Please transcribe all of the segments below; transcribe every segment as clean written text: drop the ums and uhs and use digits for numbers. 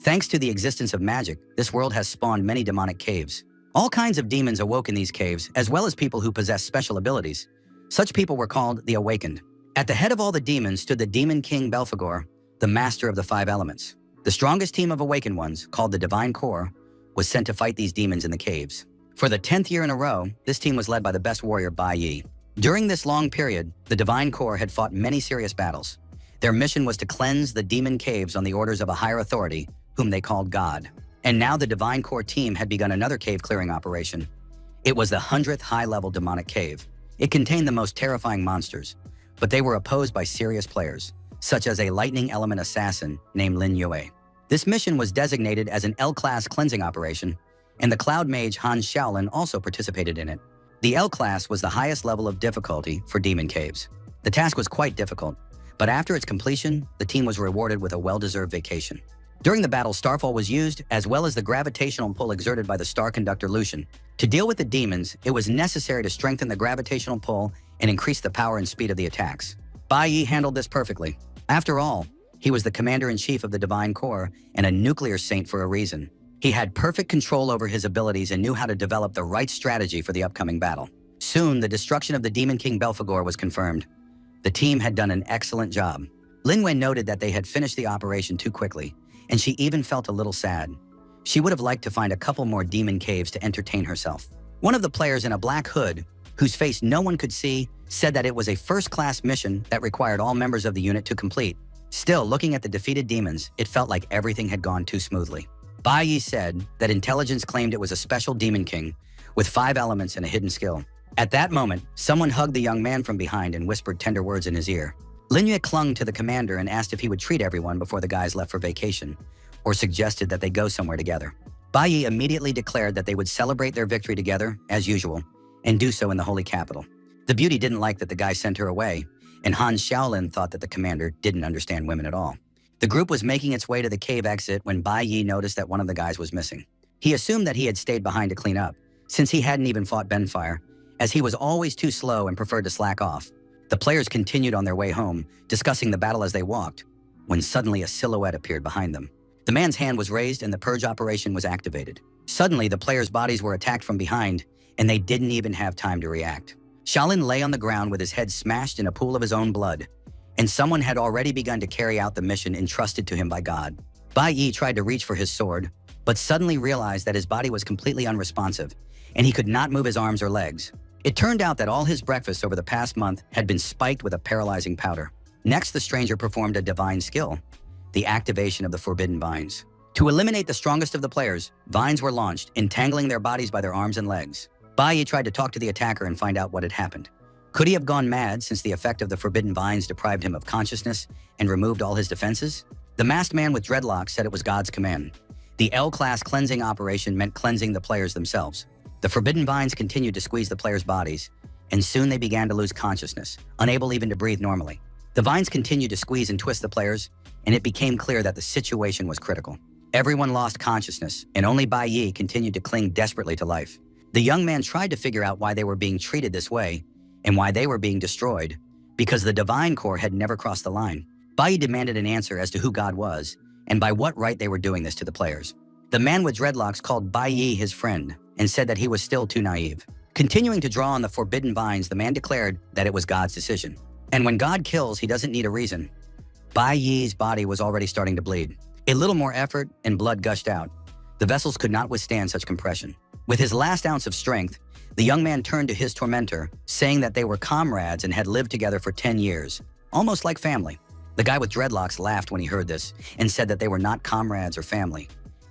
Thanks to the existence of magic, this world has spawned many demonic caves. All kinds of demons awoke in these caves, as well as people who possess special abilities. Such people were called the Awakened. At the head of all the demons stood the Demon King Belphegor, the master of the 5 elements. The strongest team of awakened ones, called the Divine Corps, was sent to fight these demons in the caves. For the 10th year in a row, this team was led by the best warrior, Bai Yi. During this long period, the Divine Corps had fought many serious battles. Their mission was to cleanse the demon caves on the orders of a higher authority, whom they called God. And now the Divine Corps team had begun another cave-clearing operation. It was the 100th high-level demonic cave. It contained the most terrifying monsters, but they were opposed by serious players, such as a lightning element assassin named Lin Yue. This mission was designated as an L-Class cleansing operation, and the Cloud Mage Han Shaolin also participated in it. The L-Class was the highest level of difficulty for demon caves. The task was quite difficult, but after its completion, the team was rewarded with a well-deserved vacation. During the battle, Starfall was used, as well as the gravitational pull exerted by the star conductor Lucian. To deal with the demons, it was necessary to strengthen the gravitational pull and increase the power and speed of the attacks. Bai Yi handled this perfectly. After all, he was the commander-in-chief of the Divine Corps and a nuclear saint for a reason. He had perfect control over his abilities and knew how to develop the right strategy for the upcoming battle. Soon, the destruction of the Demon King Belphegor was confirmed. The team had done an excellent job. Lin Wen noted that they had finished the operation too quickly, and she even felt a little sad. She would have liked to find a couple more demon caves to entertain herself. One of the players in a black hood, whose face no one could see, said that it was a first-class mission that required all members of the unit to complete. Still, looking at the defeated demons, it felt like everything had gone too smoothly. Bai Yi said that intelligence claimed it was a special demon king with 5 elements and a hidden skill. At that moment, someone hugged the young man from behind and whispered tender words in his ear. Lin Yue clung to the commander and asked if he would treat everyone before the guys left for vacation, or suggested that they go somewhere together. Bai Yi immediately declared that they would celebrate their victory together, as usual, and do so in the holy capital. The beauty didn't like that the guy sent her away, and Han Shaolin thought that the commander didn't understand women at all. The group was making its way to the cave exit when Bai Yi noticed that one of the guys was missing. He assumed that he had stayed behind to clean up, since he hadn't even fought Benfire, as he was always too slow and preferred to slack off. The players continued on their way home, discussing the battle as they walked, when suddenly a silhouette appeared behind them. The man's hand was raised and the purge operation was activated. Suddenly, the players' bodies were attacked from behind, and they didn't even have time to react. Shaolin lay on the ground with his head smashed in a pool of his own blood, and someone had already begun to carry out the mission entrusted to him by God. Bai Yi tried to reach for his sword, but suddenly realized that his body was completely unresponsive, and he could not move his arms or legs. It turned out that all his breakfasts over the past month had been spiked with a paralyzing powder. Next, the stranger performed a divine skill, the activation of the forbidden vines. To eliminate the strongest of the players, vines were launched, entangling their bodies by their arms and legs. Bai Yi tried to talk to the attacker and find out what had happened. Could he have gone mad since the effect of the forbidden vines deprived him of consciousness and removed all his defenses? The masked man with dreadlocks said it was God's command. The L-Class cleansing operation meant cleansing the players themselves. The forbidden vines continued to squeeze the players' bodies, and soon they began to lose consciousness, unable even to breathe normally. The vines continued to squeeze and twist the players, and it became clear that the situation was critical. Everyone lost consciousness, and only Bai Yi continued to cling desperately to life. The young man tried to figure out why they were being treated this way, and why they were being destroyed, because the Divine Corps had never crossed the line. Bai Yi demanded an answer as to who God was, and by what right they were doing this to the players. The man with dreadlocks called Bai Yi his friend, and said that he was still too naive. Continuing to draw on the forbidden vines, the man declared that it was God's decision. And when God kills, he doesn't need a reason. Bai Yi's body was already starting to bleed. A little more effort and blood gushed out. The vessels could not withstand such compression. With his last ounce of strength, the young man turned to his tormentor, saying that they were comrades and had lived together for 10 years, almost like family. The guy with dreadlocks laughed when he heard this and said that they were not comrades or family.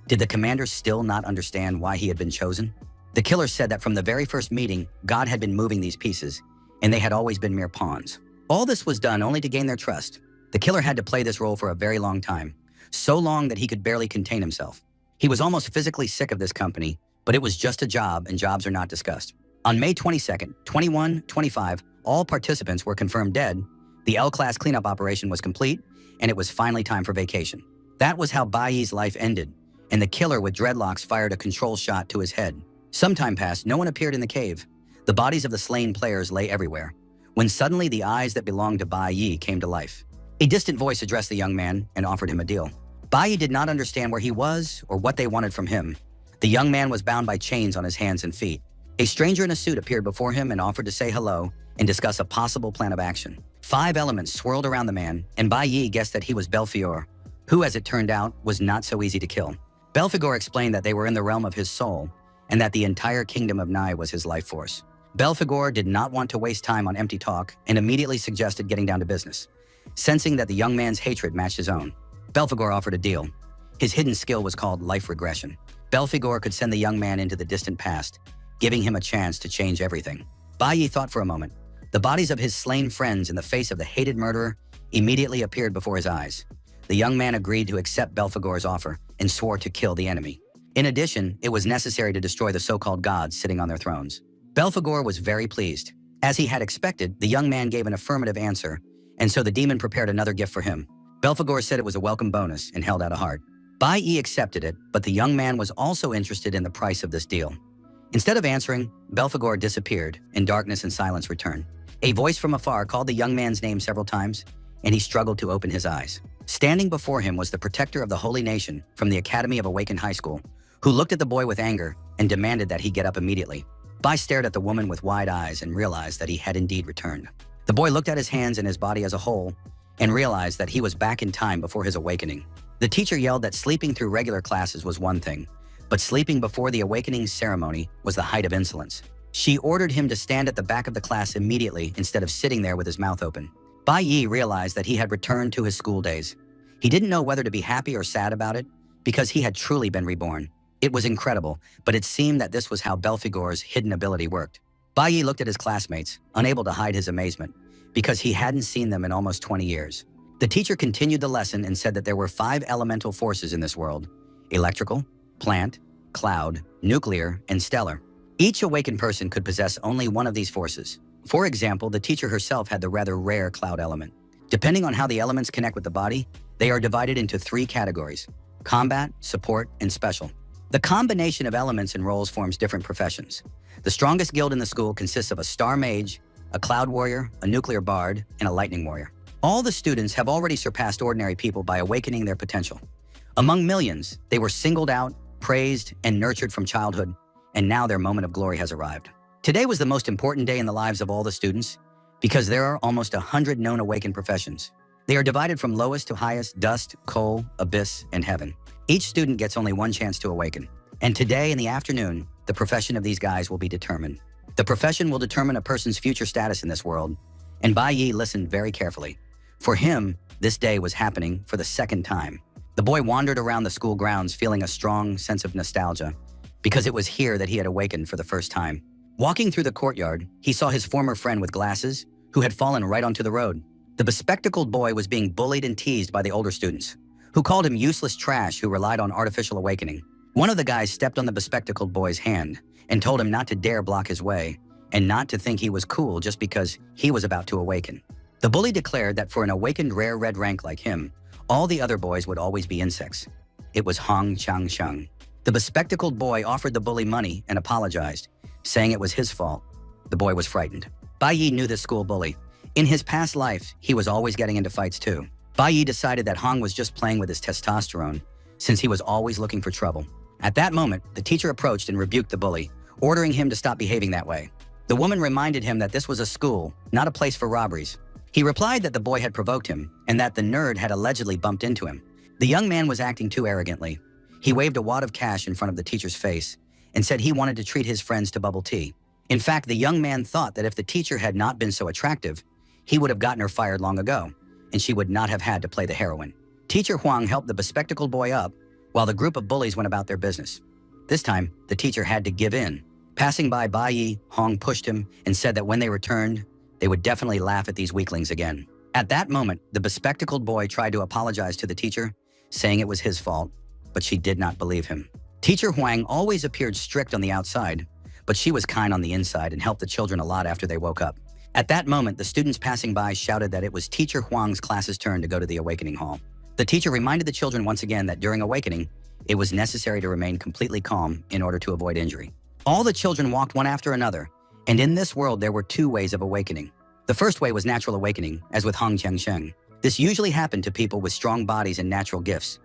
Did the commander still not understand why he had been chosen? The killer said that from the very first meeting, God had been moving these pieces, and they had always been mere pawns. All this was done only to gain their trust. The killer had to play this role for a very long time, so long that he could barely contain himself. He was almost physically sick of this company, but it was just a job, and jobs are not discussed. On May 22nd, 21-25, all participants were confirmed dead, the L-Class cleanup operation was complete, and it was finally time for vacation. That was how Bai Yi's life ended, and the killer with dreadlocks fired a control shot to his head. Some time passed, no one appeared in the cave. The bodies of the slain players lay everywhere, when suddenly the eyes that belonged to Bai Yi came to life. A distant voice addressed the young man and offered him a deal. Bai Yi did not understand where he was or what they wanted from him. The young man was bound by chains on his hands and feet. A stranger in a suit appeared before him and offered to say hello and discuss a possible plan of action. 5 elements swirled around the man, and Bai Yi guessed that he was Belfior, who, as it turned out, was not so easy to kill. Belphegor explained that they were in the realm of his soul, and that the entire kingdom of Nai was his life force. Belphegor did not want to waste time on empty talk and immediately suggested getting down to business. Sensing that the young man's hatred matched his own, Belphegor offered a deal. His hidden skill was called life regression. Belphegor could send the young man into the distant past, giving him a chance to change everything. Bai Yi thought for a moment. The bodies of his slain friends in the face of the hated murderer immediately appeared before his eyes. The young man agreed to accept Belphegor's offer and swore to kill the enemy. In addition, it was necessary to destroy the so-called gods sitting on their thrones. Belphegor was very pleased. As he had expected, the young man gave an affirmative answer, and so the demon prepared another gift for him. Belphegor said it was a welcome bonus and held out a heart. Bai Yi accepted it, but the young man was also interested in the price of this deal. Instead of answering, Belphegor disappeared, and darkness and silence returned. A voice from afar called the young man's name several times, and he struggled to open his eyes. Standing before him was the protector of the holy nation from the Academy of Awakened High School, who looked at the boy with anger and demanded that he get up immediately. Bai stared at the woman with wide eyes and realized that he had indeed returned. The boy looked at his hands and his body as a whole and realized that he was back in time before his awakening. The teacher yelled that sleeping through regular classes was one thing, but sleeping before the awakening ceremony was the height of insolence. She ordered him to stand at the back of the class immediately instead of sitting there with his mouth open. Bai Yi realized that he had returned to his school days. He didn't know whether to be happy or sad about it, because he had truly been reborn. It was incredible, but it seemed that this was how Belphegor's hidden ability worked. Bai Yi looked at his classmates, unable to hide his amazement, because he hadn't seen them in almost 20 years. The teacher continued the lesson and said that there were 5 elemental forces in this world: electrical, plant, cloud, nuclear, and stellar. Each awakened person could possess only one of these forces. For example, the teacher herself had the rather rare cloud element. Depending on how the elements connect with the body, they are divided into 3 categories: combat, support, and special. The combination of elements and roles forms different professions. The strongest guild in the school consists of a star mage, a cloud warrior, a nuclear bard, and a lightning warrior. All the students have already surpassed ordinary people by awakening their potential. Among millions, they were singled out, praised, and nurtured from childhood, and now their moment of glory has arrived. Today was the most important day in the lives of all the students because there are almost 100 known awakened professions. They are divided from lowest to highest: dust, coal, abyss, and heaven. Each student gets only one chance to awaken. And today in the afternoon, the profession of these guys will be determined. The profession will determine a person's future status in this world, and Bai Yi listened very carefully. For him, this day was happening for the second time. The boy wandered around the school grounds feeling a strong sense of nostalgia, because it was here that he had awakened for the first time. Walking through the courtyard, he saw his former friend with glasses, who had fallen right onto the road. The bespectacled boy was being bullied and teased by the older students, who called him useless trash who relied on artificial awakening. One of the guys stepped on the bespectacled boy's hand and told him not to dare block his way and not to think he was cool just because he was about to awaken. The bully declared that for an awakened rare red rank like him, all the other boys would always be insects. It was Hong Chang Sheng. The bespectacled boy offered the bully money and apologized, saying it was his fault. The boy was frightened. Bai Yi knew this school bully. In his past life, he was always getting into fights too. Bai Yi decided that Hong was just playing with his testosterone, since he was always looking for trouble. At that moment, the teacher approached and rebuked the bully, ordering him to stop behaving that way. The woman reminded him that this was a school, not a place for robberies. He replied that the boy had provoked him and that the nerd had allegedly bumped into him. The young man was acting too arrogantly. He waved a wad of cash in front of the teacher's face and said he wanted to treat his friends to bubble tea. In fact, the young man thought that if the teacher had not been so attractive, he would have gotten her fired long ago, and she would not have had to play the heroine. Teacher Huang helped the bespectacled boy up, while the group of bullies went about their business. This time, the teacher had to give in. Passing by Bai Yi, Hong pushed him and said that when they returned, they would definitely laugh at these weaklings again. At that moment, the bespectacled boy tried to apologize to the teacher, saying it was his fault, but she did not believe him. Teacher Huang always appeared strict on the outside, but she was kind on the inside and helped the children a lot after they woke up. At that moment, the students passing by shouted that it was Teacher Huang's class's turn to go to the awakening hall. The teacher reminded the children once again that during awakening, it was necessary to remain completely calm in order to avoid injury. All the children walked one after another, and in this world there were 2 ways of awakening. The first way was natural awakening, as with Hong Cheng Sheng. This usually happened to people with strong bodies and natural gifts.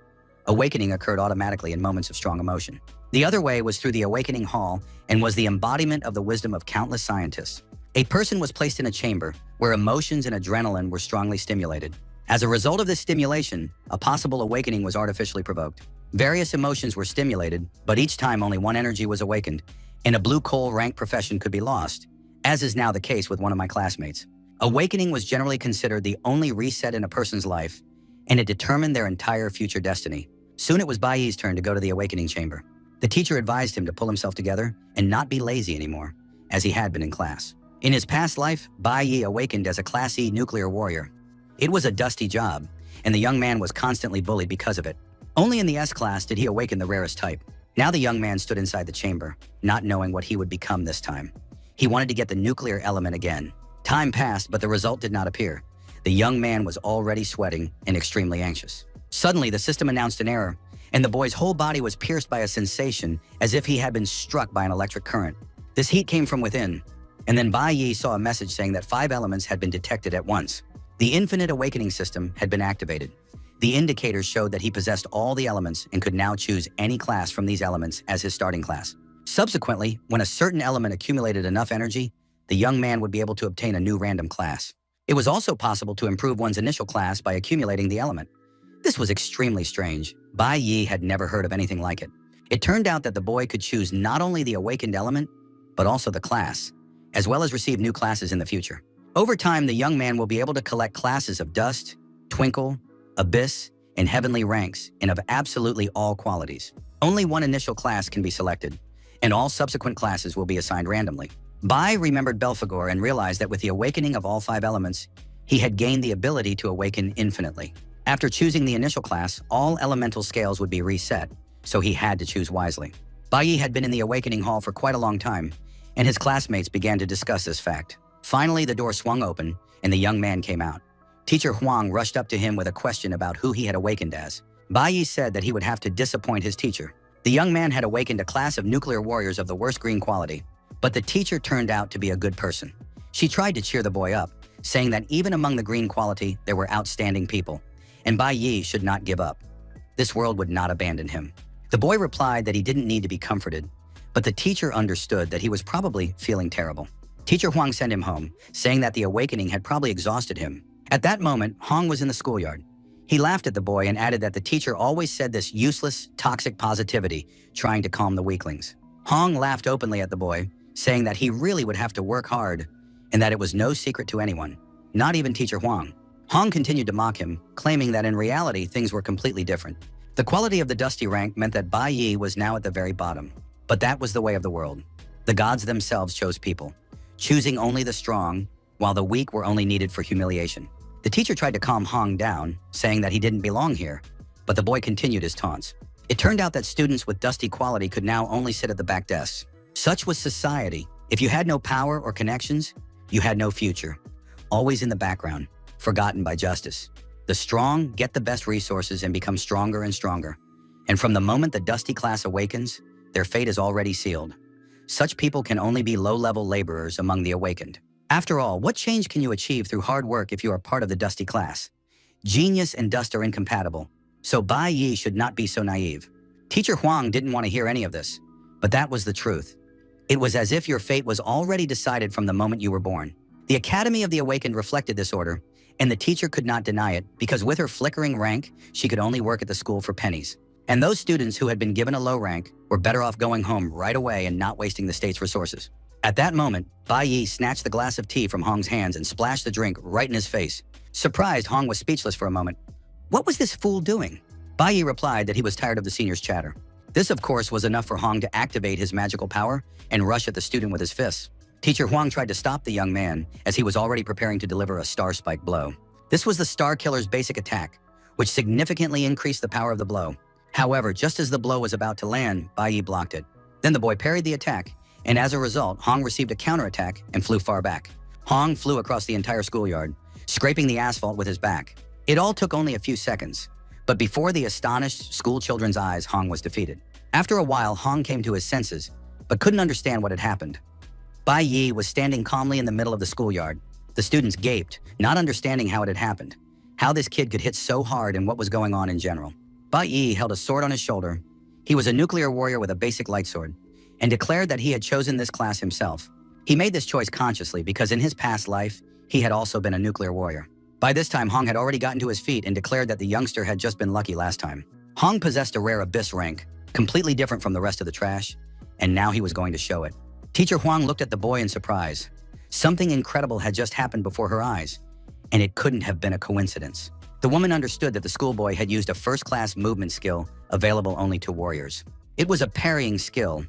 Awakening occurred automatically in moments of strong emotion. The other way was through the awakening hall and was the embodiment of the wisdom of countless scientists. A person was placed in a chamber where emotions and adrenaline were strongly stimulated. As a result of this stimulation, a possible awakening was artificially provoked. Various emotions were stimulated, but each time only one energy was awakened, and a blue coal rank profession could be lost, as is now the case with one of my classmates. Awakening was generally considered the only reset in a person's life, and it determined their entire future destiny. Soon it was Bai Yi's turn to go to the awakening chamber. The teacher advised him to pull himself together and not be lazy anymore, as he had been in class. In his past life, Bai Yi awakened as a Class E nuclear warrior. It was a dusty job, and the young man was constantly bullied because of it. Only in the S-Class did he awaken the rarest type. Now the young man stood inside the chamber, not knowing what he would become this time. He wanted to get the nuclear element again. Time passed, but the result did not appear. The young man was already sweating and extremely anxious. Suddenly, the system announced an error, and the boy's whole body was pierced by a sensation as if he had been struck by an electric current. This heat came from within, and then Bai Yi saw a message saying that 5 elements had been detected at once. The infinite awakening system had been activated. The indicators showed that he possessed all the elements and could now choose any class from these elements as his starting class. Subsequently, when a certain element accumulated enough energy, the young man would be able to obtain a new random class. It was also possible to improve one's initial class by accumulating the element. This was extremely strange. Bai Yi had never heard of anything like it. It turned out that the boy could choose not only the awakened element, but also the class, as well as receive new classes in the future. Over time, the young man will be able to collect classes of dust, twinkle, abyss, and heavenly ranks, and of absolutely all qualities. Only one initial class can be selected, and all subsequent classes will be assigned randomly. Bai remembered Belphegor and realized that with the awakening of all 5 elements, he had gained the ability to awaken infinitely. After choosing the initial class, all elemental scales would be reset, so he had to choose wisely. Bai Yi had been in the awakening hall for quite a long time, and his classmates began to discuss this fact. Finally, the door swung open, and the young man came out. Teacher Huang rushed up to him with a question about who he had awakened as. Bai Yi said that he would have to disappoint his teacher. The young man had awakened a class of nuclear warriors of the worst green quality, but the teacher turned out to be a good person. She tried to cheer the boy up, saying that even among the green quality, there were outstanding people, and Bai Yi should not give up. This world would not abandon him. The boy replied that he didn't need to be comforted, but the teacher understood that he was probably feeling terrible. Teacher Huang sent him home, saying that the awakening had probably exhausted him. At that moment, Hong was in the schoolyard. He laughed at the boy and added that the teacher always said this useless, toxic positivity, trying to calm the weaklings. Hong laughed openly at the boy, saying that he really would have to work hard and that it was no secret to anyone, not even Teacher Huang. Hong continued to mock him, claiming that in reality things were completely different. The quality of the dusty rank meant that Bai Yi was now at the very bottom. But that was the way of the world. The gods themselves chose people, choosing only the strong, while the weak were only needed for humiliation. The teacher tried to calm Hong down, saying that he didn't belong here, but the boy continued his taunts. It turned out that students with dusty quality could now only sit at the back desks. Such was society. If you had no power or connections, you had no future. Always in the background, forgotten by justice. The strong get the best resources and become stronger and stronger. And from the moment the dusty class awakens, their fate is already sealed. Such people can only be low-level laborers among the awakened. After all, what change can you achieve through hard work if you are part of the dusty class? Genius and dust are incompatible, so Bai Yi should not be so naive. Teacher Huang didn't want to hear any of this, but that was the truth. It was as if your fate was already decided from the moment you were born. The Academy of the Awakened reflected this order, and the teacher could not deny it because with her flickering rank, she could only work at the school for pennies. And those students who had been given a low rank were better off going home right away and not wasting the state's resources. At that moment, Bai Yi snatched the glass of tea from Hong's hands and splashed the drink right in his face. Surprised, Hong was speechless for a moment. What was this fool doing? Bai Yi replied that he was tired of the seniors' chatter. This, of course, was enough for Hong to activate his magical power and rush at the student with his fists. Teacher Huang tried to stop the young man as he was already preparing to deliver a star spike blow. This was the Star Killer's basic attack, which significantly increased the power of the blow. However, just as the blow was about to land, Bai Yi blocked it. Then the boy parried the attack, and as a result, Hong received a counterattack and flew far back. Hong flew across the entire schoolyard, scraping the asphalt with his back. It all took only a few seconds, but before the astonished school children's eyes, Hong was defeated. After a while, Hong came to his senses, but couldn't understand what had happened. Bai Yi was standing calmly in the middle of the schoolyard. The students gaped, not understanding how it had happened, how this kid could hit so hard and what was going on in general. Bai Yi held a sword on his shoulder. He was a nuclear warrior with a basic light sword, and declared that he had chosen this class himself. He made this choice consciously because in his past life, he had also been a nuclear warrior. By this time, Hong had already gotten to his feet and declared that the youngster had just been lucky last time. Hong possessed a rare abyss rank, completely different from the rest of the trash, and now he was going to show it. Teacher Huang looked at the boy in surprise. Something incredible had just happened before her eyes, and it couldn't have been a coincidence. The woman understood that the schoolboy had used a first-class movement skill available only to warriors. It was a parrying skill,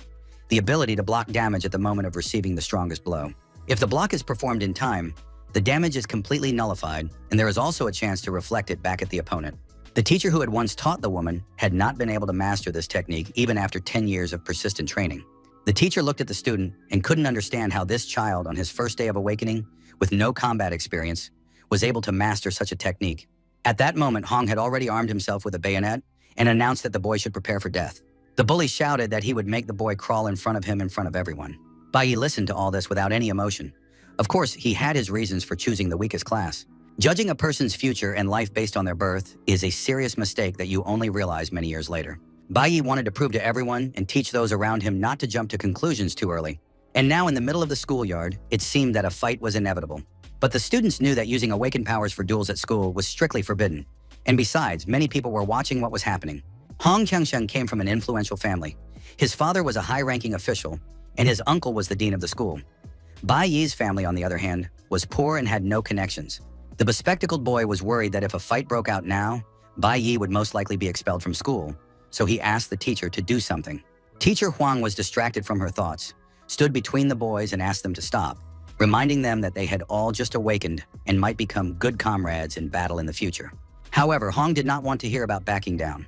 the ability to block damage at the moment of receiving the strongest blow. If the block is performed in time, the damage is completely nullified, and there is also a chance to reflect it back at the opponent. The teacher who had once taught the woman had not been able to master this technique even after 10 years of persistent training. The teacher looked at the student and couldn't understand how this child on his first day of awakening, with no combat experience, was able to master such a technique. At that moment, Hong had already armed himself with a bayonet and announced that the boy should prepare for death. The bully shouted that he would make the boy crawl in front of him in front of everyone. Bai Yi listened to all this without any emotion. Of course, he had his reasons for choosing the weakest class. Judging a person's future and life based on their birth is a serious mistake that you only realize many years later. Bai Yi wanted to prove to everyone and teach those around him not to jump to conclusions too early. And now in the middle of the schoolyard, it seemed that a fight was inevitable. But the students knew that using awakened powers for duels at school was strictly forbidden. And besides, many people were watching what was happening. Hong Changsheng came from an influential family. His father was a high-ranking official, and his uncle was the dean of the school. Bai Yi's family, on the other hand, was poor and had no connections. The bespectacled boy was worried that if a fight broke out now, Bai Yi would most likely be expelled from school, so he asked the teacher to do something. Teacher Huang was distracted from her thoughts, stood between the boys and asked them to stop, reminding them that they had all just awakened and might become good comrades in battle in the future. However, Hong did not want to hear about backing down.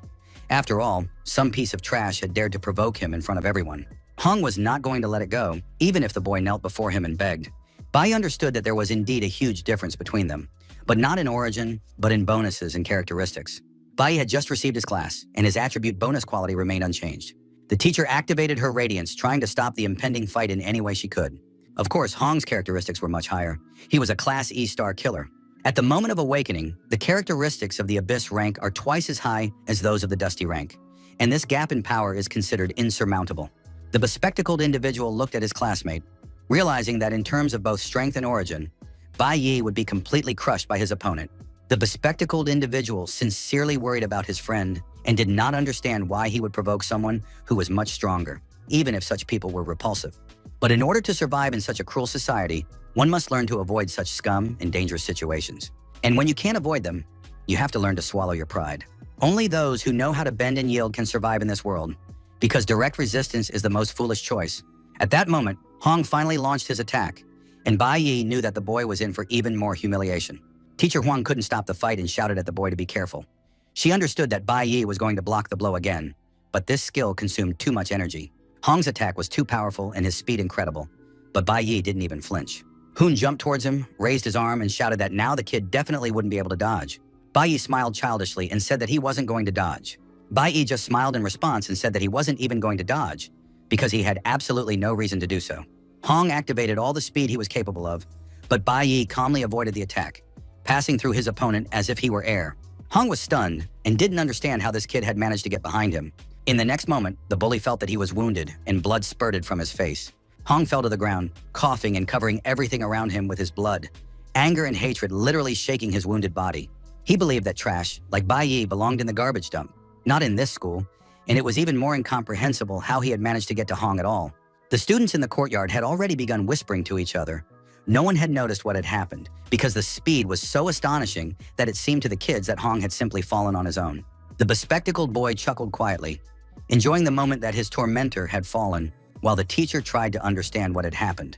After all, some piece of trash had dared to provoke him in front of everyone. Hong was not going to let it go, even if the boy knelt before him and begged. Bai understood that there was indeed a huge difference between them, but not in origin, but in bonuses and characteristics. Bai had just received his class, and his attribute bonus quality remained unchanged. The teacher activated her radiance, trying to stop the impending fight in any way she could. Of course, Hong's characteristics were much higher. He was a Class E-star killer. At the moment of awakening, the characteristics of the Abyss rank are twice as high as those of the Dusty rank, and this gap in power is considered insurmountable. The bespectacled individual looked at his classmate, realizing that in terms of both strength and origin, Bai Yi would be completely crushed by his opponent. The bespectacled individual sincerely worried about his friend and did not understand why he would provoke someone who was much stronger, even if such people were repulsive. But in order to survive in such a cruel society, one must learn to avoid such scum and dangerous situations. And when you can't avoid them, you have to learn to swallow your pride. Only those who know how to bend and yield can survive in this world, because direct resistance is the most foolish choice. At that moment, Hong finally launched his attack, and Bai Yi knew that the boy was in for even more humiliation. Teacher Huang couldn't stop the fight and shouted at the boy to be careful. She understood that Bai Yi was going to block the blow again, but this skill consumed too much energy. Hong's attack was too powerful and his speed incredible, but Bai Yi didn't even flinch. Hun jumped towards him, raised his arm, and shouted that now the kid definitely wouldn't be able to dodge. Bai Yi smiled childishly and said that he wasn't going to dodge. Bai Yi just smiled in response and said that he wasn't even going to dodge, because he had absolutely no reason to do so. Hong activated all the speed he was capable of, but Bai Yi calmly avoided the attack, passing through his opponent as if he were air. Hong was stunned and didn't understand how this kid had managed to get behind him. In the next moment, the bully felt that he was wounded and blood spurted from his face. Hong fell to the ground, coughing and covering everything around him with his blood, anger and hatred literally shaking his wounded body. He believed that trash, like Bai Yi, belonged in the garbage dump, not in this school, and it was even more incomprehensible how he had managed to get to Hong at all. The students in the courtyard had already begun whispering to each other. No one had noticed what had happened, because the speed was so astonishing that it seemed to the kids that Hong had simply fallen on his own. The bespectacled boy chuckled quietly, enjoying the moment that his tormentor had fallen, while the teacher tried to understand what had happened.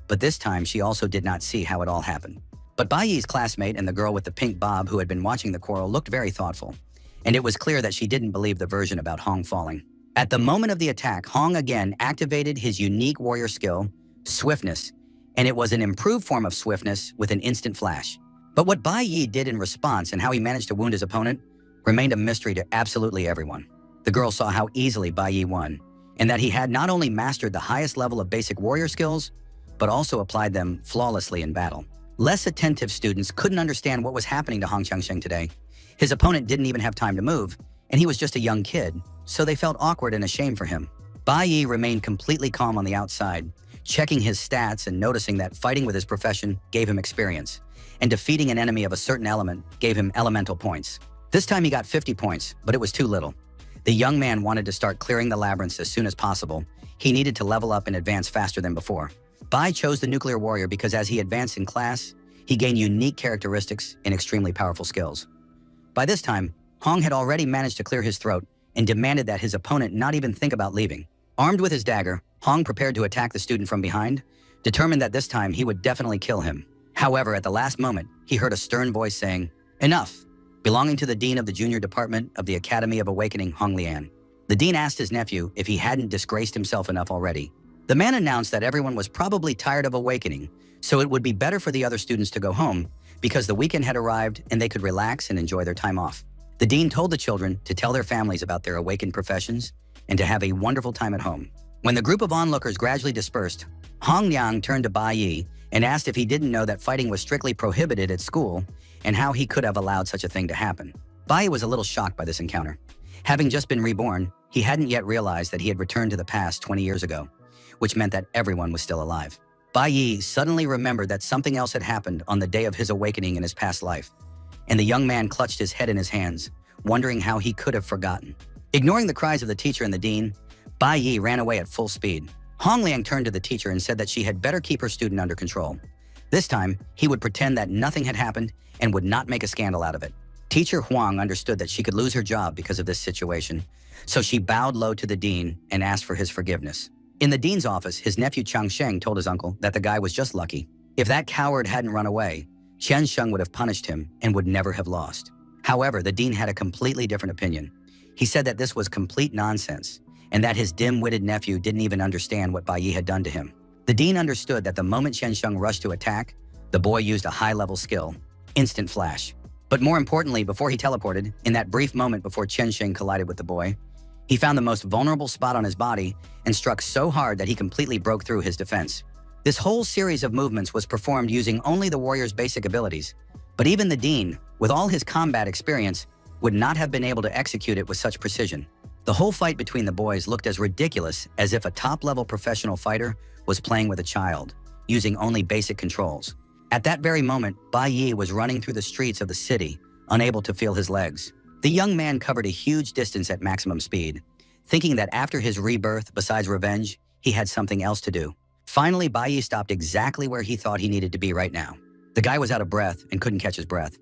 But this time, she also did not see how it all happened. But Bai Yi's classmate and the girl with the pink bob who had been watching the quarrel looked very thoughtful, and it was clear that she didn't believe the version about Hong falling. At the moment of the attack, Hong again activated his unique warrior skill, Swiftness, and it was an improved form of swiftness with an instant flash. But what Bai Yi did in response and how he managed to wound his opponent remained a mystery to absolutely everyone. The girl saw how easily Bai Yi won, and that he had not only mastered the highest level of basic warrior skills, but also applied them flawlessly in battle. Less attentive students couldn't understand what was happening to Hong Changsheng today. His opponent didn't even have time to move, and he was just a young kid, so they felt awkward and ashamed for him. Bai Yi remained completely calm on the outside, checking his stats and noticing that fighting with his profession gave him experience, and defeating an enemy of a certain element gave him elemental points. This time he got 50 points, but it was too little. The young man wanted to start clearing the labyrinths as soon as possible. He needed to level up and advance faster than before. Bai chose the nuclear warrior because as he advanced in class, he gained unique characteristics and extremely powerful skills. By this time, Hong had already managed to clear his throat and demanded that his opponent not even think about leaving. Armed with his dagger, Hong prepared to attack the student from behind, determined that this time he would definitely kill him. However, at the last moment, he heard a stern voice saying, "Enough," belonging to the dean of the junior department of the Academy of Awakening, Hong Lian. The dean asked his nephew if he hadn't disgraced himself enough already. The man announced that everyone was probably tired of awakening, so it would be better for the other students to go home because the weekend had arrived and they could relax and enjoy their time off. The dean told the children to tell their families about their awakened professions and to have a wonderful time at home. When the group of onlookers gradually dispersed, Hong Liang turned to Bai Yi and asked if he didn't know that fighting was strictly prohibited at school and how he could have allowed such a thing to happen. Bai Yi was a little shocked by this encounter. Having just been reborn, he hadn't yet realized that he had returned to the past 20 years ago, which meant that everyone was still alive. Bai Yi suddenly remembered that something else had happened on the day of his awakening in his past life, and the young man clutched his head in his hands, wondering how he could have forgotten. Ignoring the cries of the teacher and the dean, Bai Yi ran away at full speed. Hong Liang turned to the teacher and said that she had better keep her student under control. This time, he would pretend that nothing had happened and would not make a scandal out of it. Teacher Huang understood that she could lose her job because of this situation, so she bowed low to the dean and asked for his forgiveness. In the dean's office, his nephew Chang Sheng told his uncle that the guy was just lucky. If that coward hadn't run away, Qian Sheng would have punished him and would never have lost. However, the dean had a completely different opinion. He said that this was complete nonsense, and that his dim-witted nephew didn't even understand what Bai Yi had done to him. The dean understood that the moment Qian Sheng rushed to attack, the boy used a high-level skill, Instant Flash. But more importantly, before he teleported, in that brief moment before Qian Sheng collided with the boy, he found the most vulnerable spot on his body and struck so hard that he completely broke through his defense. This whole series of movements was performed using only the warrior's basic abilities, but even the dean, with all his combat experience, would not have been able to execute it with such precision. The whole fight between the boys looked as ridiculous as if a top-level professional fighter was playing with a child, using only basic controls. At that very moment, Bai Yi was running through the streets of the city, unable to feel his legs. The young man covered a huge distance at maximum speed, thinking that after his rebirth, besides revenge, he had something else to do. Finally, Bai Yi stopped exactly where he thought he needed to be right now. The guy was out of breath and couldn't catch his breath.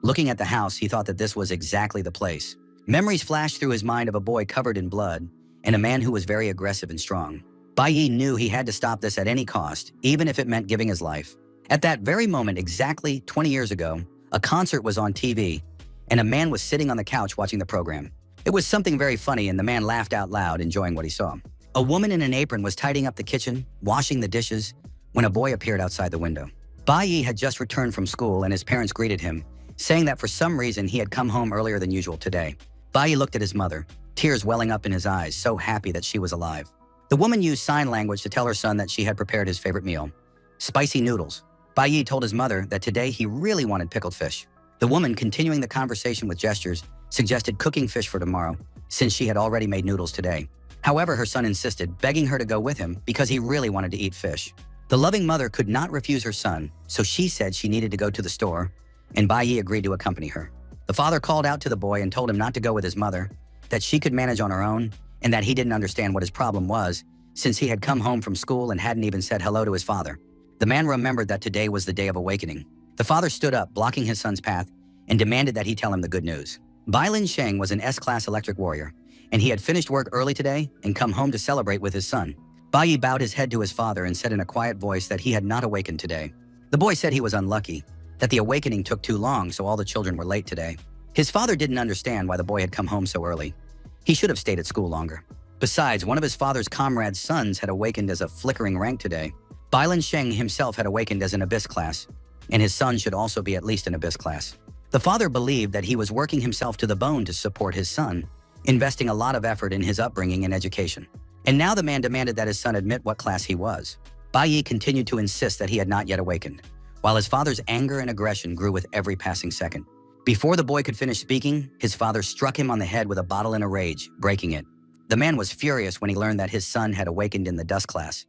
Looking at the house, he thought that this was exactly the place. Memories flashed through his mind of a boy covered in blood and a man who was very aggressive and strong. Bai Yi knew he had to stop this at any cost, even if it meant giving his life. At that very moment, exactly 20 years ago, a concert was on TV, and a man was sitting on the couch watching the program. It was something very funny, and the man laughed out loud, enjoying what he saw. A woman in an apron was tidying up the kitchen, washing the dishes, when a boy appeared outside the window. Bai Yi had just returned from school, and his parents greeted him, saying that for some reason he had come home earlier than usual today. Bai Yi looked at his mother, tears welling up in his eyes, so happy that she was alive. The woman used sign language to tell her son that she had prepared his favorite meal, spicy noodles. Bai Yi told his mother that today he really wanted pickled fish. The woman, continuing the conversation with gestures, suggested cooking fish for tomorrow, since she had already made noodles today. However, her son insisted, begging her to go with him because he really wanted to eat fish. The loving mother could not refuse her son, so she said she needed to go to the store, and Bai Yi agreed to accompany her. The father called out to the boy and told him not to go with his mother, that she could manage on her own, and that he didn't understand what his problem was, since he had come home from school and hadn't even said hello to his father. The man remembered that today was the day of awakening. The father stood up, blocking his son's path, and demanded that he tell him the good news. Bailin Sheng was an S-Class electric warrior, and he had finished work early today and come home to celebrate with his son. Bai Yi bowed his head to his father and said in a quiet voice that he had not awakened today. The boy said he was unlucky, that the awakening took too long, so all the children were late today. His father didn't understand why the boy had come home so early. He should have stayed at school longer. Besides, one of his father's comrades' sons had awakened as a flickering rank today. Bailin Sheng himself had awakened as an Abyss class, and his son should also be at least an Abyss class. The father believed that he was working himself to the bone to support his son, investing a lot of effort in his upbringing and education. And now the man demanded that his son admit what class he was. Bai Yi continued to insist that he had not yet awakened, while his father's anger and aggression grew with every passing second. Before the boy could finish speaking, his father struck him on the head with a bottle in a rage, breaking it. The man was furious when he learned that his son had awakened in the dust class.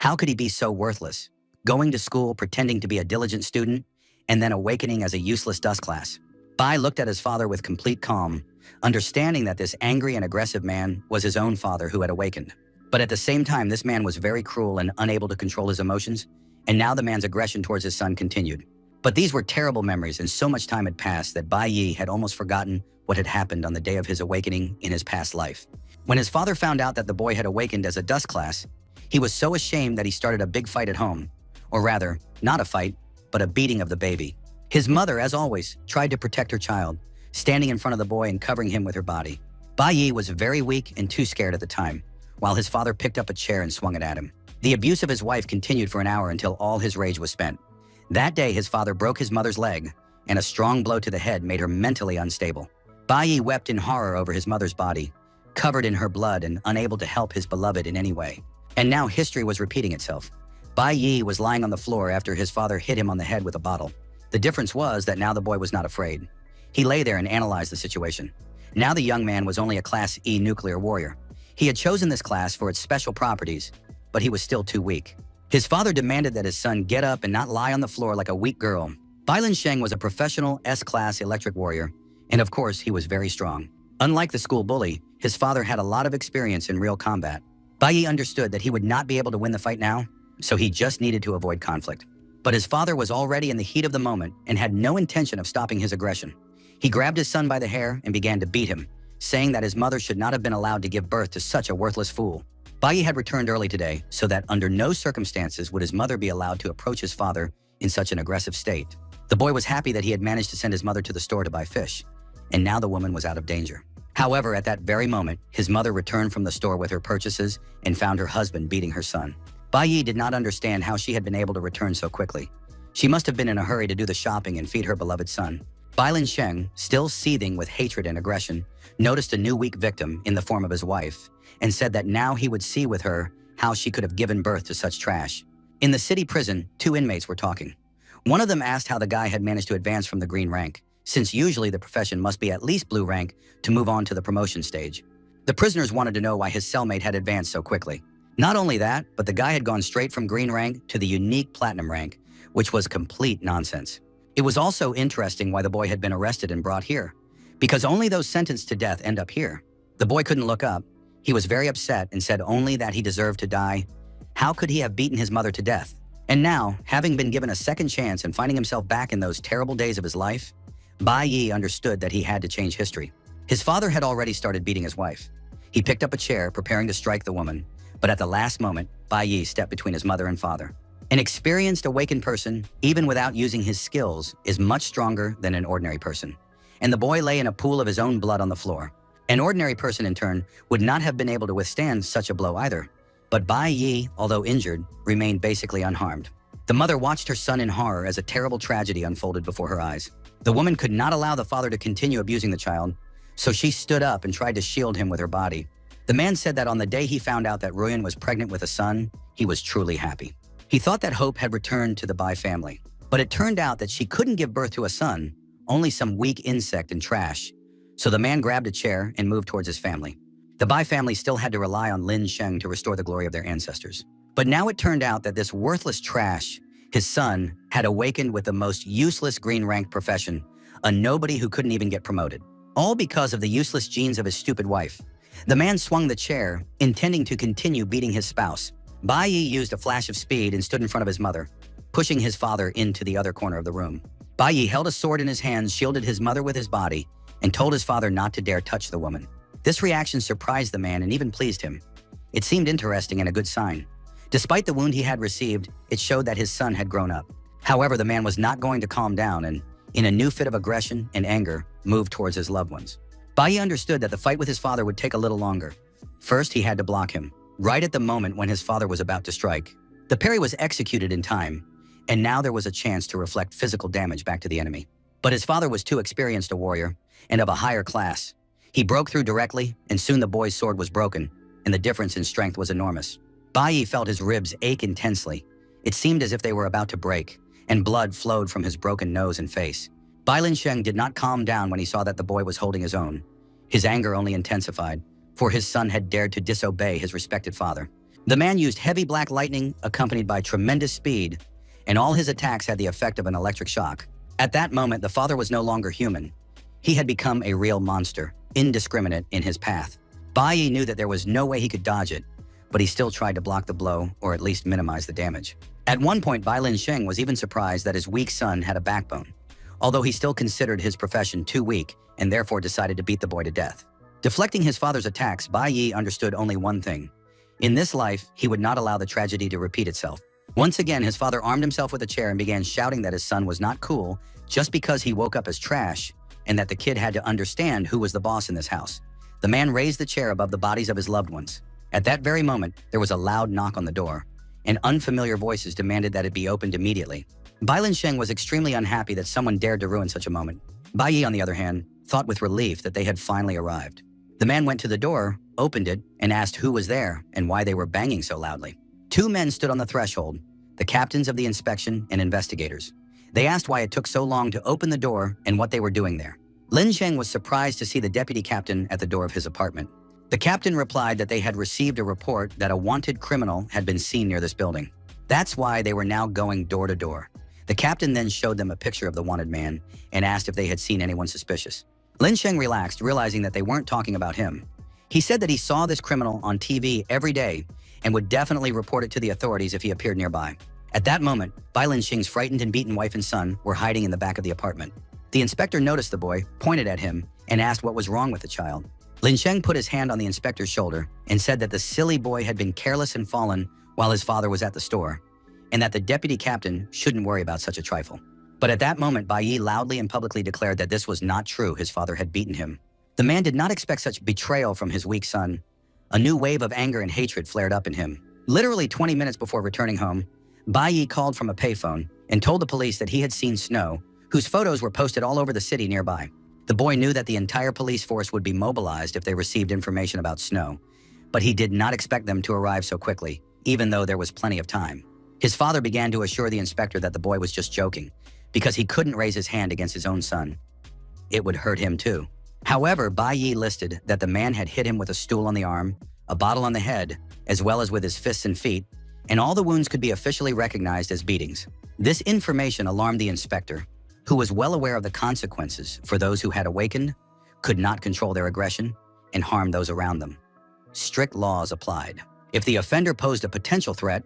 How could he be so worthless? Going to school, pretending to be a diligent student, and then awakening as a useless dust class. Bai looked at his father with complete calm, understanding that this angry and aggressive man was his own father who had awakened. But at the same time, this man was very cruel and unable to control his emotions, and now the man's aggression towards his son continued. But these were terrible memories, and so much time had passed that Bai Yi had almost forgotten what had happened on the day of his awakening in his past life. When his father found out that the boy had awakened as a dust class, he was so ashamed that he started a big fight at home. Or rather, not a fight, but a beating of the baby. His mother, as always, tried to protect her child, standing in front of the boy and covering him with her body. Bai Yi was very weak and too scared at the time, while his father picked up a chair and swung it at him. The abuse of his wife continued for an hour until all his rage was spent. That day, his father broke his mother's leg, and a strong blow to the head made her mentally unstable. Bai Yi wept in horror over his mother's body, covered in her blood and unable to help his beloved in any way. And now history was repeating itself. Bai Yi was lying on the floor after his father hit him on the head with a bottle. The difference was that now the boy was not afraid. He lay there and analyzed the situation. Now the young man was only a Class E nuclear warrior. He had chosen this class for its special properties, but he was still too weak. His father demanded that his son get up and not lie on the floor like a weak girl. Bai Sheng was a professional S-Class electric warrior, and of course, he was very strong. Unlike the school bully, his father had a lot of experience in real combat. Bai Yi understood that he would not be able to win the fight now, so he just needed to avoid conflict. But his father was already in the heat of the moment and had no intention of stopping his aggression. He grabbed his son by the hair and began to beat him, saying that his mother should not have been allowed to give birth to such a worthless fool. Bai Yi had returned early today, so that under no circumstances would his mother be allowed to approach his father in such an aggressive state. The boy was happy that he had managed to send his mother to the store to buy fish, and now the woman was out of danger. However, at that very moment, his mother returned from the store with her purchases and found her husband beating her son. Bai Yi did not understand how she had been able to return so quickly. She must have been in a hurry to do the shopping and feed her beloved son. Bai Sheng, still seething with hatred and aggression, noticed a new weak victim in the form of his wife and said that now he would see with her how she could have given birth to such trash. In the city prison, two inmates were talking. One of them asked how the guy had managed to advance from the green rank, since usually the profession must be at least blue rank to move on to the promotion stage. The prisoners wanted to know why his cellmate had advanced so quickly. Not only that, but the guy had gone straight from green rank to the unique platinum rank, which was complete nonsense. It was also interesting why the boy had been arrested and brought here, because only those sentenced to death end up here. The boy couldn't look up. He was very upset and said only that he deserved to die. How could he have beaten his mother to death? And now, having been given a second chance and finding himself back in those terrible days of his life, Bai Yi understood that he had to change history. His father had already started beating his wife. He picked up a chair, preparing to strike the woman, but at the last moment, Bai Yi stepped between his mother and father. An experienced, awakened person, even without using his skills, is much stronger than an ordinary person. And the boy lay in a pool of his own blood on the floor. An ordinary person, in turn, would not have been able to withstand such a blow either. But Bai Yi, although injured, remained basically unharmed. The mother watched her son in horror as a terrible tragedy unfolded before her eyes. The woman could not allow the father to continue abusing the child, so she stood up and tried to shield him with her body. The man said that on the day he found out that Ruyan was pregnant with a son, he was truly happy. He thought that hope had returned to the Bai family, but it turned out that she couldn't give birth to a son, only some weak insect and trash. So the man grabbed a chair and moved towards his family. The Bai family still had to rely on Lin Sheng to restore the glory of their ancestors. But now it turned out that this worthless trash, his son, had awakened with the most useless green rank profession, a nobody who couldn't even get promoted. All because of the useless genes of his stupid wife. The man swung the chair, intending to continue beating his spouse. Bai Yi used a flash of speed and stood in front of his mother, pushing his father into the other corner of the room. Bai Yi held a sword in his hands, shielded his mother with his body, and told his father not to dare touch the woman. This reaction surprised the man and even pleased him. It seemed interesting and a good sign. Despite the wound he had received, it showed that his son had grown up. However, the man was not going to calm down and, in a new fit of aggression and anger, moved towards his loved ones. Bai Yi understood that the fight with his father would take a little longer. First, he had to block him, right at the moment when his father was about to strike. The parry was executed in time, and now there was a chance to reflect physical damage back to the enemy. But his father was too experienced a warrior, and of a higher class. He broke through directly, and soon the boy's sword was broken, and the difference in strength was enormous. Bai Yi felt his ribs ache intensely. It seemed as if they were about to break, and blood flowed from his broken nose and face. Bai Linsheng did not calm down when he saw that the boy was holding his own. His anger only intensified, for his son had dared to disobey his respected father. The man used heavy black lightning accompanied by tremendous speed, and all his attacks had the effect of an electric shock. At that moment, the father was no longer human. He had become a real monster, indiscriminate in his path. Bai Yi knew that there was no way he could dodge it, but he still tried to block the blow or at least minimize the damage. At one point, Bai Linsheng was even surprised that his weak son had a backbone, although he still considered his profession too weak and therefore decided to beat the boy to death. Deflecting his father's attacks, Bai Yi understood only one thing. In this life, he would not allow the tragedy to repeat itself. Once again, his father armed himself with a chair and began shouting that his son was not cool just because he woke up as trash and that the kid had to understand who was the boss in this house. The man raised the chair above the bodies of his loved ones. At that very moment, there was a loud knock on the door, and unfamiliar voices demanded that it be opened immediately. Bai Linsheng was extremely unhappy that someone dared to ruin such a moment. Bai Yi, on the other hand, thought with relief that they had finally arrived. The man went to the door, opened it, and asked who was there and why they were banging so loudly. Two men stood on the threshold, the captains of the inspection and investigators. They asked why it took so long to open the door and what they were doing there. Linsheng was surprised to see the deputy captain at the door of his apartment. The captain replied that they had received a report that a wanted criminal had been seen near this building. That's why they were now going door to door. The captain then showed them a picture of the wanted man and asked if they had seen anyone suspicious. Linsheng relaxed, realizing that they weren't talking about him. He said that he saw this criminal on TV every day and would definitely report it to the authorities if he appeared nearby. At that moment, Bai Linsheng's frightened and beaten wife and son were hiding in the back of the apartment. The inspector noticed the boy, pointed at him, and asked what was wrong with the child. Linsheng put his hand on the inspector's shoulder and said that the silly boy had been careless and fallen while his father was at the store, and that the deputy captain shouldn't worry about such a trifle. But at that moment, Bai Yi loudly and publicly declared that this was not true. His father had beaten him. The man did not expect such betrayal from his weak son. A new wave of anger and hatred flared up in him. Literally 20 minutes before returning home, Bai Yi called from a payphone and told the police that he had seen Snow, whose photos were posted all over the city nearby. The boy knew that the entire police force would be mobilized if they received information about Snow, but he did not expect them to arrive so quickly, even though there was plenty of time. His father began to assure the inspector that the boy was just joking, because he couldn't raise his hand against his own son. It would hurt him too. However, Bai Yi listed that the man had hit him with a stool on the arm, a bottle on the head, as well as with his fists and feet, and all the wounds could be officially recognized as beatings. This information alarmed the inspector, who was well aware of the consequences for those who had awakened, could not control their aggression, and harmed those around them. Strict laws applied. If the offender posed a potential threat,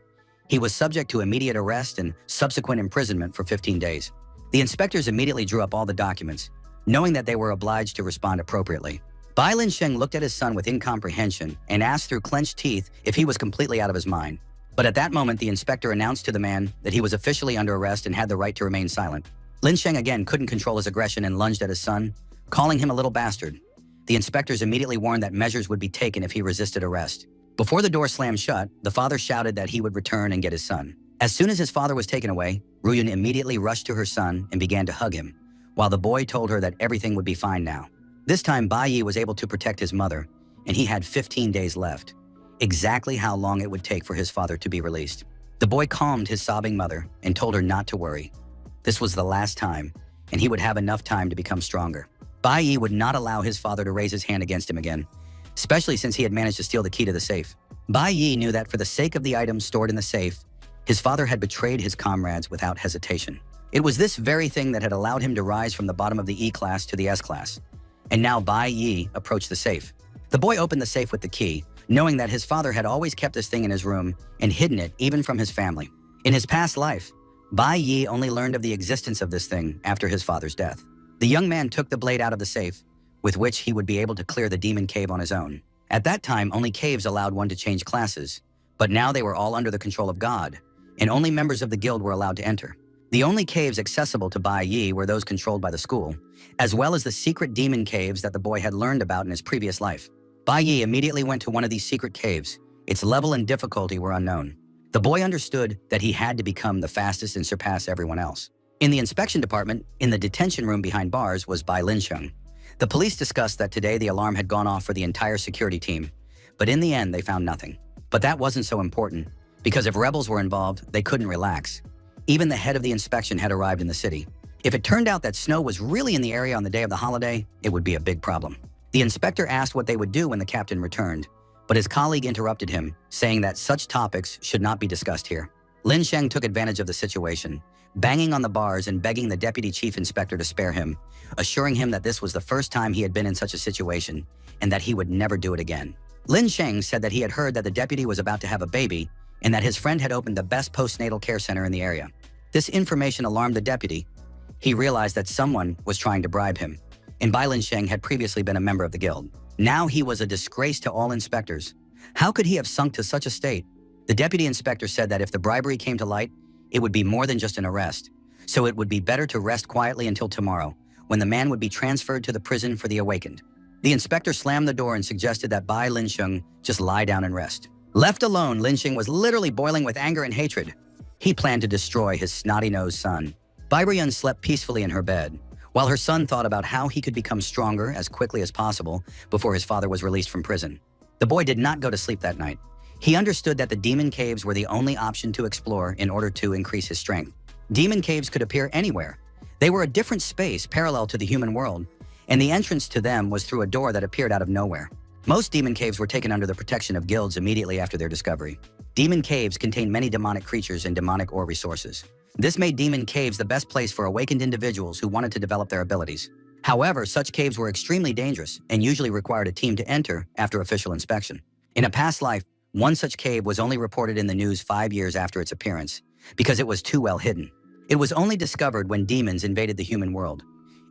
he was subject to immediate arrest and subsequent imprisonment for 15 days. The inspectors immediately drew up all the documents, knowing that they were obliged to respond appropriately. Bai Linsheng looked at his son with incomprehension and asked through clenched teeth if he was completely out of his mind. But at that moment, the inspector announced to the man that he was officially under arrest and had the right to remain silent. Linsheng again couldn't control his aggression and lunged at his son, calling him a little bastard. The inspectors immediately warned that measures would be taken if he resisted arrest. Before the door slammed shut, the father shouted that he would return and get his son. As soon as his father was taken away, Ruyun immediately rushed to her son and began to hug him, while the boy told her that everything would be fine now. This time, Bai Yi was able to protect his mother, and he had 15 days left, exactly how long it would take for his father to be released. The boy calmed his sobbing mother and told her not to worry. This was the last time, and he would have enough time to become stronger. Bai Yi would not allow his father to raise his hand against him again, especially since he had managed to steal the key to the safe. Bai Yi knew that for the sake of the items stored in the safe, his father had betrayed his comrades without hesitation. It was this very thing that had allowed him to rise from the bottom of the E-Class to the S-Class. And now Bai Yi approached the safe. The boy opened the safe with the key, knowing that his father had always kept this thing in his room and hidden it even from his family. In his past life, Bai Yi only learned of the existence of this thing after his father's death. The young man took the blade out of the safe, with which he would be able to clear the demon cave on his own. At that time, only caves allowed one to change classes, but now they were all under the control of God, and only members of the guild were allowed to enter. The only caves accessible to Bai Yi were those controlled by the school, as well as the secret demon caves that the boy had learned about in his previous life. Bai Yi immediately went to one of these secret caves. Its level and difficulty were unknown. The boy understood that he had to become the fastest and surpass everyone else. In the inspection department, in the detention room behind bars, was Bai Linsheng. The police discussed that today the alarm had gone off for the entire security team, but in the end they found nothing. But that wasn't so important, because if rebels were involved, they couldn't relax. Even the head of the inspection had arrived in the city. If it turned out that snow was really in the area on the day of the holiday, it would be a big problem. The inspector asked what they would do when the captain returned, but his colleague interrupted him, saying that such topics should not be discussed here. Lin Sheng took advantage of the situation, banging on the bars and begging the deputy chief inspector to spare him, assuring him that this was the first time he had been in such a situation and that he would never do it again. Lin Sheng said that he had heard that the deputy was about to have a baby and that his friend had opened the best postnatal care center in the area. This information alarmed the deputy. He realized that someone was trying to bribe him, and Bai Lin Sheng had previously been a member of the guild. Now he was a disgrace to all inspectors. How could he have sunk to such a state? The deputy inspector said that if the bribery came to light, it would be more than just an arrest, so it would be better to rest quietly until tomorrow, when the man would be transferred to the prison for the awakened. The inspector slammed the door and suggested that Bai Lin Sheng just lie down and rest. Left alone, Lin Sheng was literally boiling with anger and hatred. He planned to destroy his snotty-nosed son. Bai Riyun slept peacefully in her bed, while her son thought about how he could become stronger as quickly as possible before his father was released from prison. The boy did not go to sleep that night. He understood that the demon caves were the only option to explore in order to increase his strength. Demon caves could appear anywhere. They were a different space parallel to the human world, and the entrance to them was through a door that appeared out of nowhere. Most demon caves were taken under the protection of guilds immediately after their discovery. Demon caves contain many demonic creatures and demonic ore resources. This made demon caves the best place for awakened individuals who wanted to develop their abilities. However, such caves were extremely dangerous and usually required a team to enter after official inspection. In a past life, one such cave was only reported in the news 5 years after its appearance because it was too well hidden. It was only discovered when demons invaded the human world.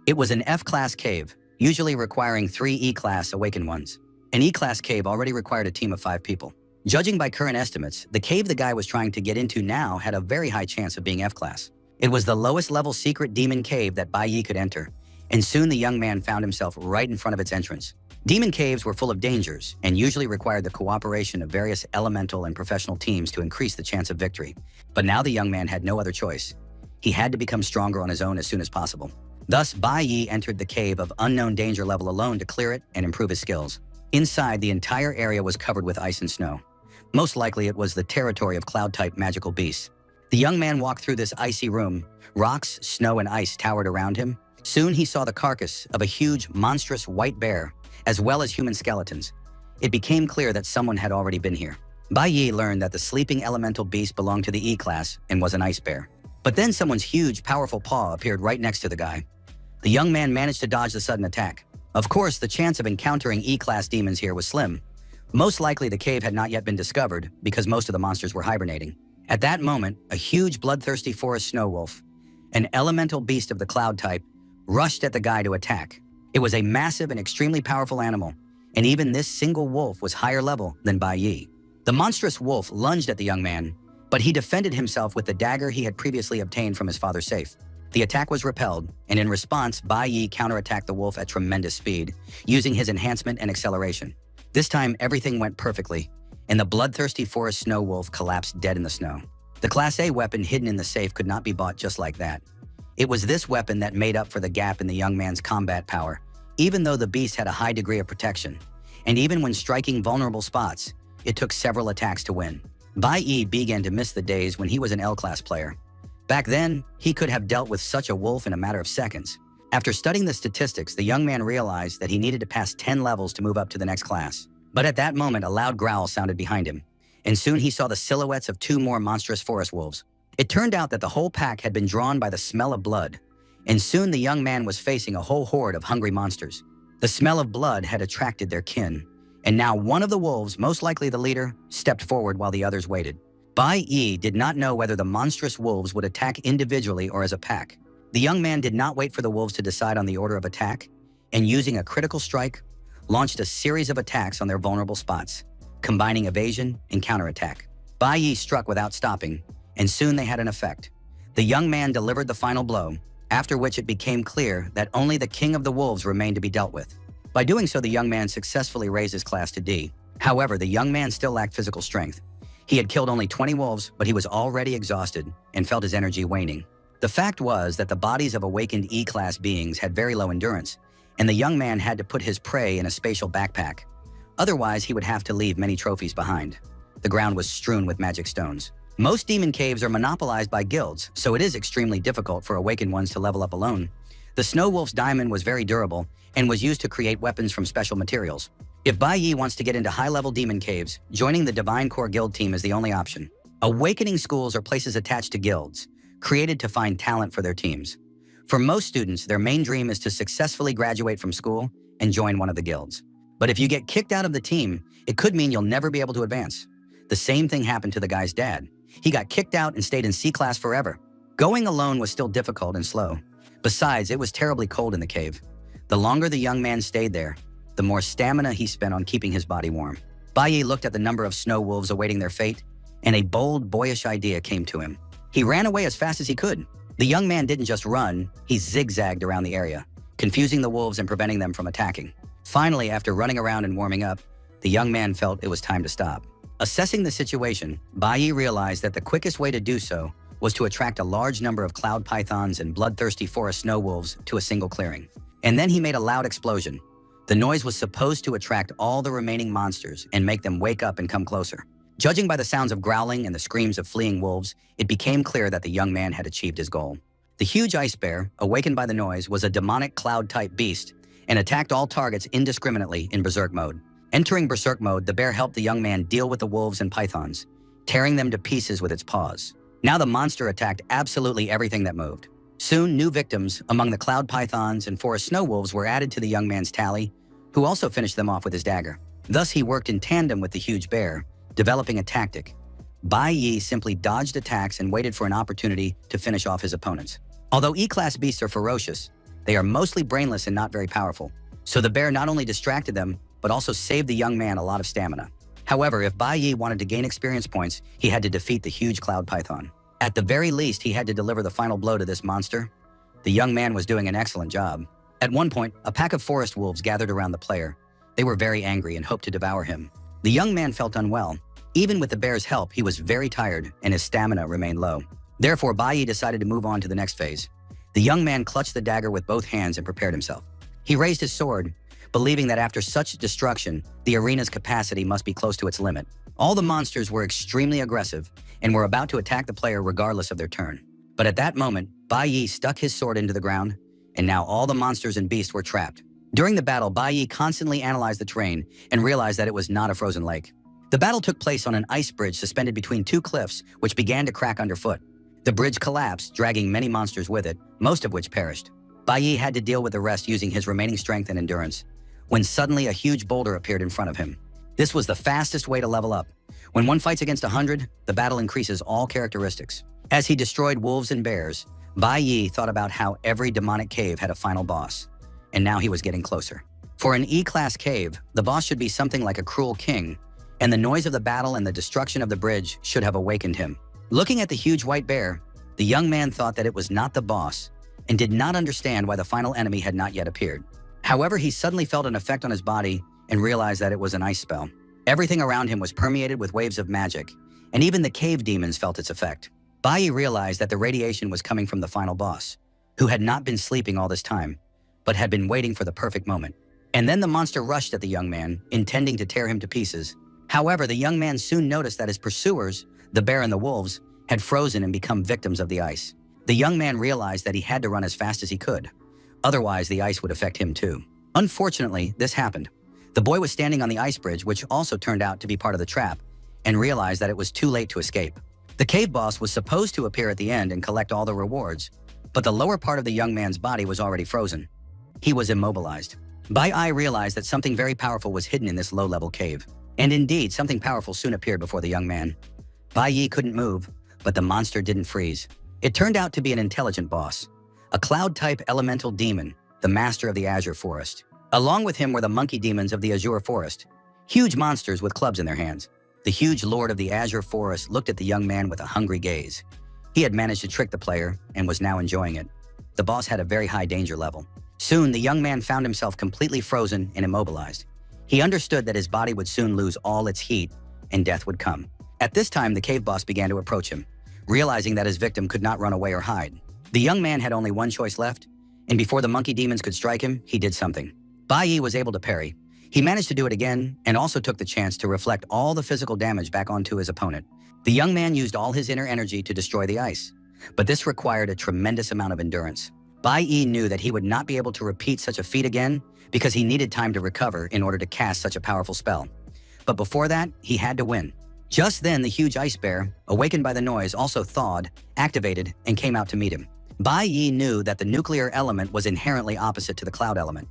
It was an F-class cave, usually requiring 3 E-class awakened ones. An E-class cave already required a team of 5 people. Judging by current estimates, the cave the guy was trying to get into now had a very high chance of being F-class. It was the lowest level secret demon cave that Bai Yi could enter, and soon the young man found himself right in front of its entrance. Demon caves were full of dangers and usually required the cooperation of various elemental and professional teams to increase the chance of victory. But now the young man had no other choice. He had to become stronger on his own as soon as possible. Thus, Bai Yi entered the cave of unknown danger level alone to clear it and improve his skills. Inside, the entire area was covered with ice and snow. Most likely, it was the territory of cloud-type magical beasts. The young man walked through this icy room. Rocks, snow, and ice towered around him. Soon, he saw the carcass of a huge, monstrous white bear, as well as human skeletons. It became clear that someone had already been here. Bai Yi learned that the sleeping elemental beast belonged to the E-class and was an ice bear. But then someone's huge, powerful paw appeared right next to the guy. The young man managed to dodge the sudden attack. Of course, the chance of encountering E-class demons here was slim. Most likely, the cave had not yet been discovered because most of the monsters were hibernating. At that moment, a huge, bloodthirsty forest snow wolf, an elemental beast of the cloud type, rushed at the guy to attack. It was a massive and extremely powerful animal, and even this single wolf was higher level than Bai Yi. The monstrous wolf lunged at the young man, but he defended himself with the dagger he had previously obtained from his father's safe. The attack was repelled, and in response, Bai Yi counterattacked the wolf at tremendous speed, using his enhancement and acceleration. This time, everything went perfectly, and the bloodthirsty forest snow wolf collapsed dead in the snow. The Class A weapon hidden in the safe could not be bought just like that. It was this weapon that made up for the gap in the young man's combat power, even though the beast had a high degree of protection. And even when striking vulnerable spots, it took several attacks to win. Bai Yi began to miss the days when he was an L-class player. Back then, he could have dealt with such a wolf in a matter of seconds. After studying the statistics, the young man realized that he needed to pass 10 levels to move up to the next class. But at that moment, a loud growl sounded behind him, and soon he saw the silhouettes of 2 more monstrous forest wolves. It turned out that the whole pack had been drawn by the smell of blood, and soon the young man was facing a whole horde of hungry monsters. The smell of blood had attracted their kin, and now one of the wolves, most likely the leader, stepped forward while the others waited. Bai Yi did not know whether the monstrous wolves would attack individually or as a pack. The young man did not wait for the wolves to decide on the order of attack, and using a critical strike, launched a series of attacks on their vulnerable spots, combining evasion and counterattack. Bai Yi struck without stopping, and soon they had an effect. The young man delivered the final blow, after which it became clear that only the king of the wolves remained to be dealt with. By doing so, the young man successfully raised his class to D. However, the young man still lacked physical strength. He had killed only 20 wolves, but he was already exhausted and felt his energy waning. The fact was that the bodies of awakened E-class beings had very low endurance, and the young man had to put his prey in a spatial backpack. Otherwise, he would have to leave many trophies behind. The ground was strewn with magic stones. Most demon caves are monopolized by guilds, so it is extremely difficult for awakened ones to level up alone. The Snow Wolf's diamond was very durable and was used to create weapons from special materials. If Bai Yi wants to get into high-level demon caves, joining the Divine Core Guild team is the only option. Awakening schools are places attached to guilds, created to find talent for their teams. For most students, their main dream is to successfully graduate from school and join one of the guilds. But if you get kicked out of the team, it could mean you'll never be able to advance. The same thing happened to the guy's dad. He got kicked out and stayed in C-Class forever. Going alone was still difficult and slow. Besides, it was terribly cold in the cave. The longer the young man stayed there, the more stamina he spent on keeping his body warm. Bai Yi looked at the number of snow wolves awaiting their fate, and a bold, boyish idea came to him. He ran away as fast as he could. The young man didn't just run, he zigzagged around the area, confusing the wolves and preventing them from attacking. Finally, after running around and warming up, the young man felt it was time to stop. Assessing the situation, Bai Yi realized that the quickest way to do so was to attract a large number of cloud pythons and bloodthirsty forest snow wolves to a single clearing. And then he made a loud explosion. The noise was supposed to attract all the remaining monsters and make them wake up and come closer. Judging by the sounds of growling and the screams of fleeing wolves, it became clear that the young man had achieved his goal. The huge ice bear, awakened by the noise, was a demonic cloud-type beast and attacked all targets indiscriminately in berserk mode. Entering berserk mode, the bear helped the young man deal with the wolves and pythons, tearing them to pieces with its paws. Now the monster attacked absolutely everything that moved. Soon, new victims among the cloud pythons and forest snow wolves were added to the young man's tally, who also finished them off with his dagger. Thus, he worked in tandem with the huge bear, developing a tactic. Bai Yi simply dodged attacks and waited for an opportunity to finish off his opponents. Although E-Class beasts are ferocious, they are mostly brainless and not very powerful. So the bear not only distracted them, but also saved the young man a lot of stamina. However, if Bai Yi wanted to gain experience points, he had to defeat the huge cloud python. At the very least, he had to deliver the final blow to this monster. The young man was doing an excellent job. At one point, a pack of forest wolves gathered around the player. They were very angry and hoped to devour him. The young man felt unwell. Even with the bear's help, he was very tired and his stamina remained low. Therefore, Bai Yi decided to move on to the next phase. The young man clutched the dagger with both hands and prepared himself. He raised his sword, believing that after such destruction, the arena's capacity must be close to its limit. All the monsters were extremely aggressive and were about to attack the player regardless of their turn. But at that moment, Bai Yi stuck his sword into the ground, and now all the monsters and beasts were trapped. During the battle, Bai Yi constantly analyzed the terrain and realized that it was not a frozen lake. The battle took place on an ice bridge suspended between two cliffs, which began to crack underfoot. The bridge collapsed, dragging many monsters with it, most of which perished. Bai Yi had to deal with the rest using his remaining strength and endurance, when suddenly a huge boulder appeared in front of him. This was the fastest way to level up. When one fights against 100, the battle increases all characteristics. As he destroyed wolves and bears, Bai Yi thought about how every demonic cave had a final boss, and now he was getting closer. For an E-Class cave, the boss should be something like a cruel king, and the noise of the battle and the destruction of the bridge should have awakened him. Looking at the huge white bear, the young man thought that it was not the boss and did not understand why the final enemy had not yet appeared. However, he suddenly felt an effect on his body and realized that it was an ice spell. Everything around him was permeated with waves of magic, and even the cave demons felt its effect. Bai Yi realized that the radiation was coming from the final boss, who had not been sleeping all this time, but had been waiting for the perfect moment. And then the monster rushed at the young man, intending to tear him to pieces. However, the young man soon noticed that his pursuers, the bear and the wolves, had frozen and become victims of the ice. The young man realized that he had to run as fast as he could. Otherwise, the ice would affect him too. Unfortunately, this happened. The boy was standing on the ice bridge, which also turned out to be part of the trap, and realized that it was too late to escape. The cave boss was supposed to appear at the end and collect all the rewards, but the lower part of the young man's body was already frozen. He was immobilized. Bai Yi realized that something very powerful was hidden in this low-level cave. And indeed, something powerful soon appeared before the young man. Bai Yi couldn't move, but the monster didn't freeze. It turned out to be an intelligent boss, a cloud-type elemental demon, the master of the Azure Forest. Along with him were the monkey demons of the Azure Forest, huge monsters with clubs in their hands. The huge lord of the Azure Forest looked at the young man with a hungry gaze. He had managed to trick the player and was now enjoying it. The boss had a very high danger level. Soon, the young man found himself completely frozen and immobilized. He understood that his body would soon lose all its heat and death would come. At this time, the cave boss began to approach him, realizing that his victim could not run away or hide. The young man had only one choice left, and before the monkey demons could strike him, he did something. Bai Yi was able to parry. He managed to do it again and also took the chance to reflect all the physical damage back onto his opponent. The young man used all his inner energy to destroy the ice, but this required a tremendous amount of endurance. Bai Yi knew that he would not be able to repeat such a feat again because he needed time to recover in order to cast such a powerful spell. But before that, he had to win. Just then, the huge ice bear, awakened by the noise, also thawed, activated, and came out to meet him. Bai Yi knew that the nuclear element was inherently opposite to the cloud element,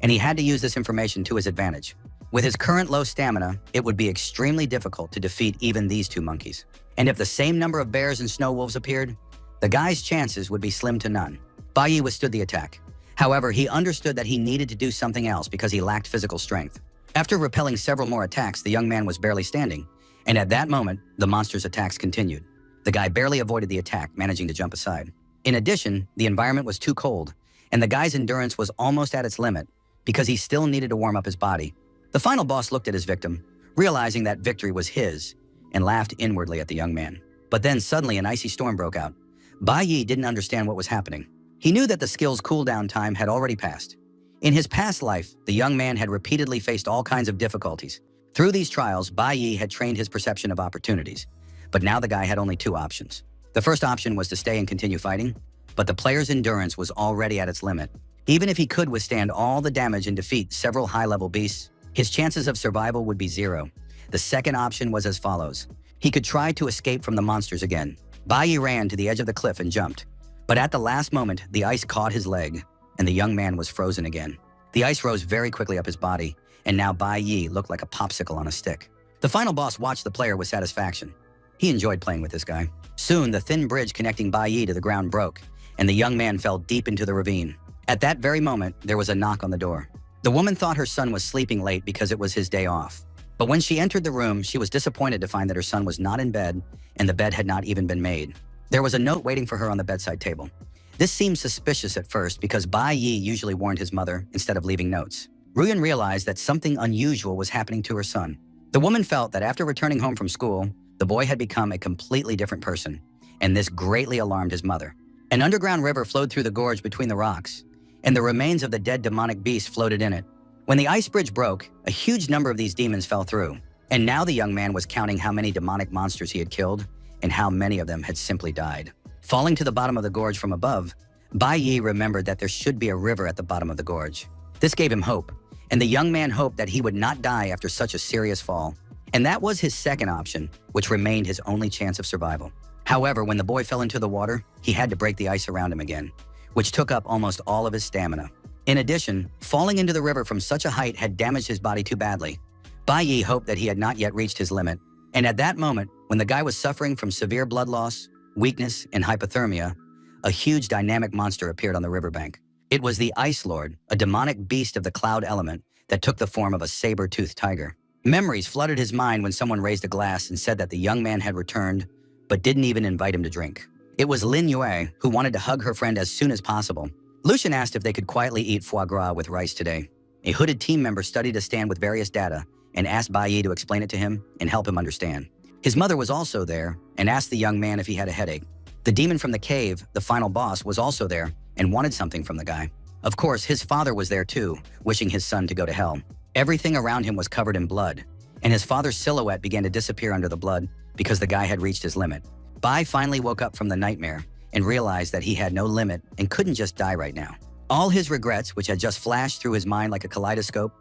and he had to use this information to his advantage. With his current low stamina, it would be extremely difficult to defeat even these two monkeys. And if the same number of bears and snow wolves appeared, the guy's chances would be slim to none. Bai Yi withstood the attack. However, he understood that he needed to do something else because he lacked physical strength. After repelling several more attacks, the young man was barely standing, and at that moment, the monster's attacks continued. The guy barely avoided the attack, managing to jump aside. In addition, the environment was too cold, and the guy's endurance was almost at its limit because he still needed to warm up his body. The final boss looked at his victim, realizing that victory was his, and laughed inwardly at the young man. But then suddenly an icy storm broke out. Bai Yi didn't understand what was happening. He knew that the skill's cooldown time had already passed. In his past life, the young man had repeatedly faced all kinds of difficulties. Through these trials, Bai Yi had trained his perception of opportunities. But now the guy had only two options. The first option was to stay and continue fighting, but the player's endurance was already at its limit. Even if he could withstand all the damage and defeat several high-level beasts, his chances of survival would be zero. The second option was as follows. He could try to escape from the monsters again. Bai Yi ran to the edge of the cliff and jumped. But at the last moment, the ice caught his leg, and the young man was frozen again. The ice rose very quickly up his body, and now Bai Yi looked like a popsicle on a stick. The final boss watched the player with satisfaction. He enjoyed playing with this guy. Soon, the thin bridge connecting Bai Yi to the ground broke, and the young man fell deep into the ravine. At that very moment, there was a knock on the door. The woman thought her son was sleeping late because it was his day off. But when she entered the room, she was disappointed to find that her son was not in bed, and the bed had not even been made. There was a note waiting for her on the bedside table. This seemed suspicious at first because Bai Yi usually warned his mother instead of leaving notes. Ruyan realized that something unusual was happening to her son. The woman felt that after returning home from school, the boy had become a completely different person, and this greatly alarmed his mother. An underground river flowed through the gorge between the rocks, and the remains of the dead demonic beast floated in it. When the ice bridge broke, a huge number of these demons fell through, and now the young man was counting how many demonic monsters he had killed and how many of them had simply died. Falling to the bottom of the gorge from above, Bai Yi remembered that there should be a river at the bottom of the gorge. This gave him hope, and the young man hoped that he would not die after such a serious fall. And that was his second option, which remained his only chance of survival. However, when the boy fell into the water, he had to break the ice around him again, which took up almost all of his stamina. In addition, falling into the river from such a height had damaged his body too badly. Bai Yi hoped that he had not yet reached his limit, and at that moment, when the guy was suffering from severe blood loss, weakness, and hypothermia, a huge dynamic monster appeared on the riverbank. It was the Ice Lord, a demonic beast of the cloud element that took the form of a saber-toothed tiger. Memories flooded his mind when someone raised a glass and said that the young man had returned, but didn't even invite him to drink. It was Lin Yue, who wanted to hug her friend as soon as possible. Lucian asked if they could quietly eat foie gras with rice today. A hooded team member studied a stand with various data and asked Bai Yi to explain it to him and help him understand. His mother was also there and asked the young man if he had a headache. The demon from the cave, the final boss, was also there and wanted something from the guy. Of course, his father was there too, wishing his son to go to hell. Everything around him was covered in blood, and his father's silhouette began to disappear under the blood because the guy had reached his limit. Bai finally woke up from the nightmare and realized that he had no limit and couldn't just die right now. All his regrets, which had just flashed through his mind like a kaleidoscope,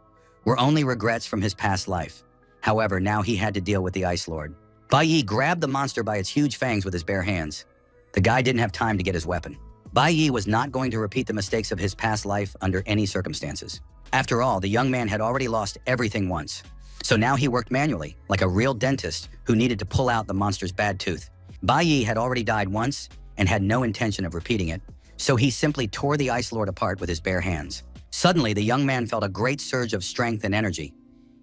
were only regrets from his past life. However, now he had to deal with the Ice Lord. Bai Yi grabbed the monster by its huge fangs with his bare hands. The guy didn't have time to get his weapon. Bai Yi was not going to repeat the mistakes of his past life under any circumstances. After all, the young man had already lost everything once. So now he worked manually, like a real dentist who needed to pull out the monster's bad tooth. Bai Yi had already died once and had no intention of repeating it, so he simply tore the Ice Lord apart with his bare hands. Suddenly, the young man felt a great surge of strength and energy.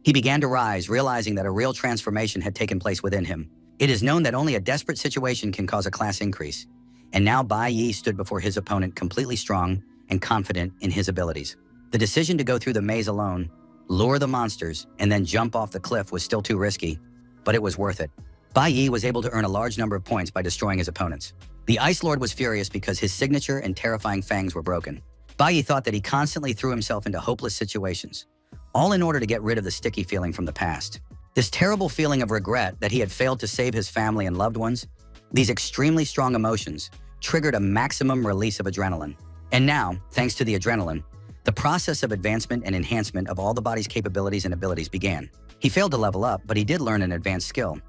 He began to rise, realizing that a real transformation had taken place within him. It is known that only a desperate situation can cause a class increase, and now Bai Yi stood before his opponent completely strong and confident in his abilities. The decision to go through the maze alone, lure the monsters, and then jump off the cliff was still too risky, but it was worth it. Bai Yi was able to earn a large number of points by destroying his opponents. The Ice Lord was furious because his signature and terrifying fangs were broken. Bai Yi thought that he constantly threw himself into hopeless situations. all in order to get rid of the sticky feeling from the past. This terrible feeling of regret that he had failed to save his family and loved ones, these extremely strong emotions triggered a maximum release of adrenaline. And now, thanks to the adrenaline, the process of advancement and enhancement of all the body's capabilities and abilities began. He failed to level up, but he did learn an advanced skill.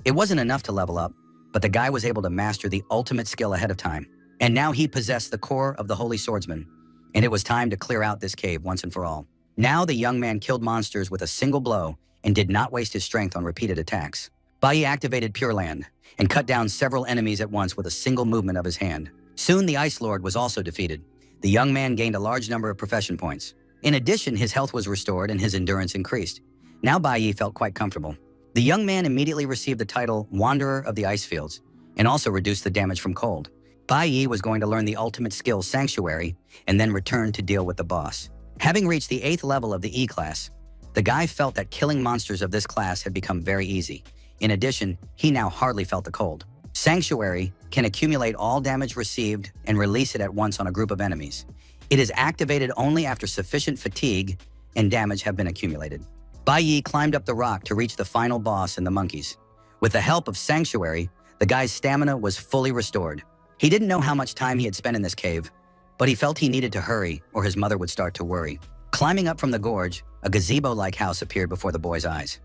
It wasn't enough to level up, but the guy was able to master the ultimate skill ahead of time. And now he possessed the core of the Holy Swordsman, and it was time to clear out this cave once and for all. Now the young man killed monsters with a single blow and did not waste his strength on repeated attacks. Bai activated Pure Land and cut down several enemies at once with a single movement of his hand. Soon the Ice Lord was also defeated. The young man gained a large number of profession points. In addition, his health was restored and his endurance increased. Now Bai felt quite comfortable. The young man immediately received the title Wanderer of the Ice Fields and also reduced the damage from cold. Bai was going to learn the ultimate skill Sanctuary and then return to deal with the boss. Having reached the 8th level of the E-class, the guy felt that killing monsters of this class had become very easy. In addition, he now hardly felt the cold. Sanctuary can accumulate all damage received and release it at once on a group of enemies. It is activated only after sufficient fatigue and damage have been accumulated. Bai climbed up the rock to reach the final boss and the monkeys. With the help of Sanctuary, the guy's stamina was fully restored. He didn't know how much time he had spent in this cave, but he felt he needed to hurry or his mother would start to worry. Climbing up from the gorge, a gazebo-like house appeared before the boy's eyes.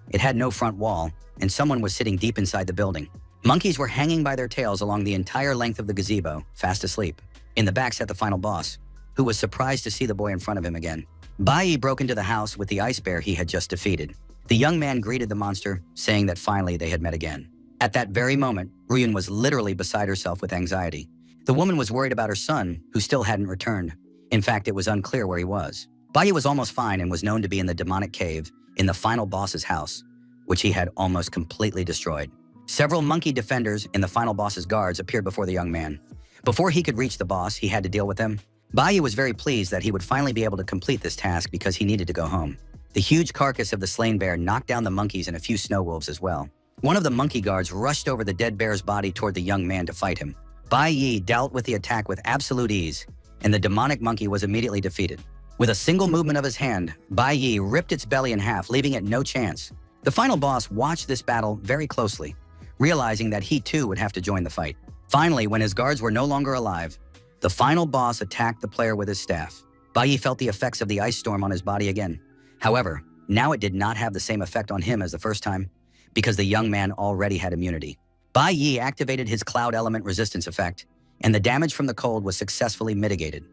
It had no front wall, and someone was sitting deep inside the building. Monkeys were hanging by their tails along the entire length of the gazebo, fast asleep. In the back sat the final boss, who was surprised to see the boy in front of him again. Bai broke into the house with the ice bear he had just defeated. The young man greeted the monster, saying that finally they had met again. At that very moment, Ruyun was literally beside herself with anxiety. The woman was worried about her son, who still hadn't returned. In fact, it was unclear where he was. Bai was almost fine and was known to be in the demonic cave in the final boss's house, which he had almost completely destroyed. Several monkey defenders and the final boss's guards appeared before the young man. Before he could reach the boss, he had to deal with them. Bai was very pleased that he would finally be able to complete this task because he needed to go home. The huge carcass of the slain bear knocked down the monkeys and a few snow wolves as well. One of the monkey guards rushed over the dead bear's body toward the young man to fight him. Bai dealt with the attack with absolute ease, and the demonic monkey was immediately defeated. With a single movement of his hand, Bai ripped its belly in half, leaving it no chance. The final boss watched this battle very closely, realizing that he too would have to join the fight. Finally, when his guards were no longer alive, the final boss attacked the player with his staff. Bai felt the effects of the ice storm on his body again. However, now it did not have the same effect on him as the first time, because the young man already had immunity. Bai activated his cloud element resistance effect, and the damage from the cold was successfully mitigated.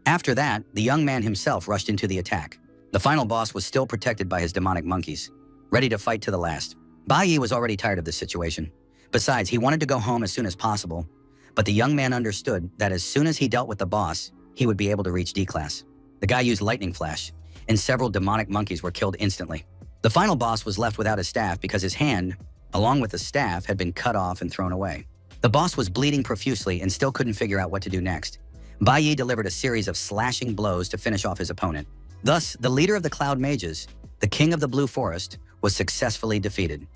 After that, the young man himself rushed into the attack. The final boss was still protected by his demonic monkeys, ready to fight to the last. Bai was already tired of this situation. Besides, he wanted to go home as soon as possible, but the young man understood that as soon as he dealt with the boss, he would be able to reach D-class. The guy used lightning flash, and several demonic monkeys were killed instantly. The final boss was left without his staff because his hand, along with the staff, had been cut off and thrown away. The boss was bleeding profusely and still couldn't figure out what to do next. Bai delivered a series of slashing blows to finish off his opponent. Thus, the leader of the Cloud Mages, the King of the Blue Forest, was successfully defeated.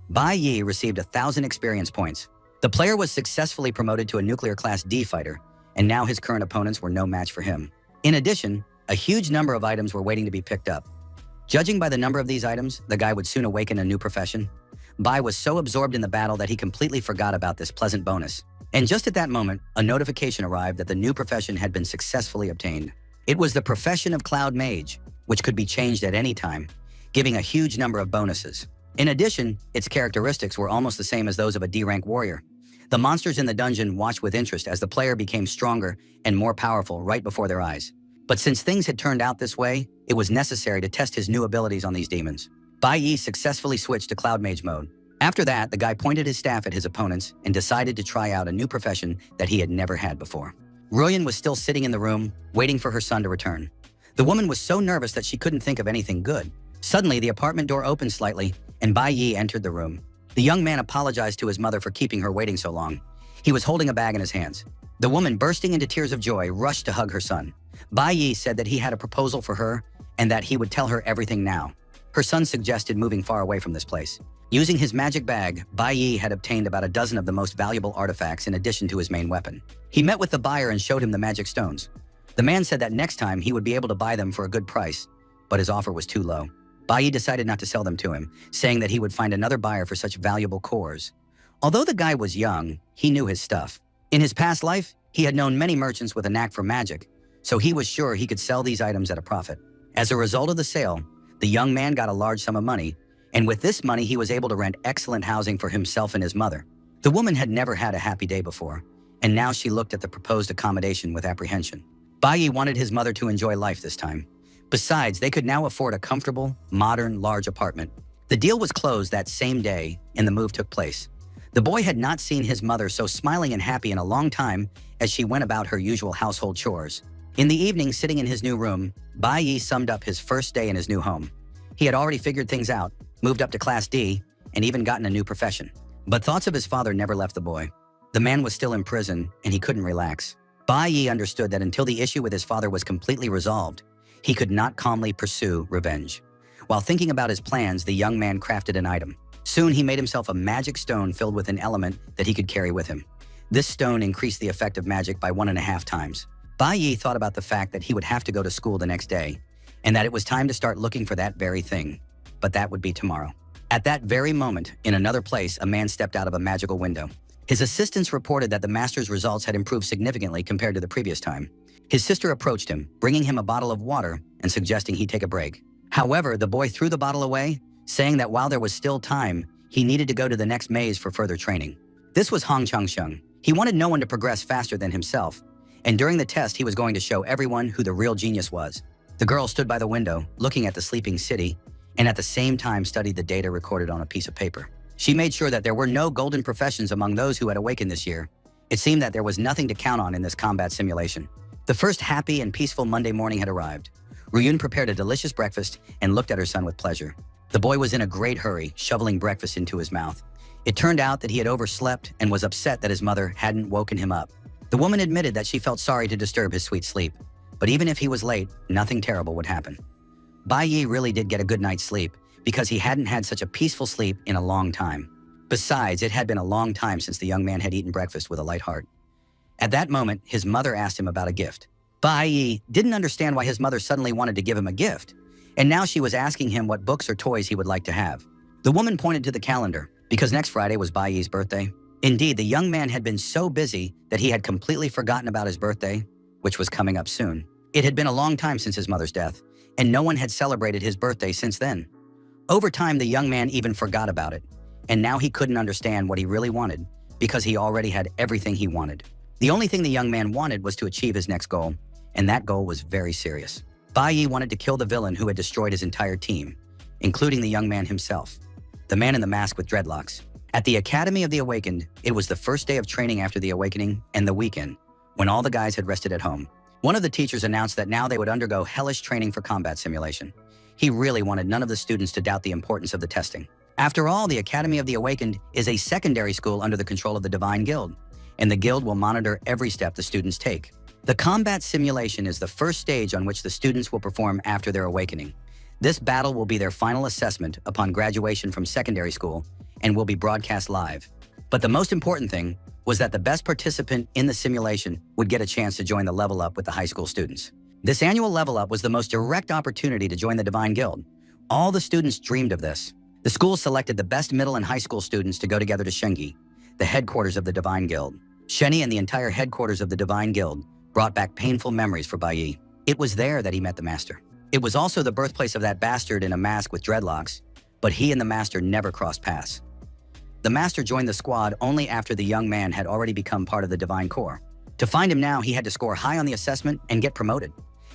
Bai received 1,000 experience points. The player was successfully promoted to a Nuclear Class D fighter, and now his current opponents were no match for him. In addition, a huge number of items were waiting to be picked up. Judging by the number of these items, the guy would soon awaken a new profession. Bai was so absorbed in the battle that he completely forgot about this pleasant bonus. And just at that moment, a notification arrived that the new profession had been successfully obtained. It was the profession of Cloud Mage, which could be changed at any time, giving a huge number of bonuses. In addition, its characteristics were almost the same as those of a D-rank warrior. The monsters in the dungeon watched with interest as the player became stronger and more powerful right before their eyes. But since things had turned out this way, it was necessary to test his new abilities on these demons. Bai successfully switched to Cloud Mage mode. After that, the guy pointed his staff at his opponents and decided to try out a new profession that he had never had before. Ruyun was still sitting in the room, waiting for her son to return. The woman was so nervous that she couldn't think of anything good. Suddenly, the apartment door opened slightly, and Bai entered the room. The young man apologized to his mother for keeping her waiting so long. He was holding a bag in his hands. The woman, bursting into tears of joy, rushed to hug her son. Bai said that he had a proposal for her and that he would tell her everything now. Her son suggested moving far away from this place. Using his magic bag, Bai had obtained about a dozen of the most valuable artifacts in addition to his main weapon. He met with the buyer and showed him the magic stones. The man said that next time he would be able to buy them for a good price, but his offer was too low. Bai Yi decided not to sell them to him, saying that he would find another buyer for such valuable cores. Although the guy was young, he knew his stuff. In his past life, he had known many merchants with a knack for magic, so he was sure he could sell these items at a profit. As a result of the sale, the young man got a large sum of money, and with this money he was able to rent excellent housing for himself and his mother. The woman had never had a happy day before, and now she looked at the proposed accommodation with apprehension. Bai Yi wanted his mother to enjoy life this time. Besides, they could now afford a comfortable, modern, large apartment. The deal was closed that same day, and the move took place. The boy had not seen his mother so smiling and happy in a long time as she went about her usual household chores. In the evening, sitting in his new room, Bai Yi summed up his first day in his new home. He had already figured things out, moved up to Class D, and even gotten a new profession. But thoughts of his father never left the boy. The man was still in prison, and he couldn't relax. Bai Yi understood that until the issue with his father was completely resolved, he could not calmly pursue revenge. While thinking about his plans, the young man crafted an item. Soon he made himself a magic stone filled with an element that he could carry with him. This stone increased the effect of magic by 1.5 times. Bai Yi thought about the fact that he would have to go to school the next day, and that it was time to start looking for that very thing. But that would be tomorrow. At that very moment, in another place, a man stepped out of a magical window. His assistants reported that the master's results had improved significantly compared to the previous time. His sister approached him, bringing him a bottle of water and suggesting he take a break. However, the boy threw the bottle away, saying that while there was still time, he needed to go to the next maze for further training. This was Hong Changsheng. He wanted no one to progress faster than himself, and during the test he was going to show everyone who the real genius was. The girl stood by the window, looking at the sleeping city, and at the same time studied the data recorded on a piece of paper. She made sure that there were no golden professions among those who had awakened this year. It seemed that there was nothing to count on in this combat simulation. The first happy and peaceful Monday morning had arrived. Ruyun prepared a delicious breakfast and looked at her son with pleasure. The boy was in a great hurry, shoveling breakfast into his mouth. It turned out that he had overslept and was upset that his mother hadn't woken him up. The woman admitted that she felt sorry to disturb his sweet sleep, but even if he was late, nothing terrible would happen. Bai Yi really did get a good night's sleep because he hadn't had such a peaceful sleep in a long time. Besides, it had been a long time since the young man had eaten breakfast with a light heart. At that moment, his mother asked him about a gift. Bai Yi didn't understand why his mother suddenly wanted to give him a gift, and now she was asking him what books or toys he would like to have. The woman pointed to the calendar, because next Friday was Bai Yi's birthday. Indeed, the young man had been so busy that he had completely forgotten about his birthday, which was coming up soon. It had been a long time since his mother's death, and no one had celebrated his birthday since then. Over time, the young man even forgot about it, and now he couldn't understand what he really wanted because he already had everything he wanted. The only thing the young man wanted was to achieve his next goal, and that goal was very serious. Bai Yi wanted to kill the villain who had destroyed his entire team, including the young man himself, the man in the mask with dreadlocks. At the Academy of the Awakened, it was the first day of training after the awakening and the weekend, when all the guys had rested at home. One of the teachers announced that now they would undergo hellish training for combat simulation. He really wanted none of the students to doubt the importance of the testing. After all, the Academy of the Awakened is a secondary school under the control of the Divine Guild, and the Guild will monitor every step the students take. The combat simulation is the first stage on which the students will perform after their awakening. This battle will be their final assessment upon graduation from secondary school and will be broadcast live. But the most important thing was that the best participant in the simulation would get a chance to join the level up with the high school students. This annual level up was the most direct opportunity to join the Divine Guild. All the students dreamed of this. The school selected the best middle and high school students to go together to Shengi, the headquarters of the Divine Guild. Sheni and the entire headquarters of the Divine Guild brought back painful memories for Bai Yi. It was there that he met the master. It was also the birthplace of that bastard in a mask with dreadlocks, but he and the master never crossed paths. The master joined the squad only after the young man had already become part of the Divine Corps. To find him now, he had to score high on the assessment and get promoted.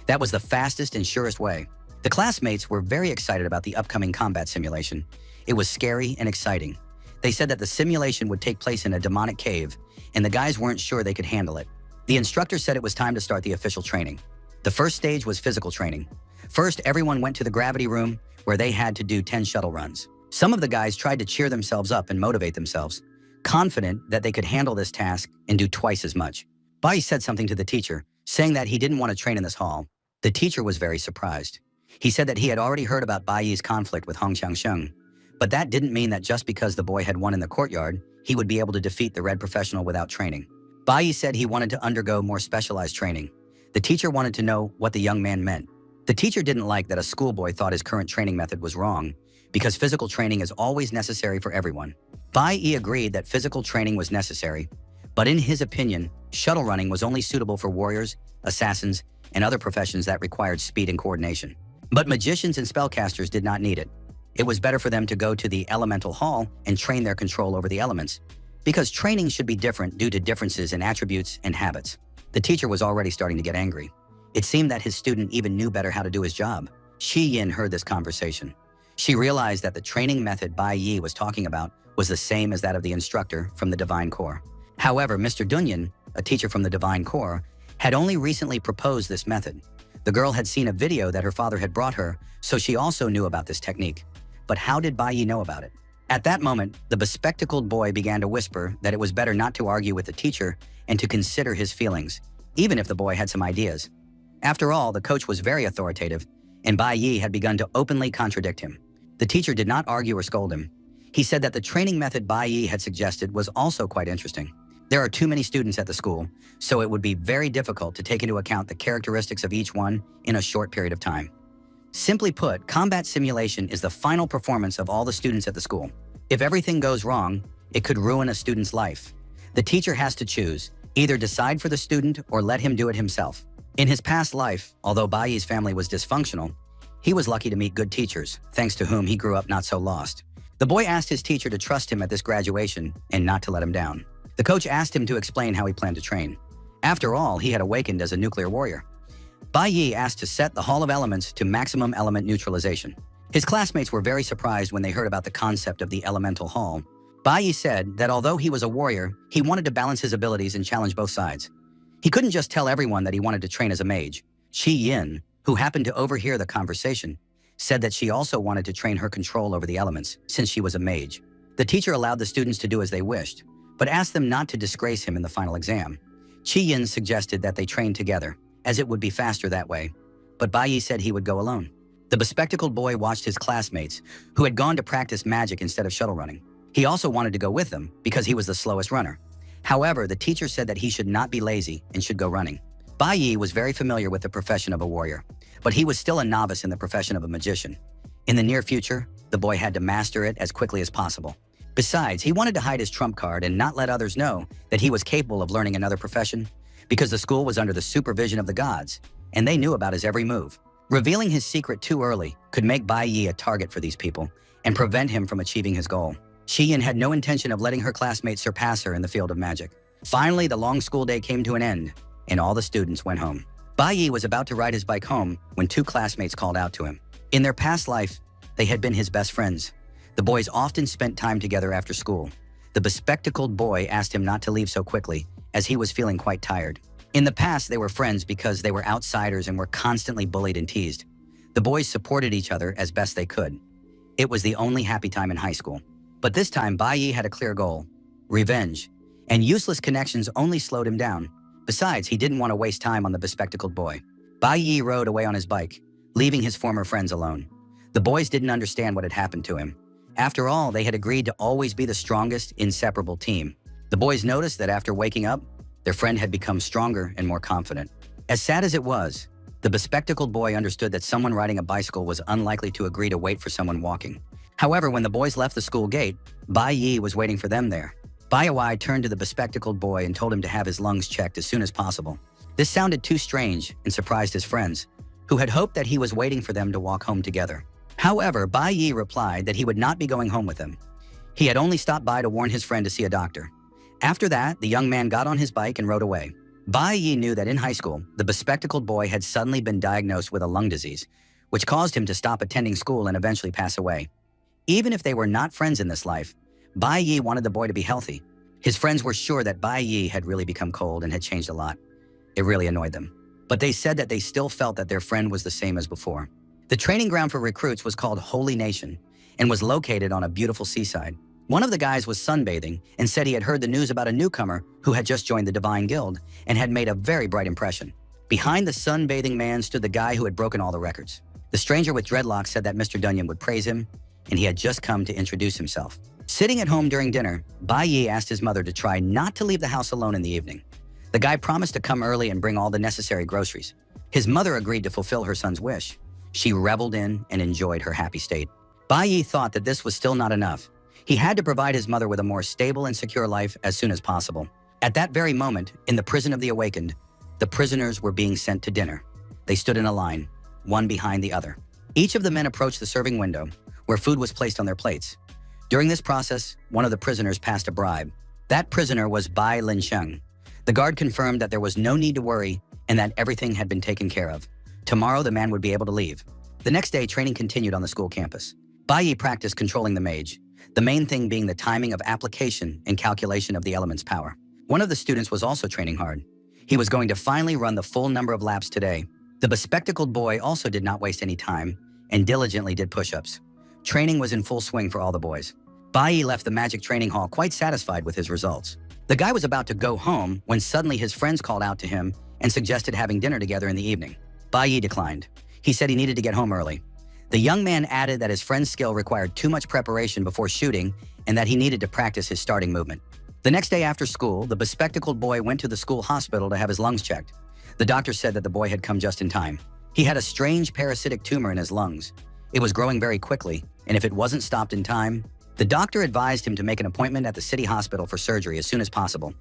That was the fastest and surest way. The classmates were very excited about the upcoming combat simulation. It was scary and exciting. They said that the simulation would take place in a demonic cave, and the guys weren't sure they could handle it. The instructor said it was time to start the official training. The first stage was physical training. First, everyone went to the gravity room where they had to do 10 shuttle runs. Some of the guys tried to cheer themselves up and motivate themselves, confident that they could handle this task and do twice as much. Bai said something to the teacher, saying that he didn't want to train in this hall. The teacher was very surprised. He said that he had already heard about Bai Yi's conflict with Hong Changsheng, but that didn't mean that just because the boy had won in the courtyard, he would be able to defeat the red professional without training. Bai Yi said he wanted to undergo more specialized training. The teacher wanted to know what the young man meant. The teacher didn't like that a schoolboy thought his current training method was wrong because physical training is always necessary for everyone. Bai Yi agreed that physical training was necessary, but in his opinion, shuttle running was only suitable for warriors, assassins, and other professions that required speed and coordination. But magicians and spellcasters did not need it. It was better for them to go to the elemental hall and train their control over the elements, because training should be different due to differences in attributes and habits. The teacher was already starting to get angry. It seemed that his student even knew better how to do his job. Shi Yin heard this conversation. She realized that the training method Bai Yi was talking about was the same as that of the instructor from the Divine Core. However, Mr. Dunyan, a teacher from the Divine Core, had only recently proposed this method. The girl had seen a video that her father had brought her, so she also knew about this technique. But how did Bai Yi know about it? At that moment, the bespectacled boy began to whisper that it was better not to argue with the teacher and to consider his feelings, even if the boy had some ideas. After all, the coach was very authoritative, and Bai Yi had begun to openly contradict him. The teacher did not argue or scold him. He said that the training method Bai Yi had suggested was also quite interesting. There are too many students at the school, so it would be very difficult to take into account the characteristics of each one in a short period of time. Simply put, combat simulation is the final performance of all the students at the school. If everything goes wrong, it could ruin a student's life. The teacher has to choose, either decide for the student or let him do it himself. In his past life, although Bai Yi's family was dysfunctional, he was lucky to meet good teachers, thanks to whom he grew up not so lost. The boy asked his teacher to trust him at this graduation and not to let him down. The coach asked him to explain how he planned to train. After all, he had awakened as a nuclear warrior. Bai Yi asked to set the Hall of Elements to maximum element neutralization. His classmates were very surprised when they heard about the concept of the Elemental Hall. Bai Yi said that although he was a warrior, he wanted to balance his abilities and challenge both sides. He couldn't just tell everyone that he wanted to train as a mage. Shi Yin, who happened to overhear the conversation, said that she also wanted to train her control over the elements, since she was a mage. The teacher allowed the students to do as they wished, but asked them not to disgrace him in the final exam. Shi Yin suggested that they train together, as it would be faster that way, but Bai Yi said he would go alone. The bespectacled boy watched his classmates, who had gone to practice magic instead of shuttle running. He also wanted to go with them, because he was the slowest runner. However, the teacher said that he should not be lazy and should go running. Bai Yi was very familiar with the profession of a warrior, but he was still a novice in the profession of a magician. In the near future, the boy had to master it as quickly as possible. Besides, he wanted to hide his trump card and not let others know that he was capable of learning another profession, because the school was under the supervision of the gods, and they knew about his every move. Revealing his secret too early could make Bai Yi a target for these people and prevent him from achieving his goal. Shi Yin had no intention of letting her classmates surpass her in the field of magic. Finally, the long school day came to an end, and all the students went home. Bai Yi was about to ride his bike home when two classmates called out to him. In their past life, they had been his best friends. The boys often spent time together after school. The bespectacled boy asked him not to leave so quickly, as he was feeling quite tired. In the past, they were friends because they were outsiders and were constantly bullied and teased. The boys supported each other as best they could. It was the only happy time in high school. But this time, Bai Yi had a clear goal: revenge. And useless connections only slowed him down. Besides, he didn't want to waste time on the bespectacled boy. Bai Yi rode away on his bike, leaving his former friends alone. The boys didn't understand what had happened to him. After all, they had agreed to always be the strongest, inseparable team. The boys noticed that after waking up, their friend had become stronger and more confident. As sad as it was, the bespectacled boy understood that someone riding a bicycle was unlikely to agree to wait for someone walking. However, when the boys left the school gate, Bai Yi was waiting for them there. Bai Yi turned to the bespectacled boy and told him to have his lungs checked as soon as possible. This sounded too strange and surprised his friends, who had hoped that he was waiting for them to walk home together. However, Bai Yi replied that he would not be going home with them. He had only stopped by to warn his friend to see a doctor. After that, the young man got on his bike and rode away. Bai Yi knew that in high school, the bespectacled boy had suddenly been diagnosed with a lung disease, which caused him to stop attending school and eventually pass away. Even if they were not friends in this life, Bai Yi wanted the boy to be healthy. His friends were sure that Bai Yi had really become cold and had changed a lot. It really annoyed them. But they said that they still felt that their friend was the same as before. The training ground for recruits was called Holy Nation and was located on a beautiful seaside. One of the guys was sunbathing and said he had heard the news about a newcomer who had just joined the Divine Guild and had made a very bright impression. Behind the sunbathing man stood the guy who had broken all the records. The stranger with dreadlocks said that Mr. Dunyan would praise him, and he had just come to introduce himself. Sitting at home during dinner, Bai Yi asked his mother to try not to leave the house alone in the evening. The guy promised to come early and bring all the necessary groceries. His mother agreed to fulfill her son's wish. She reveled in and enjoyed her happy state. Bai Yi thought that this was still not enough. He had to provide his mother with a more stable and secure life as soon as possible. At that very moment, in the prison of the awakened, the prisoners were being sent to dinner. They stood in a line, one behind the other. Each of the men approached the serving window, where food was placed on their plates. During this process, one of the prisoners passed a bribe. That prisoner was Bai Linsheng. The guard confirmed that there was no need to worry and that everything had been taken care of. Tomorrow, the man would be able to leave. The next day, training continued on the school campus. Bai Yi practiced controlling the mage, the main thing being the timing of application and calculation of the element's power. One of the students was also training hard. He was going to finally run the full number of laps today. The bespectacled boy also did not waste any time and diligently did push-ups. Training was in full swing for all the boys. Bai Yi left the magic training hall quite satisfied with his results. The guy was about to go home when suddenly his friends called out to him and suggested having dinner together in the evening. Bai Yi declined. He said he needed to get home early. The young man added that his friend's skill required too much preparation before shooting and that he needed to practice his starting movement. The next day after school, the bespectacled boy went to the school hospital to have his lungs checked. The doctor said that the boy had come just in time. He had a strange parasitic tumor in his lungs. It was growing very quickly, and if it wasn't stopped in time, the doctor advised him to make an appointment at the city hospital for surgery as soon as possible.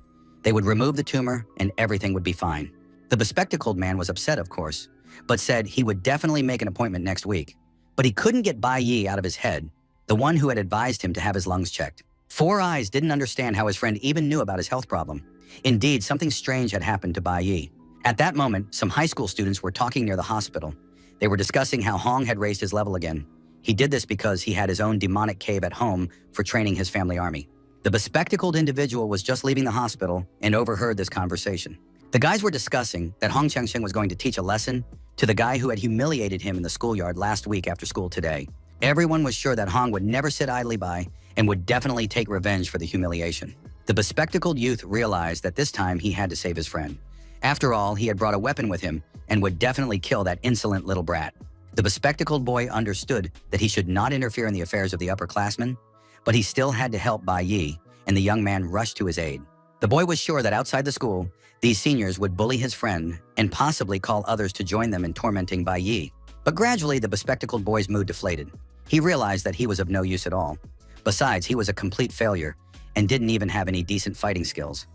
They would remove the tumor and everything would be fine. The bespectacled man was upset, of course, but said he would definitely make an appointment next week. But he couldn't get Bai Yi out of his head, the one who had advised him to have his lungs checked. Four Eyes didn't understand how his friend even knew about his health problem. Indeed, something strange had happened to Bai Yi. At that moment, some high school students were talking near the hospital. They were discussing how Hong had raised his level again. He did this because he had his own demonic cave at home for training his family army. The bespectacled individual was just leaving the hospital and overheard this conversation. The guys were discussing that Hong Chengsheng was going to teach a lesson to the guy who had humiliated him in the schoolyard last week after school today. Everyone was sure that Hong would never sit idly by and would definitely take revenge for the humiliation. The bespectacled youth realized that this time he had to save his friend. After all, he had brought a weapon with him and would definitely kill that insolent little brat. The bespectacled boy understood that he should not interfere in the affairs of the upperclassmen, but he still had to help Bai Yi, and the young man rushed to his aid. The boy was sure that outside the school, these seniors would bully his friend and possibly call others to join them in tormenting Bai Yi. But gradually, the bespectacled boy's mood deflated. He realized that he was of no use at all. Besides, he was a complete failure and didn't even have any decent fighting skills.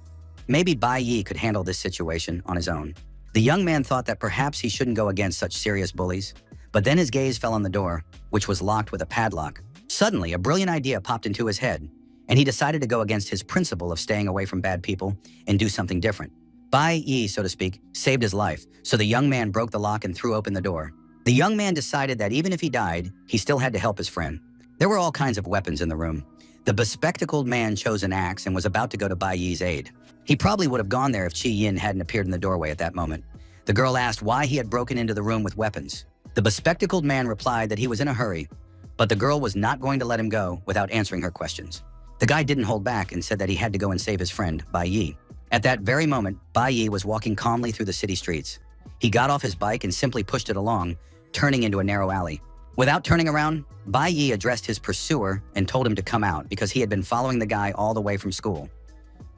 Maybe Bai Yi could handle this situation on his own. The young man thought that perhaps he shouldn't go against such serious bullies, but then his gaze fell on the door, which was locked with a padlock. Suddenly, a brilliant idea popped into his head, and he decided to go against his principle of staying away from bad people and do something different. Bai Yi, so to speak, saved his life, so the young man broke the lock and threw open the door. The young man decided that even if he died, he still had to help his friend. There were all kinds of weapons in the room. The bespectacled man chose an axe and was about to go to Bai Yi's aid. He probably would have gone there if Qi Yin hadn't appeared in the doorway at that moment. The girl asked why he had broken into the room with weapons. The bespectacled man replied that he was in a hurry, but the girl was not going to let him go without answering her questions. The guy didn't hold back and said that he had to go and save his friend, Bai Yi. At that very moment, Bai Yi was walking calmly through the city streets. He got off his bike and simply pushed it along, turning into a narrow alley. Without turning around, Bai Yi addressed his pursuer and told him to come out because he had been following the guy all the way from school.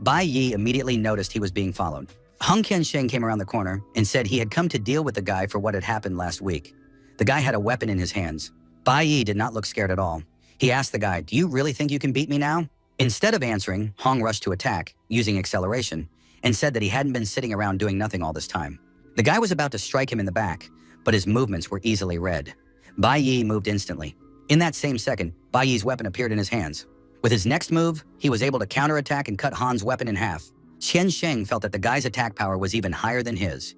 Bai Yi immediately noticed he was being followed. Hong Qiansheng came around the corner and said he had come to deal with the guy for what had happened last week. The guy had a weapon in his hands. Bai Yi did not look scared at all. He asked the guy, "Do you really think you can beat me now?" Instead of answering, Hong rushed to attack, using acceleration, and said that he hadn't been sitting around doing nothing all this time. The guy was about to strike him in the back, but his movements were easily read. Bai Yi moved instantly. In that same second, Bai Yi's weapon appeared in his hands. With his next move, he was able to counterattack and cut Han's weapon in half. Qian Sheng felt that the guy's attack power was even higher than his.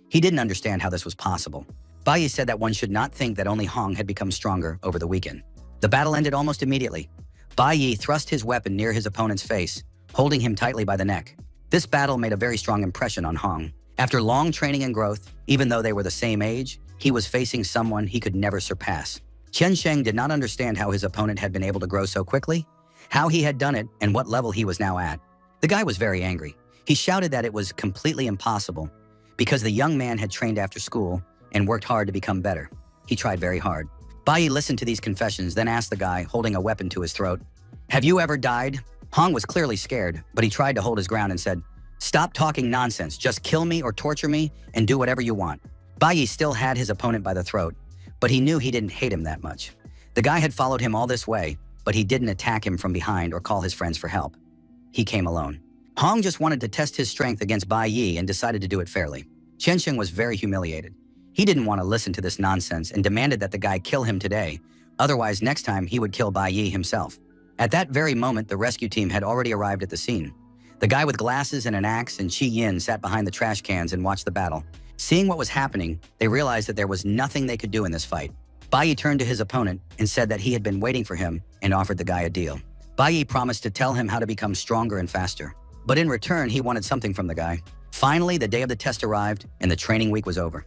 He didn't understand how this was possible. Bai Yi said that one should not think that only Hong had become stronger over the weekend. The battle ended almost immediately. Bai Yi thrust his weapon near his opponent's face, holding him tightly by the neck. This battle made a very strong impression on Hong. After long training and growth, even though they were the same age, he was facing someone he could never surpass. Qian Sheng did not understand how his opponent had been able to grow so quickly, how he had done it, and what level he was now at. The guy was very angry. He shouted that it was completely impossible because the young man had trained after school and worked hard to become better. He tried very hard. Bai Yi listened to these confessions, then asked the guy, holding a weapon to his throat, "Have you ever died?" Hong was clearly scared, but he tried to hold his ground and said, "Stop talking nonsense. Just kill me or torture me and do whatever you want." Bai Yi still had his opponent by the throat, but he knew he didn't hate him that much. The guy had followed him all this way, but he didn't attack him from behind or call his friends for help. He came alone. Hong just wanted to test his strength against Bai Yi and decided to do it fairly. Qiansheng was very humiliated. He didn't want to listen to this nonsense and demanded that the guy kill him today, otherwise next time he would kill Bai Yi himself. At that very moment, the rescue team had already arrived at the scene. The guy with glasses and an axe and Qi Yin sat behind the trash cans and watched the battle. Seeing what was happening, they realized that there was nothing they could do in this fight. Bai Yi turned to his opponent and said that he had been waiting for him and offered the guy a deal. Bai Yi promised to tell him how to become stronger and faster. But in return, he wanted something from the guy. Finally, the day of the test arrived and the training week was over.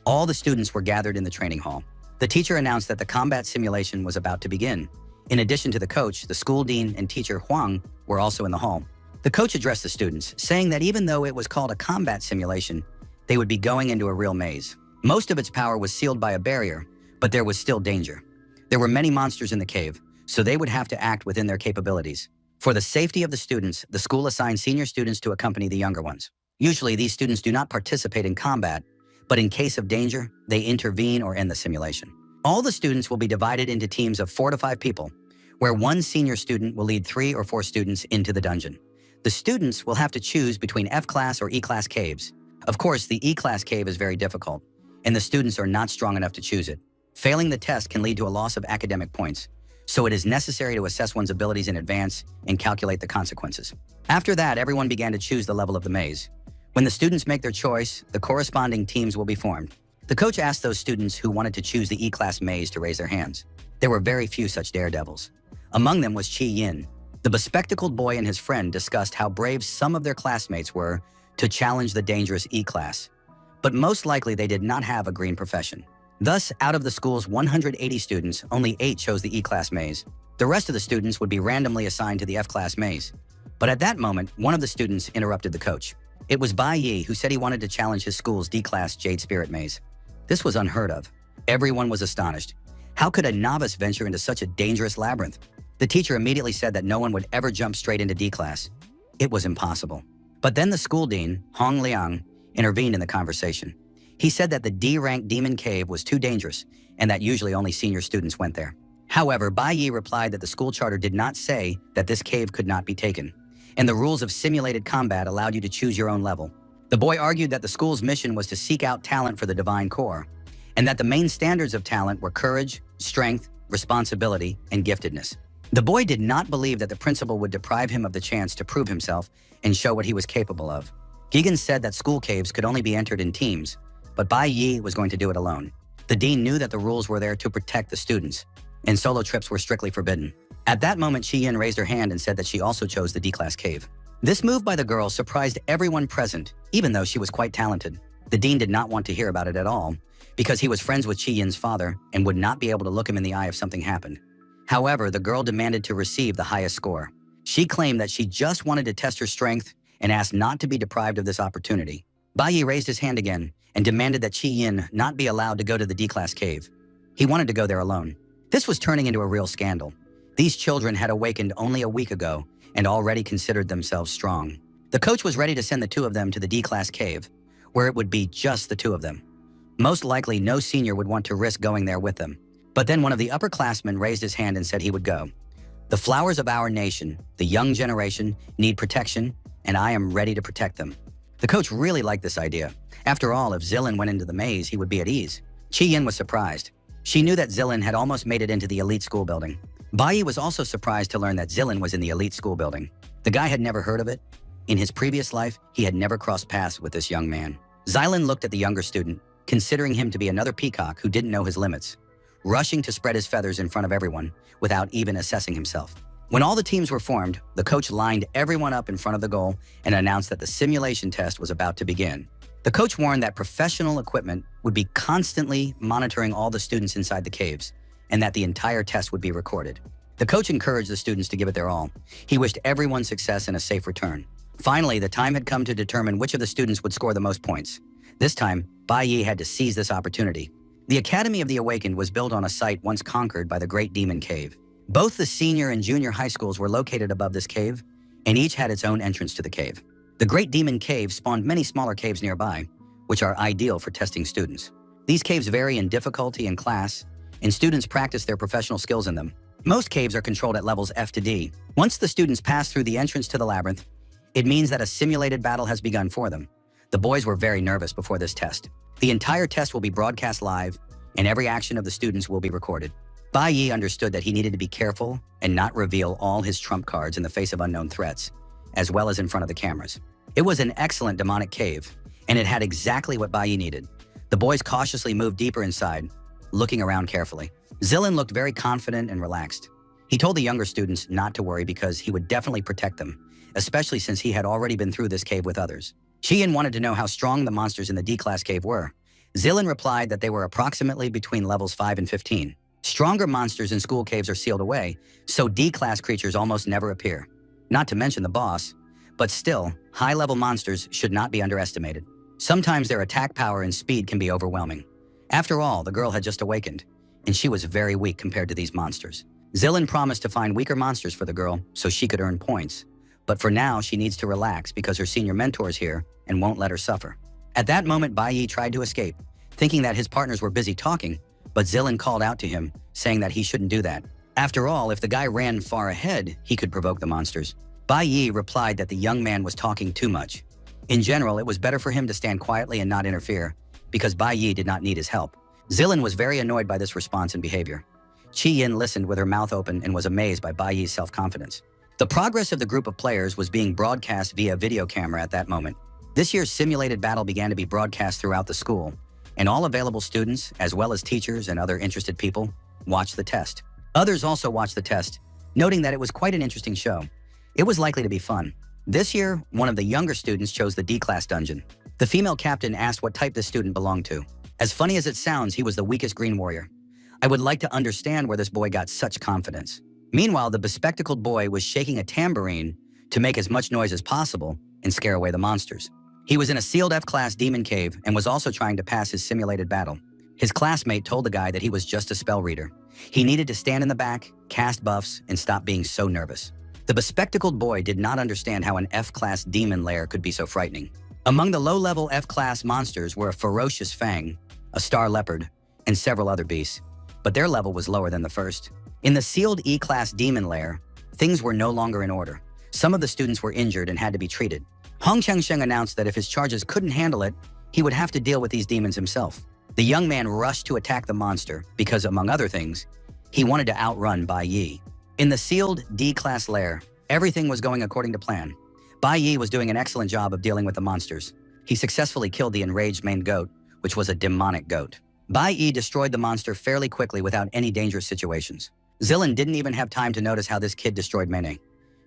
All the students were gathered in the training hall. The teacher announced that the combat simulation was about to begin. In addition to the coach, the school dean and teacher Huang were also in the hall. The coach addressed the students, saying that even though it was called a combat simulation, they would be going into a real maze. Most of its power was sealed by a barrier, but there was still danger. There were many monsters in the cave, so they would have to act within their capabilities. For the safety of the students, the school assigned senior students to accompany the younger ones. Usually, these students do not participate in combat, but in case of danger, they intervene or end the simulation. All the students will be divided into teams of 4 to 5 people, where one senior student will lead 3 or 4 students into the dungeon. The students will have to choose between F-class or E-class caves. Of course, the E-class cave is very difficult, and the students are not strong enough to choose it. Failing the test can lead to a loss of academic points, so it is necessary to assess one's abilities in advance and calculate the consequences. After that, everyone began to choose the level of the maze. When the students make their choice, the corresponding teams will be formed. The coach asked those students who wanted to choose the E-class maze to raise their hands. There were very few such daredevils. Among them was Qi Yin. The bespectacled boy and his friend discussed how brave some of their classmates were to challenge the dangerous E-class. But most likely they did not have a green profession. Thus, out of the school's 180 students, only 8 chose the E-class maze. The rest of the students would be randomly assigned to the F-class maze. But at that moment, one of the students interrupted the coach. It was Bai Yi, who said he wanted to challenge his school's D-class Jade Spirit maze. This was unheard of. Everyone was astonished. How could a novice venture into such a dangerous labyrinth? The teacher immediately said that no one would ever jump straight into D-class. It was impossible. But then the school dean, Hong Liang, intervened in the conversation. He said that the D-rank demon cave was too dangerous and that usually only senior students went there. However, Bai Yi replied that the school charter did not say that this cave could not be taken, and the rules of simulated combat allowed you to choose your own level. The boy argued that the school's mission was to seek out talent for the divine core, and that the main standards of talent were courage, strength, responsibility, and giftedness. The boy did not believe that the principal would deprive him of the chance to prove himself and show what he was capable of. Gigan said that school caves could only be entered in teams, but Bai Yi was going to do it alone. The dean knew that the rules were there to protect the students, and solo trips were strictly forbidden. At that moment, Qi Yin raised her hand and said that she also chose the D-class cave. This move by the girl surprised everyone present, even though she was quite talented. The dean did not want to hear about it at all, because he was friends with Qi Yin's father and would not be able to look him in the eye if something happened. However, the girl demanded to receive the highest score. She claimed that she just wanted to test her strength and asked not to be deprived of this opportunity. Bai Yi raised his hand again and demanded that Qi Yin not be allowed to go to the D-class cave. He wanted to go there alone. This was turning into a real scandal. These children had awakened only a week ago and already considered themselves strong. The coach was ready to send the 2 of them to the D-class cave, where it would be just the 2 of them. Most likely, no senior would want to risk going there with them. But then one of the upperclassmen raised his hand and said he would go. The flowers of our nation, the young generation, need protection, and I am ready to protect them. The coach really liked this idea. After all, if Zilin went into the maze, he would be at ease. Qi Yin was surprised. She knew that Zilin had almost made it into the elite school building. Bai Yi was also surprised to learn that Zilin was in the elite school building. The guy had never heard of it. In his previous life, he had never crossed paths with this young man. Xylin looked at the younger student, considering him to be another peacock who didn't know his limits, rushing to spread his feathers in front of everyone without even assessing himself. When all the teams were formed, the coach lined everyone up in front of the goal and announced that the simulation test was about to begin. The coach warned that professional equipment would be constantly monitoring all the students inside the caves, and that the entire test would be recorded. The coach encouraged the students to give it their all. He wished everyone success and a safe return. Finally, the time had come to determine which of the students would score the most points. This time, Bai Yi had to seize this opportunity. The Academy of the Awakened was built on a site once conquered by the Great Demon Cave. Both the senior and junior high schools were located above this cave, and each had its own entrance to the cave. The Great Demon Cave spawned many smaller caves nearby, which are ideal for testing students. These caves vary in difficulty and class, and students practice their professional skills in them. Most caves are controlled at levels F to D. Once the students pass through the entrance to the labyrinth, it means that a simulated battle has begun for them. The boys were very nervous before this test. The entire test will be broadcast live, and every action of the students will be recorded. Bai Yi understood that he needed to be careful and not reveal all his trump cards in the face of unknown threats, as well as in front of the cameras. It was an excellent demonic cave, and it had exactly what Bai Yi needed. The boys cautiously moved deeper inside, looking around carefully. Zilin looked very confident and relaxed. He told the younger students not to worry because he would definitely protect them, especially since he had already been through this cave with others. Qian wanted to know how strong the monsters in the D-Class cave were. Zilin replied that they were approximately between levels 5 and 15. Stronger monsters in school caves are sealed away, so D-Class creatures almost never appear. Not to mention the boss, but still, high-level monsters should not be underestimated. Sometimes their attack power and speed can be overwhelming. After all, the girl had just awakened, and she was very weak compared to these monsters. Zilin promised to find weaker monsters for the girl so she could earn points, but for now she needs to relax because her senior mentor is here and won't let her suffer. At that moment, Bai Yi tried to escape, thinking that his partners were busy talking, but Zilin called out to him, saying that he shouldn't do that. After all, if the guy ran far ahead, he could provoke the monsters. Bai Yi replied that the young man was talking too much. In general, it was better for him to stand quietly and not interfere, because Bai Yi did not need his help. Zilin was very annoyed by this response and behavior. Qian listened with her mouth open and was amazed by Bai Yi's self-confidence. The progress of the group of players was being broadcast via video camera at that moment. This year's simulated battle began to be broadcast throughout the school, and all available students, as well as teachers and other interested people, watched the test. Others also watched the test, noting that it was quite an interesting show. It was likely to be fun. This year, one of the younger students chose the D-Class dungeon. The female captain asked what type this student belonged to. As funny as it sounds, he was the weakest green warrior. I would like to understand where this boy got such confidence. Meanwhile, the bespectacled boy was shaking a tambourine to make as much noise as possible and scare away the monsters. He was in a sealed F-Class demon cave and was also trying to pass his simulated battle. His classmate told the guy that he was just a spell reader. He needed to stand in the back, cast buffs, and stop being so nervous. The bespectacled boy did not understand how an F-Class demon lair could be so frightening. Among the low-level F-Class monsters were a ferocious fang, a star leopard, and several other beasts, but their level was lower than the first. In the sealed E-Class demon lair, things were no longer in order. Some of the students were injured and had to be treated. Hong Chengsheng announced that if his charges couldn't handle it, he would have to deal with these demons himself. The young man rushed to attack the monster because, among other things, he wanted to outrun Bai Yi. In the sealed D-Class lair, everything was going according to plan. Bai Yi was doing an excellent job of dealing with the monsters. He successfully killed the enraged main goat, which was a demonic goat. Bai Yi destroyed the monster fairly quickly without any dangerous situations. Zilin didn't even have time to notice how this kid destroyed Mene.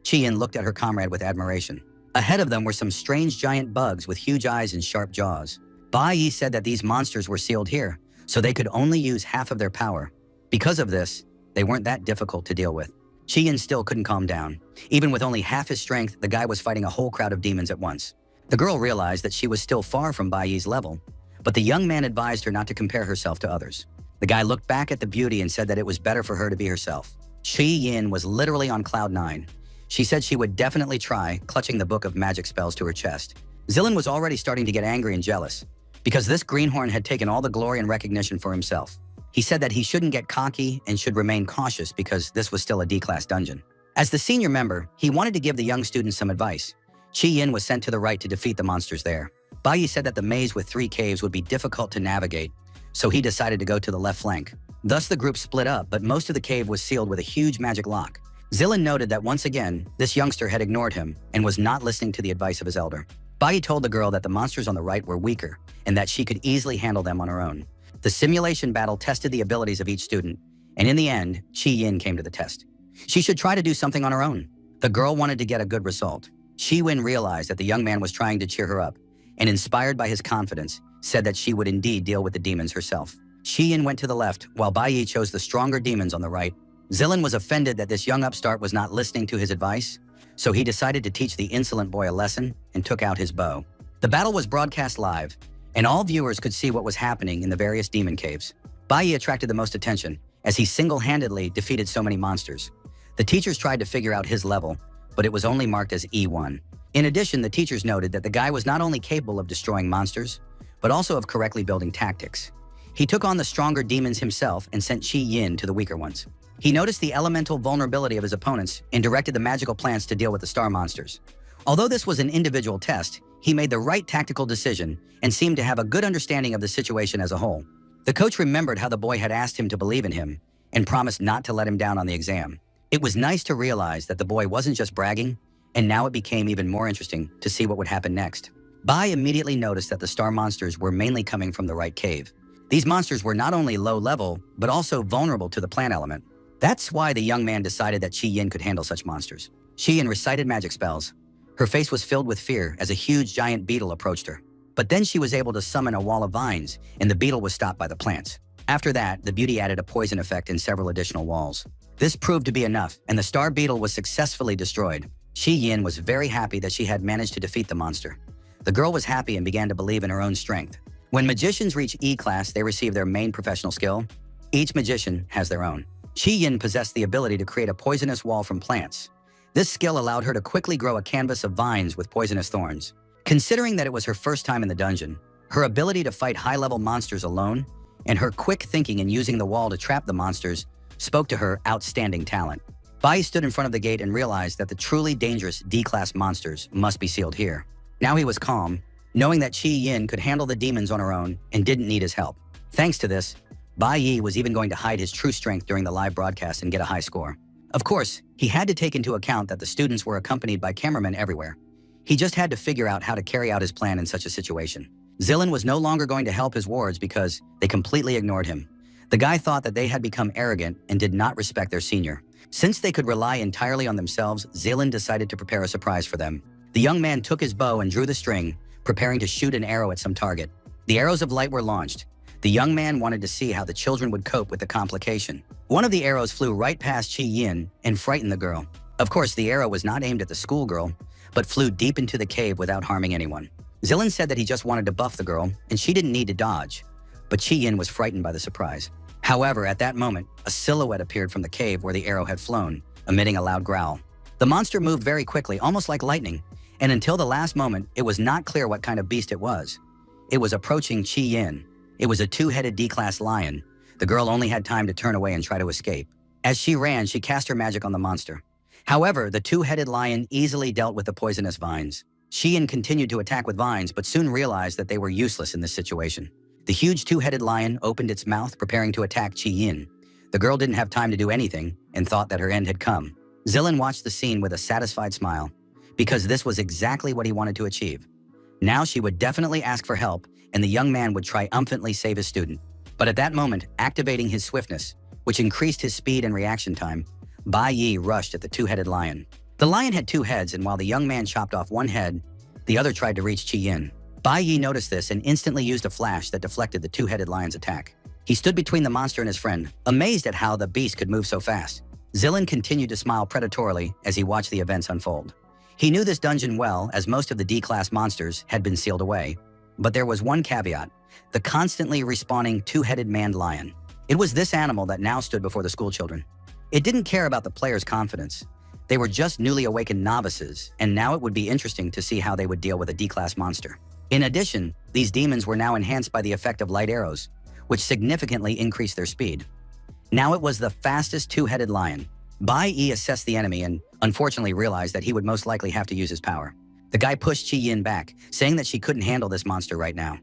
Qian looked at her comrade with admiration. Ahead of them were some strange giant bugs with huge eyes and sharp jaws. Bai Yi said that these monsters were sealed here, so they could only use half of their power. Because of this, they weren't that difficult to deal with. Qian still couldn't calm down. Even with only half his strength, the guy was fighting a whole crowd of demons at once. The girl realized that she was still far from Bai Yi's level, but the young man advised her not to compare herself to others. The guy looked back at the beauty and said that it was better for her to be herself. Qian was literally on cloud 9. She said she would definitely try, clutching the book of magic spells to her chest. Zilin was already starting to get angry and jealous, because this greenhorn had taken all the glory and recognition for himself. He said that he shouldn't get cocky and should remain cautious because this was still a D-Class dungeon. As the senior member, he wanted to give the young students some advice. Qian was sent to the right to defeat the monsters there. Bai Yi said that the maze with 3 caves would be difficult to navigate, so he decided to go to the left flank. Thus the group split up, but most of the cave was sealed with a huge magic lock. Zilin noted that once again, this youngster had ignored him and was not listening to the advice of his elder. Bai Yi told the girl that the monsters on the right were weaker and that she could easily handle them on her own. The simulation battle tested the abilities of each student, and in the end, Qian came to the test. She should try to do something on her own. The girl wanted to get a good result. Qian realized that the young man was trying to cheer her up, and inspired by his confidence, said that she would indeed deal with the demons herself. Qian went to the left, while Bai Yi chose the stronger demons on the right. Zilin was offended that this young upstart was not listening to his advice, so he decided to teach the insolent boy a lesson and took out his bow. The battle was broadcast live, and all viewers could see what was happening in the various demon caves. Bai Yi attracted the most attention, as he single-handedly defeated so many monsters. The teachers tried to figure out his level, but it was only marked as E1. In addition, the teachers noted that the guy was not only capable of destroying monsters, but also of correctly building tactics. He took on the stronger demons himself and sent Qi Yin to the weaker ones. He noticed the elemental vulnerability of his opponents and directed the magical plants to deal with the star monsters. Although this was an individual test, he made the right tactical decision and seemed to have a good understanding of the situation as a whole. The coach remembered how the boy had asked him to believe in him and promised not to let him down on the exam. It was nice to realize that the boy wasn't just bragging, and now it became even more interesting to see what would happen next. Bai immediately noticed that the star monsters were mainly coming from the right cave. These monsters were not only low level, but also vulnerable to the plant element. That's why the young man decided that Qi Yin could handle such monsters. Qi Yin recited magic spells. Her face was filled with fear as a huge giant beetle approached her. But then she was able to summon a wall of vines, and the beetle was stopped by the plants. After that, the beauty added a poison effect and several additional walls. This proved to be enough, and the star beetle was successfully destroyed. Qi Yin was very happy that she had managed to defeat the monster. The girl was happy and began to believe in her own strength. When magicians reach E-class, they receive their main professional skill. Each magician has their own. Qi Yin possessed the ability to create a poisonous wall from plants. This skill allowed her to quickly grow a canvas of vines with poisonous thorns. Considering that it was her first time in the dungeon, her ability to fight high-level monsters alone, and her quick thinking in using the wall to trap the monsters spoke to her outstanding talent. Bai stood in front of the gate and realized that the truly dangerous D-class monsters must be sealed here. Now he was calm, knowing that Qi Yin could handle the demons on her own and didn't need his help. Thanks to this, Bai Yi was even going to hide his true strength during the live broadcast and get a high score. Of course, he had to take into account that the students were accompanied by cameramen everywhere. He just had to figure out how to carry out his plan in such a situation. Zilin was no longer going to help his wards because they completely ignored him. The guy thought that they had become arrogant and did not respect their senior. Since they could rely entirely on themselves, Zilin decided to prepare a surprise for them. The young man took his bow and drew the string, preparing to shoot an arrow at some target. The arrows of light were launched. The young man wanted to see how the children would cope with the complication. One of the arrows flew right past Qi Yin and frightened the girl. Of course, the arrow was not aimed at the schoolgirl, but flew deep into the cave without harming anyone. Zilin said that he just wanted to buff the girl, and she didn't need to dodge, but Qi Yin was frightened by the surprise. However, at that moment, a silhouette appeared from the cave where the arrow had flown, emitting a loud growl. The monster moved very quickly, almost like lightning, and until the last moment, it was not clear what kind of beast it was. It was approaching Qi Yin. It was a two-headed D-class lion. The girl only had time to turn away and try to escape. As she ran, she cast her magic on the monster. However, the two-headed lion easily dealt with the poisonous vines. Qi Yin continued to attack with vines, but soon realized that they were useless in this situation. The huge two-headed lion opened its mouth, preparing to attack Qi Yin. The girl didn't have time to do anything and thought that her end had come. Zilin watched the scene with a satisfied smile, because this was exactly what he wanted to achieve. Now she would definitely ask for help, and the young man would triumphantly save his student. But at that moment, activating his swiftness, which increased his speed and reaction time, Bai Yi rushed at the two-headed lion. The lion had two heads, and while the young man chopped off one head, the other tried to reach Qi Yin. Bai Yi noticed this and instantly used a flash that deflected the two-headed lion's attack. He stood between the monster and his friend, amazed at how the beast could move so fast. Zilin continued to smile predatorily as he watched the events unfold. He knew this dungeon well, as most of the D-class monsters had been sealed away. But there was one caveat: the constantly respawning two-headed maned lion. It was this animal that now stood before the schoolchildren. It didn't care about the players' confidence. They were just newly awakened novices, and now it would be interesting to see how they would deal with a D-class monster. In addition, these demons were now enhanced by the effect of light arrows, which significantly increased their speed. Now it was the fastest two-headed lion. Bai Yi assessed the enemy and unfortunately realized that he would most likely have to use his power. The guy pushed Qi Yin back, saying that she couldn't handle this monster right now.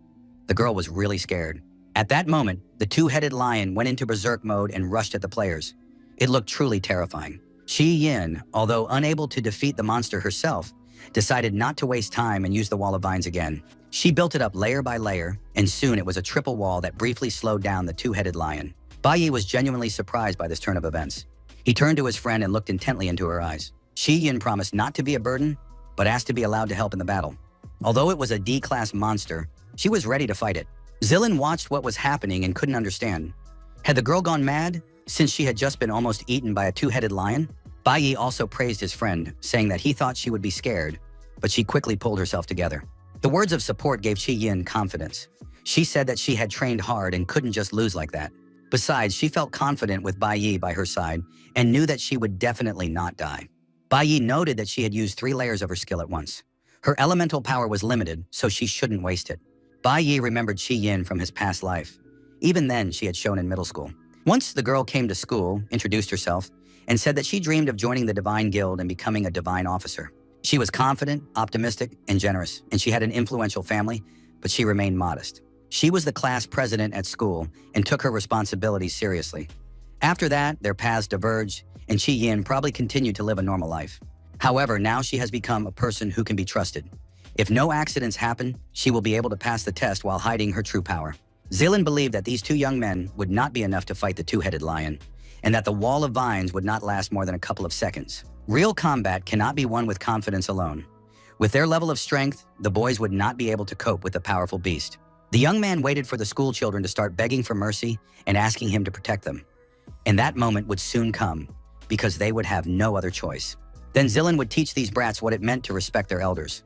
The girl was really scared. At that moment, the two-headed lion went into berserk mode and rushed at the players. It looked truly terrifying. Qi Yin, although unable to defeat the monster herself, decided not to waste time and use the wall of vines again. She built it up layer by layer, and soon it was a triple wall that briefly slowed down the two-headed lion. Bai Yi was genuinely surprised by this turn of events. He turned to his friend and looked intently into her eyes. Qi Yin promised not to be a burden, but asked to be allowed to help in the battle. Although it was a D-class monster, she was ready to fight it. Zilin watched what was happening and couldn't understand. Had the girl gone mad, since she had just been almost eaten by a two-headed lion? Bai Yi also praised his friend, saying that he thought she would be scared, but she quickly pulled herself together. The words of support gave Qi Yin confidence. She said that she had trained hard and couldn't just lose like that. Besides, she felt confident with Bai Yi by her side and knew that she would definitely not die. Bai Yi noted that she had used 3 layers of her skill at once. Her elemental power was limited, so she shouldn't waste it. Bai Yi remembered Qi Yin from his past life. Even then, she had shown in middle school. Once the girl came to school, introduced herself, and said that she dreamed of joining the Divine Guild and becoming a divine officer. She was confident, optimistic, and generous, and she had an influential family, but she remained modest. She was the class president at school and took her responsibilities seriously. After that, their paths diverged, and Qi Yin probably continued to live a normal life. However, now she has become a person who can be trusted. If no accidents happen, she will be able to pass the test while hiding her true power. Zilin believed that these two young men would not be enough to fight the two-headed lion, and that the wall of vines would not last more than a couple of seconds. Real combat cannot be won with confidence alone. With their level of strength, the boys would not be able to cope with the powerful beast. The young man waited for the school children to start begging for mercy and asking him to protect them. And that moment would soon come, because they would have no other choice. Then Zilin would teach these brats what it meant to respect their elders.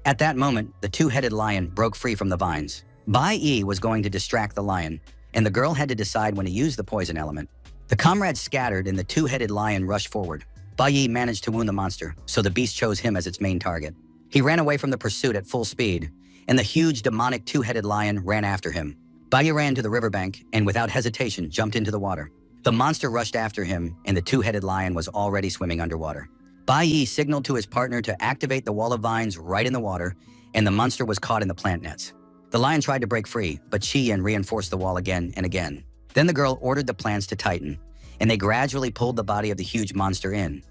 At that moment, the two-headed lion broke free from the vines. Bai Yi was going to distract the lion, and the girl had to decide when to use the poison element. The comrades scattered and the two-headed lion rushed forward. Bai Yi managed to wound the monster, so the beast chose him as its main target. He ran away from the pursuit at full speed, and the huge demonic two-headed lion ran after him. Bai Yi ran to the riverbank and without hesitation jumped into the water. The monster rushed after him, and the two-headed lion was already swimming underwater. Bai Yi signaled to his partner to activate the wall of vines right in the water, and the monster was caught in the plant nets. The lion tried to break free, but Qi Yin reinforced the wall again and again. Then the girl ordered the plants to tighten, and they gradually pulled the body of the huge monster in.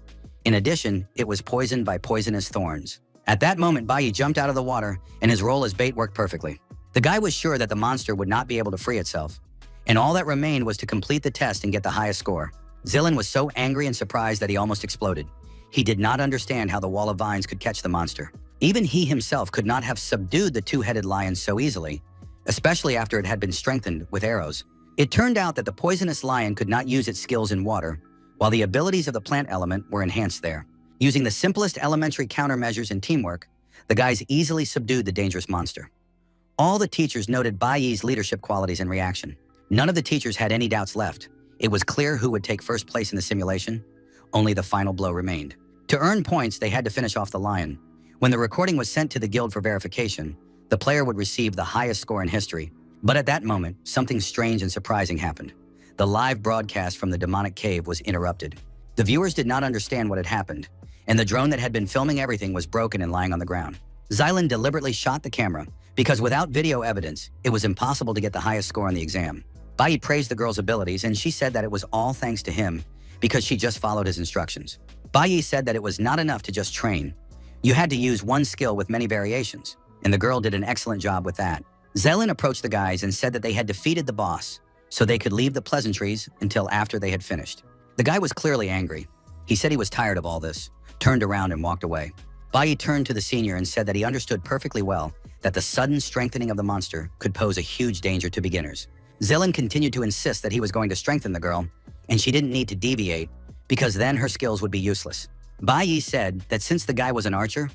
In addition, it was poisoned by poisonous thorns. At that moment, Bai Yi jumped out of the water, and his role as bait worked perfectly. The guy was sure that the monster would not be able to free itself, and all that remained was to complete the test and get the highest score. Zilin was so angry and surprised that he almost exploded. He did not understand how the wall of vines could catch the monster. Even he himself could not have subdued the two-headed lion so easily, especially after it had been strengthened with arrows. It turned out that the poisonous lion could not use its skills in water, while the abilities of the plant element were enhanced there. Using the simplest elementary countermeasures and teamwork, the guys easily subdued the dangerous monster. All the teachers noted Bai Yi's leadership qualities and reaction. None of the teachers had any doubts left. It was clear who would take first place in the simulation. Only the final blow remained. To earn points, they had to finish off the lion. When the recording was sent to the guild for verification, the player would receive the highest score in history. But at that moment, something strange and surprising happened. The live broadcast from the demonic cave was interrupted. The viewers did not understand what had happened, and the drone that had been filming everything was broken and lying on the ground. Xylan deliberately shot the camera, because without video evidence, it was impossible to get the highest score on the exam. Bai Yi praised the girl's abilities, and she said that it was all thanks to him, because she just followed his instructions. Bai Yi said that it was not enough to just train. You had to use one skill with many variations, and the girl did an excellent job with that. Zelen approached the guys and said that they had defeated the boss, so they could leave the pleasantries until after they had finished. The guy was clearly angry. He said he was tired of all this, turned around and walked away. Bai Yi turned to the senior and said that he understood perfectly well that the sudden strengthening of the monster could pose a huge danger to beginners. Zelen continued to insist that he was going to strengthen the girl, and she didn't need to deviate, because then her skills would be useless. Bai Yi said that since the guy was an archer,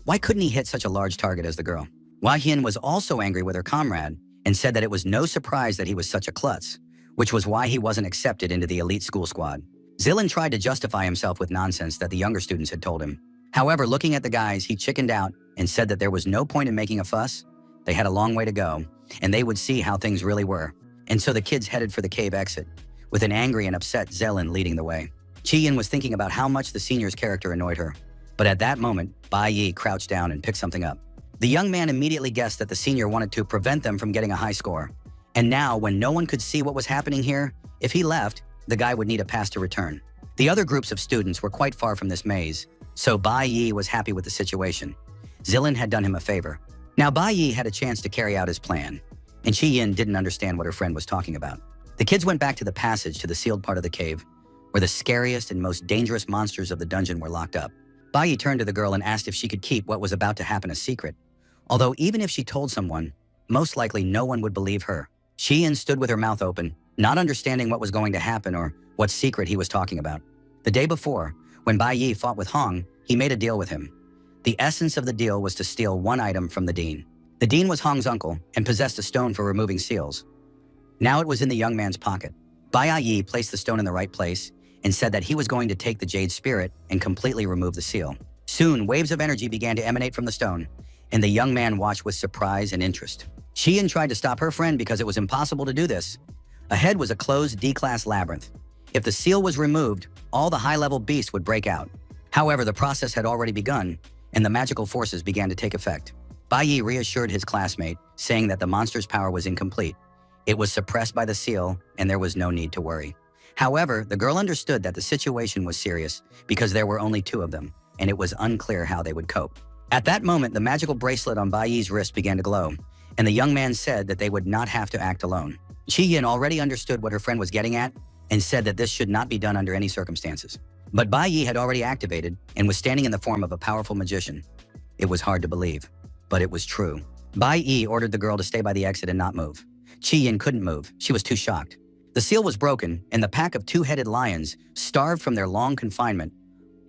why couldn't he hit such a large target as the girl? Hua Hin was also angry with her comrade and said that it was no surprise that he was such a klutz, which was why he wasn't accepted into the elite school squad. Zilin tried to justify himself with nonsense that the younger students had told him. However, looking at the guys, he chickened out and said that there was no point in making a fuss. They had a long way to go, and they would see how things really were. And so the kids headed for the cave exit, with an angry and upset Zelen leading the way. Qi Yin was thinking about how much the senior's character annoyed her. But at that moment, Bai Yi crouched down and picked something up. The young man immediately guessed that the senior wanted to prevent them from getting a high score. And now, when no one could see what was happening here, if he left, the guy would need a pass to return. The other groups of students were quite far from this maze, so Bai Yi was happy with the situation. Zilin had done him a favor. Now Bai Yi had a chance to carry out his plan, and Qi Yin didn't understand what her friend was talking about. The kids went back to the passage to the sealed part of the cave, where the scariest and most dangerous monsters of the dungeon were locked up. Bai Yi turned to the girl and asked if she could keep what was about to happen a secret. Although even if she told someone, most likely no one would believe her. Qi Yin stood with her mouth open, not understanding what was going to happen or what secret he was talking about. The day before, when Bai Yi fought with Hong, he made a deal with him. The essence of the deal was to steal one item from the dean. The dean was Hong's uncle and possessed a stone for removing seals. Now it was in the young man's pocket. Bai Yi placed the stone in the right place and said that he was going to take the jade spirit and completely remove the seal. Soon, waves of energy began to emanate from the stone, and the young man watched with surprise and interest. Yin tried to stop her friend because it was impossible to do this. Ahead was a closed D-class labyrinth. If the seal was removed, all the high-level beasts would break out. However, the process had already begun, and the magical forces began to take effect. Bai Yi reassured his classmate, saying that the monster's power was incomplete. It was suppressed by the seal, and there was no need to worry. However, the girl understood that the situation was serious because there were only 2 of them, and it was unclear how they would cope. At that moment, the magical bracelet on Bai Yi's wrist began to glow, and the young man said that they would not have to act alone. Yin already understood what her friend was getting at and said that this should not be done under any circumstances. But Bai Yi had already activated and was standing in the form of a powerful magician. It was hard to believe, but it was true. Bai Yi ordered the girl to stay by the exit and not move. Yin couldn't move. She was too shocked. The seal was broken, and the pack of 2-headed lions, starved from their long confinement,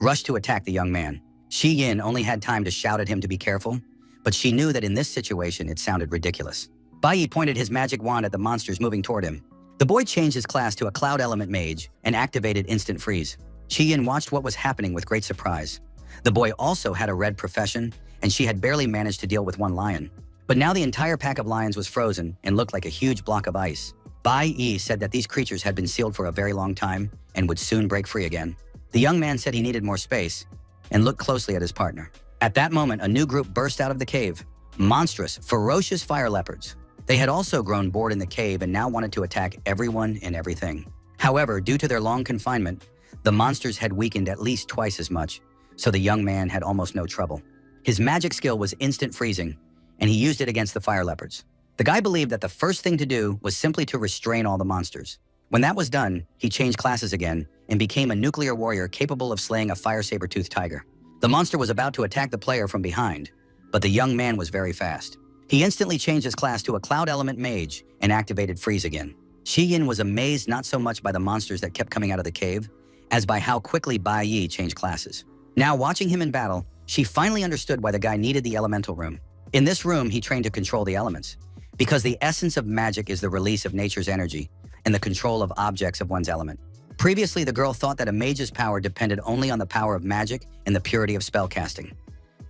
rushed to attack the young man. Yin only had time to shout at him to be careful, but she knew that in this situation it sounded ridiculous. Bai Yi pointed his magic wand at the monsters moving toward him. The boy changed his class to a cloud element mage and activated instant freeze. Yin watched what was happening with great surprise. The boy also had a red profession, and she had barely managed to deal with 1 lion. But now the entire pack of lions was frozen and looked like a huge block of ice. Bai Yi said that these creatures had been sealed for a very long time and would soon break free again. The young man said he needed more space and looked closely at his partner. At that moment, a new group burst out of the cave. Monstrous, ferocious fire leopards. They had also grown bored in the cave and now wanted to attack everyone and everything. However, due to their long confinement, the monsters had weakened at least twice as much, so the young man had almost no trouble. His magic skill was instant freezing, and he used it against the fire leopards. The guy believed that the first thing to do was simply to restrain all the monsters. When that was done, he changed classes again and became a nuclear warrior capable of slaying a fire saber-toothed tiger. The monster was about to attack the player from behind, but the young man was very fast. He instantly changed his class to a cloud element mage and activated freeze again. Yin was amazed not so much by the monsters that kept coming out of the cave, as by how quickly Bai Yi changed classes. Now watching him in battle, she finally understood why the guy needed the elemental room. In this room, he trained to control the elements, because the essence of magic is the release of nature's energy and the control of objects of one's element. Previously, the girl thought that a mage's power depended only on the power of magic and the purity of spellcasting.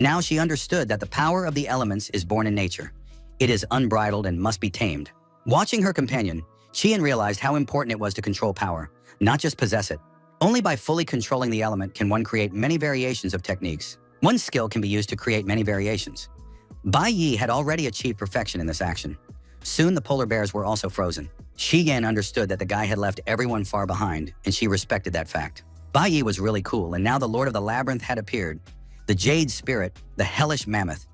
Now she understood that the power of the elements is born in nature. It is unbridled and must be tamed. Watching her companion, Yin realized how important it was to control power, not just possess it. Only by fully controlling the element can one create many variations of techniques. One skill can be used to create many variations. Bai Yi had already achieved perfection in this action. Soon the polar bears were also frozen. Yin understood that the guy had left everyone far behind, and she respected that fact. Bai Yi was really cool, and now the Lord of the Labyrinth had appeared. The Jade Spirit, the hellish mammoth.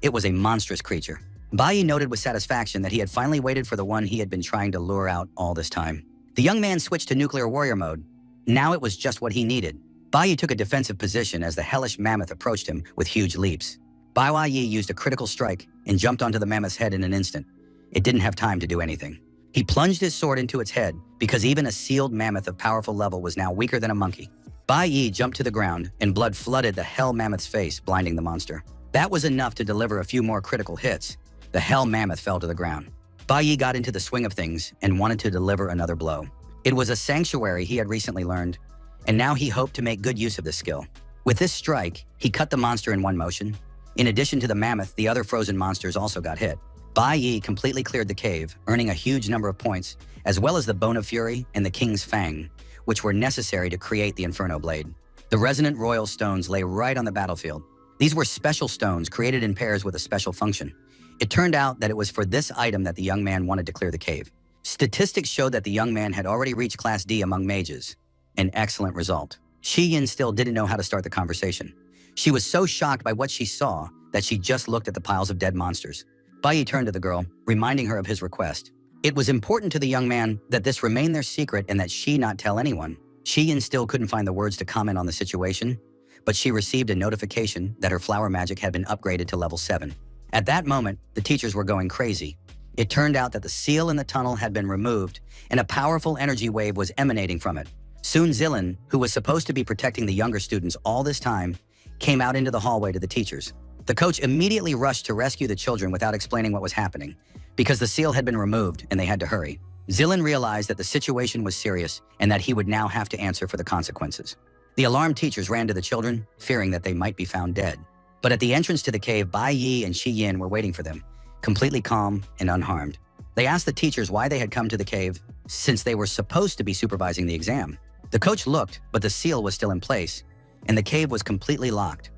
It was a monstrous creature. Bai Yi noted with satisfaction that he had finally waited for the one he had been trying to lure out all this time. The young man switched to nuclear warrior mode. Now it was just what he needed. Bai Yi took a defensive position as the hellish mammoth approached him with huge leaps. Bai Yi used a critical strike and jumped onto the mammoth's head in an instant. It didn't have time to do anything. He plunged his sword into its head because even a sealed mammoth of powerful level was now weaker than a monkey. Bai Yi jumped to the ground and blood flooded the hell mammoth's face, blinding the monster. That was enough to deliver a few more critical hits. The hell mammoth fell to the ground. Bai Yi got into the swing of things and wanted to deliver another blow. It was a sanctuary he had recently learned, and now he hoped to make good use of this skill. With this strike, he cut the monster in one motion. In addition to the mammoth, the other frozen monsters also got hit. Bai Yi completely cleared the cave, earning a huge number of points, as well as the Bone of Fury and the King's Fang, which were necessary to create the Inferno Blade. The resonant royal stones lay right on the battlefield. These were special stones created in pairs with a special function. It turned out that it was for this item that the young man wanted to clear the cave. Statistics showed that the young man had already reached Class D among mages. An excellent result. Yin still didn't know how to start the conversation. She was so shocked by what she saw that she just looked at the piles of dead monsters. Bai Yi turned to the girl, reminding her of his request. It was important to the young man that this remain their secret and that she not tell anyone. Yin still couldn't find the words to comment on the situation, but she received a notification that her flower magic had been upgraded to level 7. At that moment, the teachers were going crazy. It turned out that the seal in the tunnel had been removed, and a powerful energy wave was emanating from it. Soon Zilin, who was supposed to be protecting the younger students all this time, came out into the hallway to the teachers. The coach immediately rushed to rescue the children without explaining what was happening, because the seal had been removed and they had to hurry. Zilin realized that the situation was serious and that he would now have to answer for the consequences. The alarmed teachers ran to the children, fearing that they might be found dead. But at the entrance to the cave, Bai Yi and Yin were waiting for them. completely calm and unharmed. They asked the teachers why they had come to the cave, since they were supposed to be supervising the exam. The coach looked, but the seal was still in place, and the cave was completely locked.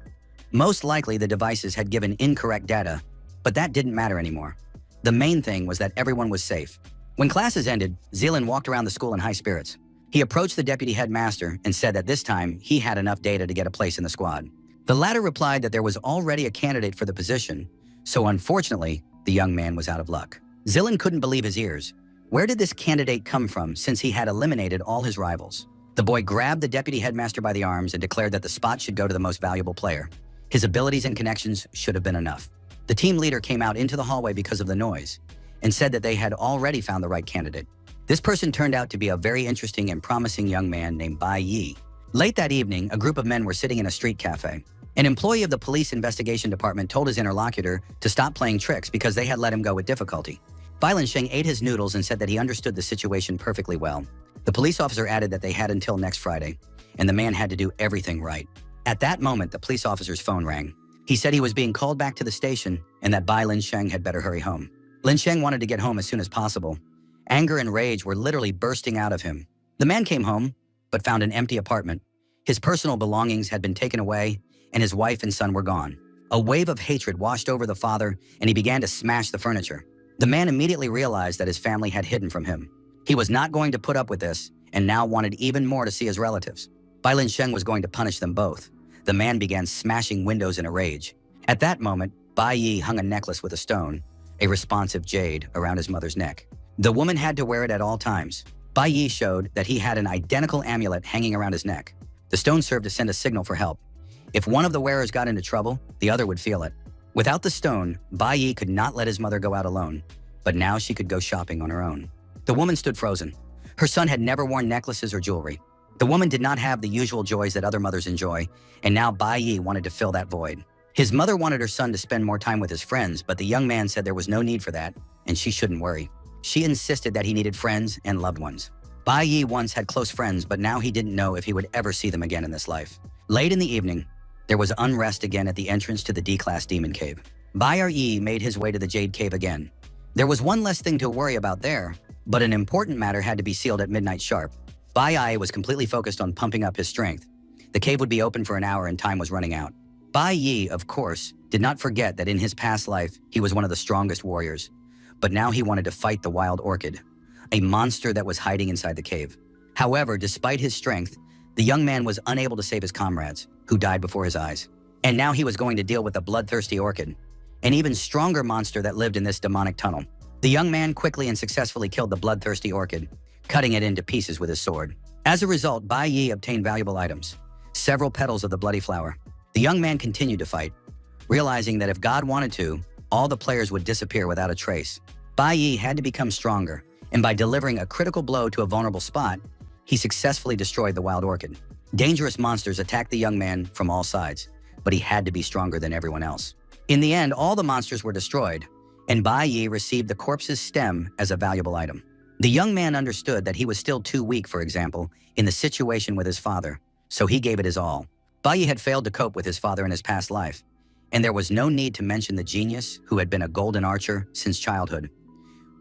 Most likely the devices had given incorrect data, but that didn't matter anymore. The main thing was that everyone was safe. When classes ended, Zealand walked around the school in high spirits. He approached the deputy headmaster and said that this time he had enough data to get a place in the squad. The latter replied that there was already a candidate for the position, so unfortunately, the young man was out of luck. Zealand couldn't believe his ears. Where did this candidate come from since he had eliminated all his rivals? The boy grabbed the deputy headmaster by the arms and declared that the spot should go to the most valuable player. His abilities and connections should have been enough. The team leader came out into the hallway because of the noise and said that they had already found the right candidate. This person turned out to be a very interesting and promising young man named Bai Yi. Late that evening, a group of men were sitting in a street cafe. An employee of the police investigation department told his interlocutor to stop playing tricks because they had let him go with difficulty. Bai Linsheng ate his noodles and said that he understood the situation perfectly well. The police officer added that they had until next Friday, and the man had to do everything right. At that moment, the police officer's phone rang. He said he was being called back to the station and that Bai Linsheng had better hurry home. Linsheng wanted to get home as soon as possible. Anger and rage were literally bursting out of him. The man came home, but found an empty apartment. His personal belongings had been taken away, and his wife and son were gone. A wave of hatred washed over the father, and he began to smash the furniture. The man immediately realized that his family had hidden from him. He was not going to put up with this, and now wanted even more to see his relatives. Bai Linsheng was going to punish them both. The man began smashing windows in a rage. At that moment, Bai Yi hung a necklace with a stone, a responsive jade, around his mother's neck. The woman had to wear it at all times. Bai Yi showed that he had an identical amulet hanging around his neck. The stone served to send a signal for help. If one of the wearers got into trouble, the other would feel it. Without the stone, Bai Yi could not let his mother go out alone, but now she could go shopping on her own. The woman stood frozen. Her son had never worn necklaces or jewelry. The woman did not have the usual joys that other mothers enjoy, and now Bai Yi wanted to fill that void. His mother wanted her son to spend more time with his friends, but the young man said there was no need for that, and she shouldn't worry. She insisted that he needed friends and loved ones. Bai Yi once had close friends, but now he didn't know if he would ever see them again in this life. Late in the evening, there was unrest again at the entrance to the D-Class Demon Cave. Bai Yi made his way to the Jade Cave again. There was one less thing to worry about there, but an important matter had to be sealed at midnight sharp. Bai Yi was completely focused on pumping up his strength. The cave would be open for an hour and time was running out. Bai Yi, of course, did not forget that in his past life, he was one of the strongest warriors. But now he wanted to fight the wild orchid, a monster that was hiding inside the cave. However, despite his strength, the young man was unable to save his comrades, who died before his eyes. And now he was going to deal with the bloodthirsty orchid, an even stronger monster that lived in this demonic tunnel. The young man quickly and successfully killed the bloodthirsty orchid, cutting it into pieces with his sword. As a result, Bai Yi obtained valuable items, several petals of the bloody flower. The young man continued to fight, realizing that if God wanted to, all the players would disappear without a trace. Bai Yi had to become stronger, and by delivering a critical blow to a vulnerable spot, he successfully destroyed the wild orchid. Dangerous monsters attacked the young man from all sides, but he had to be stronger than everyone else. In the end, all the monsters were destroyed, and Bai Yi received the corpse's stem as a valuable item. The young man understood that he was still too weak, for example, in the situation with his father, so he gave it his all. Bai Yi had failed to cope with his father in his past life, and there was no need to mention the genius who had been a golden archer since childhood.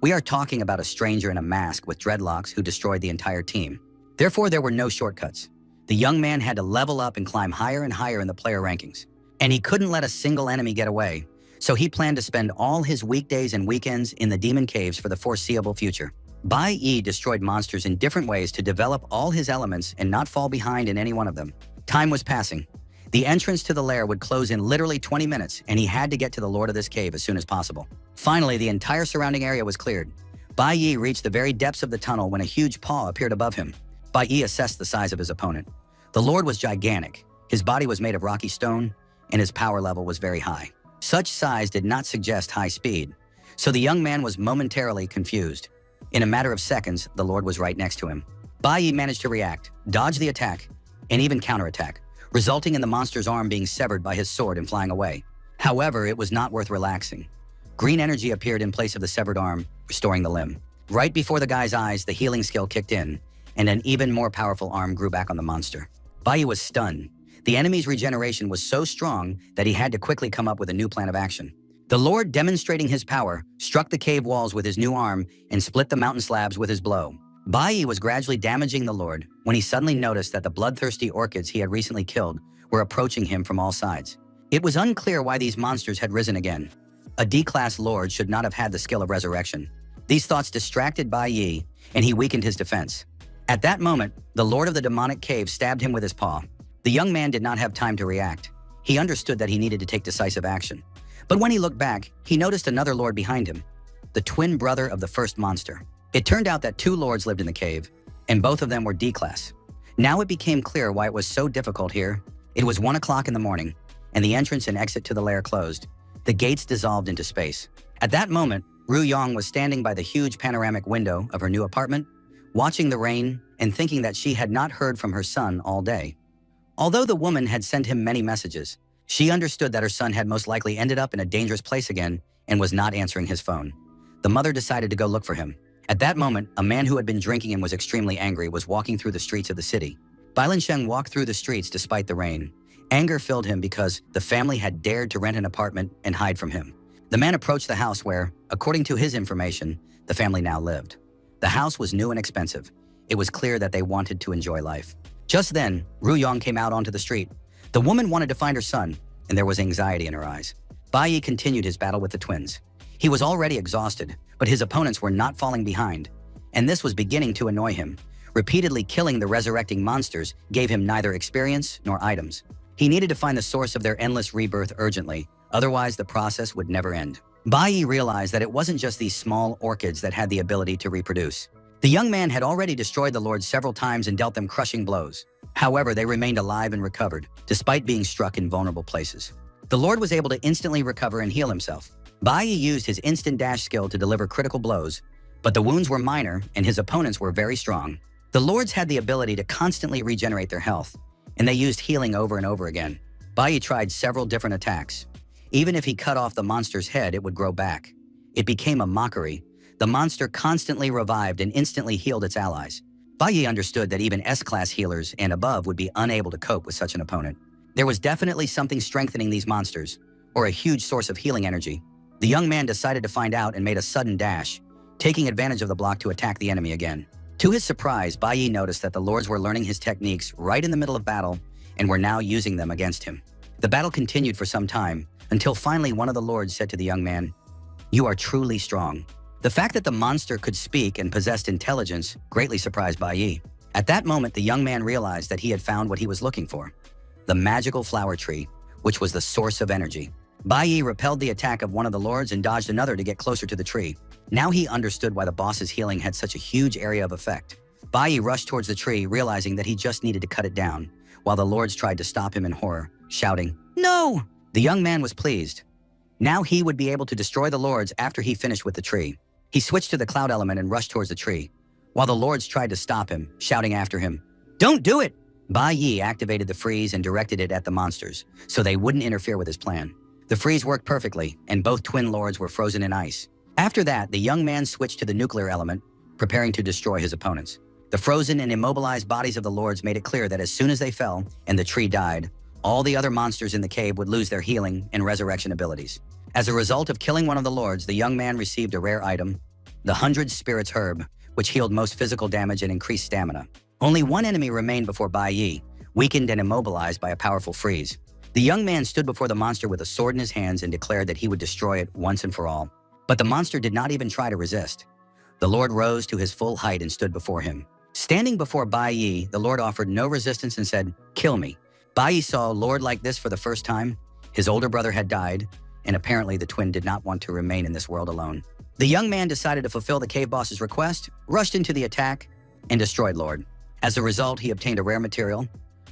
We are talking about a stranger in a mask with dreadlocks who destroyed the entire team. Therefore, there were no shortcuts. The young man had to level up and climb higher and higher in the player rankings, and he couldn't let a single enemy get away, so he planned to spend all his weekdays and weekends in the demon caves for the foreseeable future. Bai Yi destroyed monsters in different ways to develop all his elements and not fall behind in any one of them. Time was passing. The entrance to the lair would close in literally 20 minutes, and he had to get to the lord of this cave as soon as possible. Finally, the entire surrounding area was cleared. Bai Yi reached the very depths of the tunnel when a huge paw appeared above him. Bai Yi assessed the size of his opponent. The lord was gigantic. His body was made of rocky stone, and his power level was very high. Such size did not suggest high speed, so the young man was momentarily confused. In a matter of seconds, the lord was right next to him. Bai Yi managed to react, dodge the attack, and even counterattack, resulting in the monster's arm being severed by his sword and flying away. However, it was not worth relaxing. Green energy appeared in place of the severed arm, restoring the limb. Right before the guy's eyes, the healing skill kicked in, and an even more powerful arm grew back on the monster. Bai Yi was stunned. The enemy's regeneration was so strong that he had to quickly come up with a new plan of action. The Lord, demonstrating his power, struck the cave walls with his new arm and split the mountain slabs with his blow. Bai Yi was gradually damaging the Lord when he suddenly noticed that the bloodthirsty orchids he had recently killed were approaching him from all sides. It was unclear why these monsters had risen again. A D-class Lord should not have had the skill of resurrection. These thoughts distracted Bai Yi, and he weakened his defense. At that moment, the Lord of the demonic cave stabbed him with his paw. The young man did not have time to react. He understood that he needed to take decisive action. But when he looked back, he noticed another Lord behind him, the twin brother of the first monster. It turned out that 2 Lords lived in the cave, and both of them were D-class. Now it became clear why it was so difficult here. It was 1 o'clock in the morning, and the entrance and exit to the lair closed. The gates dissolved into space. At that moment, Ru Yong was standing by the huge panoramic window of her new apartment, watching the rain and thinking that she had not heard from her son all day. Although the woman had sent him many messages, she understood that her son had most likely ended up in a dangerous place again and was not answering his phone. The mother decided to go look for him. At that moment, a man who had been drinking and was extremely angry was walking through the streets of the city. Bai Linsheng walked through the streets despite the rain. Anger filled him because the family had dared to rent an apartment and hide from him. The man approached the house where, according to his information, the family now lived. The house was new and expensive. It was clear that they wanted to enjoy life. Just then, Ru Yong came out onto the street. The woman wanted to find her son, and there was anxiety in her eyes. Bai Yi continued his battle with the twins. He was already exhausted, but his opponents were not falling behind, and this was beginning to annoy him. Repeatedly killing the resurrecting monsters gave him neither experience nor items. He needed to find the source of their endless rebirth urgently, otherwise the process would never end. Bai Yi realized that it wasn't just these small orchids that had the ability to reproduce. The young man had already destroyed the Lords several times and dealt them crushing blows. However, they remained alive and recovered, despite being struck in vulnerable places. The Lord was able to instantly recover and heal himself. Bai Yi used his instant dash skill to deliver critical blows, but the wounds were minor and his opponents were very strong. The Lords had the ability to constantly regenerate their health, and they used healing over and over again. Bai Yi tried several different attacks. Even if he cut off the monster's head, it would grow back. It became a mockery. The monster constantly revived and instantly healed its allies. Bai Yi understood that even S-class healers and above would be unable to cope with such an opponent. There was definitely something strengthening these monsters, or a huge source of healing energy. The young man decided to find out and made a sudden dash, taking advantage of the block to attack the enemy again. To his surprise, Bai Yi noticed that the Lords were learning his techniques right in the middle of battle and were now using them against him. The battle continued for some time, until finally one of the Lords said to the young man, "You are truly strong." The fact that the monster could speak and possessed intelligence greatly surprised Bai Yi. At that moment, the young man realized that he had found what he was looking for, the magical flower tree, which was the source of energy. Bai Yi repelled the attack of one of the Lords and dodged another to get closer to the tree. Now he understood why the boss's healing had such a huge area of effect. Bai Yi rushed towards the tree, realizing that he just needed to cut it down, while the Lords tried to stop him in horror, shouting, "No!" The young man was pleased. Now he would be able to destroy the Lords after he finished with the tree. He switched to the cloud element and rushed towards the tree, while the Lords tried to stop him, shouting after him, "Don't do it!" Bai Yi activated the freeze and directed it at the monsters, so they wouldn't interfere with his plan. The freeze worked perfectly, and both twin Lords were frozen in ice. After that, the young man switched to the nuclear element, preparing to destroy his opponents. The frozen and immobilized bodies of the Lords made it clear that as soon as they fell and the tree died, all the other monsters in the cave would lose their healing and resurrection abilities. As a result of killing one of the Lords, the young man received a rare item, the 100 Spirits Herb, which healed most physical damage and increased stamina. Only one enemy remained before Bai Yi, weakened and immobilized by a powerful freeze. The young man stood before the monster with a sword in his hands and declared that he would destroy it once and for all. But the monster did not even try to resist. The Lord rose to his full height and stood before him. Standing before Bai Yi, the Lord offered no resistance and said, "Kill me." Bai Yi saw a Lord like this for the first time. His older brother had died, and apparently the twin did not want to remain in this world alone. The young man decided to fulfill the cave boss's request, rushed into the attack, and destroyed Lord. As a result, he obtained a rare material,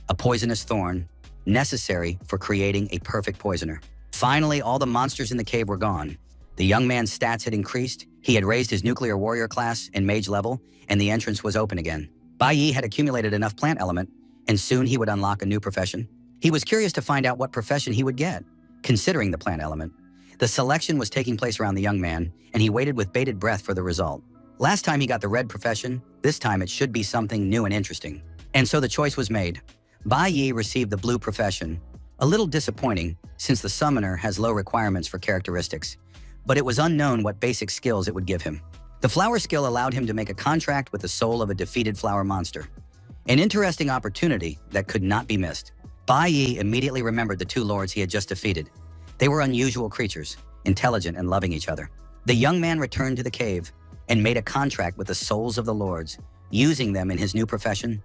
a poisonous thorn, necessary for creating a perfect poisoner. Finally, all the monsters in the cave were gone. The young man's stats had increased, he had raised his nuclear warrior class and mage level, and the entrance was open again. Bai Yi had accumulated enough plant element, and soon he would unlock a new profession. He was curious to find out what profession he would get, considering the plant element. The selection was taking place around the young man, and he waited with bated breath for the result. Last time he got the red profession, this time it should be something new and interesting. And so the choice was made. Bai Yi received the blue profession, A little disappointing, since the summoner has low requirements for characteristics, but it was unknown what basic skills it would give him. The flower skill allowed him to make a contract with the soul of a defeated flower monster. An interesting opportunity that could not be missed. Bai Yi immediately remembered the two lords he had just defeated. They were unusual creatures, intelligent and loving each other. The young man returned to the cave and made a contract with the souls of the lords, using them in his new profession,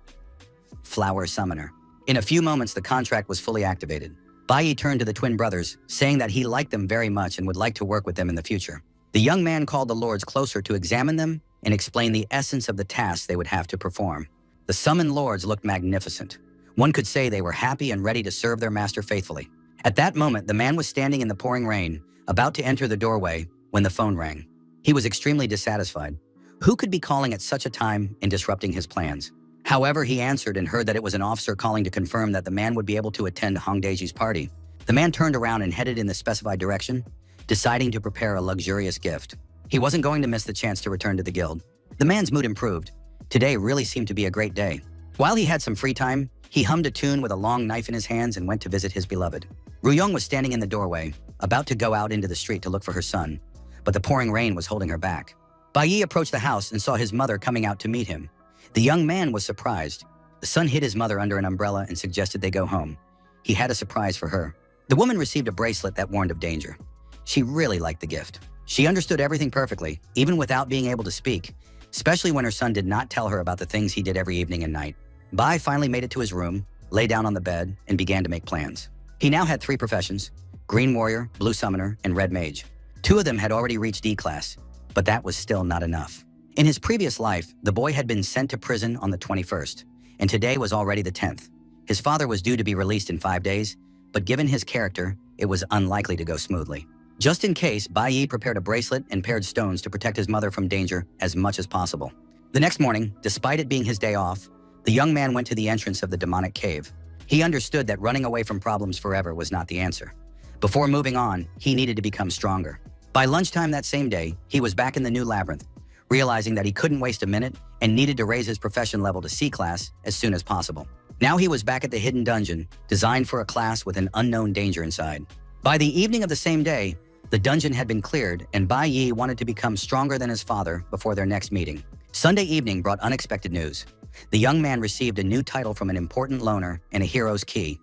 flower summoner. In a few moments, the contract was fully activated. Bai Yi turned to the twin brothers, saying that he liked them very much and would like to work with them in the future. The young man called the lords closer to examine them and explain the essence of the tasks they would have to perform. The summoned lords looked magnificent. One could say they were happy and ready to serve their master faithfully. At that moment, the man was standing in the pouring rain, about to enter the doorway, when the phone rang. He was extremely dissatisfied. Who could be calling at such a time and disrupting his plans? However, he answered and heard that it was an officer calling to confirm that the man would be able to attend Hongdaeji's party. The man turned around and headed in the specified direction, deciding to prepare a luxurious gift. He wasn't going to miss the chance to return to the guild. The man's mood improved. Today really seemed to be a great day. While he had some free time, he hummed a tune with a long knife in his hands and went to visit his beloved. Ruyong was standing in the doorway, about to go out into the street to look for her son, but the pouring rain was holding her back. Bai Yi approached the house and saw his mother coming out to meet him. The young man was surprised. The son hid his mother under an umbrella and suggested they go home. He had a surprise for her. The woman received a bracelet that warned of danger. She really liked the gift. She understood everything perfectly, even without being able to speak, especially when her son did not tell her about the things he did every evening and night. Bai finally made it to his room, lay down on the bed, and began to make plans. He now had 3 professions: Green Warrior, Blue Summoner, and Red Mage. 2 of them had already reached D-Class, but that was still not enough. In his previous life, the boy had been sent to prison on the 21st, and today was already the 10th. His father was due to be released in 5 days, but given his character, it was unlikely to go smoothly. Just in case, Bai Yi prepared a bracelet and paired stones to protect his mother from danger as much as possible. The next morning, despite it being his day off, the young man went to the entrance of the demonic cave. He understood that running away from problems forever was not the answer. Before moving on, he needed to become stronger. By lunchtime that same day, he was back in the new labyrinth, realizing that he couldn't waste a minute and needed to raise his profession level to C-Class as soon as possible. Now he was back at the hidden dungeon, designed for a class with an unknown danger inside. By the evening of the same day, the dungeon had been cleared, and Bai Yi wanted to become stronger than his father before their next meeting. Sunday evening brought unexpected news. The young man received a new title from an important loaner and a hero's key.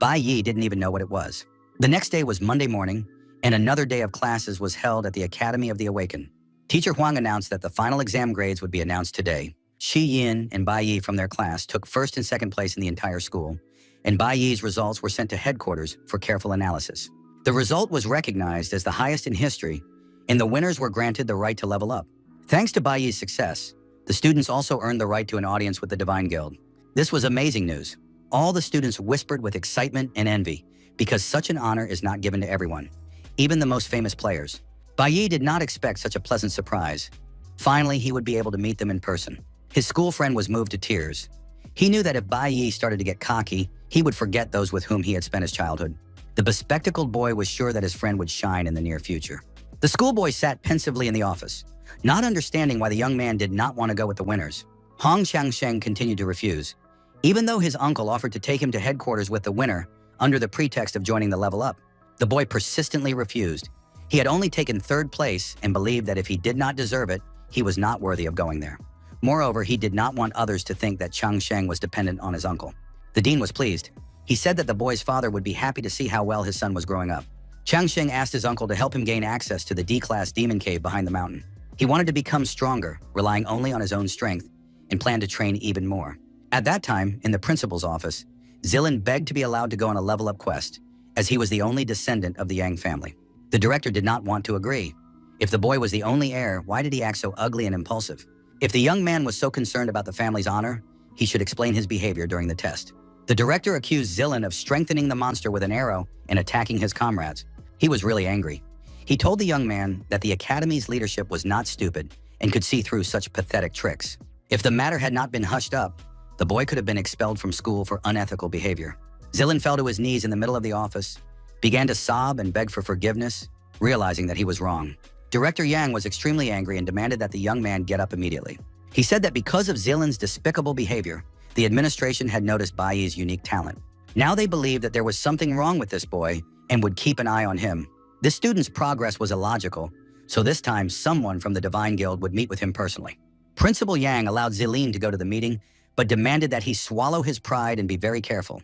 Bai Yi didn't even know what it was. The next day was Monday morning, and another day of classes was held at the Academy of the Awakened. Teacher Huang announced that the final exam grades would be announced today. Shi Yin and Bai Yi from their class took first and second place in the entire school, and Bai Yi's results were sent to headquarters for careful analysis. The result was recognized as the highest in history, and the winners were granted the right to level up. Thanks to Bai Yi's success, the students also earned the right to an audience with the Divine Guild. This was amazing news. All the students whispered with excitement and envy, because such an honor is not given to everyone, even the most famous players. Bai Yi did not expect such a pleasant surprise. Finally, he would be able to meet them in person. His school friend was moved to tears. He knew that if Bai Yi started to get cocky, he would forget those with whom he had spent his childhood. The bespectacled boy was sure that his friend would shine in the near future. The schoolboy sat pensively in the office, not understanding why the young man did not want to go with the winners. Hong Changsheng continued to refuse, even though his uncle offered to take him to headquarters with the winner under the pretext of joining the level up. The boy persistently refused. He had only taken 3rd place and believed that if he did not deserve it, he was not worthy of going there. Moreover, he did not want others to think that Changsheng was dependent on his uncle. The dean was pleased. He said that the boy's father would be happy to see how well his son was growing up. Changsheng asked his uncle to help him gain access to the D-Class demon cave behind the mountain. He wanted to become stronger, relying only on his own strength, and planned to train even more. At that time, in the principal's office, Zilin begged to be allowed to go on a level-up quest, as he was the only descendant of the Yang family. The director did not want to agree. If the boy was the only heir, why did he act so ugly and impulsive? If the young man was so concerned about the family's honor, he should explain his behavior during the test. The director accused Zilin of strengthening the monster with an arrow and attacking his comrades. He was really angry. He told the young man that the Academy's leadership was not stupid and could see through such pathetic tricks. If the matter had not been hushed up, the boy could have been expelled from school for unethical behavior. Zilin fell to his knees in the middle of the office, began to sob and beg for forgiveness, realizing that he was wrong. Director Yang was extremely angry and demanded that the young man get up immediately. He said that because of Zilin's despicable behavior, the administration had noticed Bai Yi's unique talent. Now they believed that there was something wrong with this boy and would keep an eye on him. This student's progress was illogical, so this time someone from the Divine Guild would meet with him personally. Principal Yang allowed Zilin to go to the meeting, but demanded that he swallow his pride and be very careful.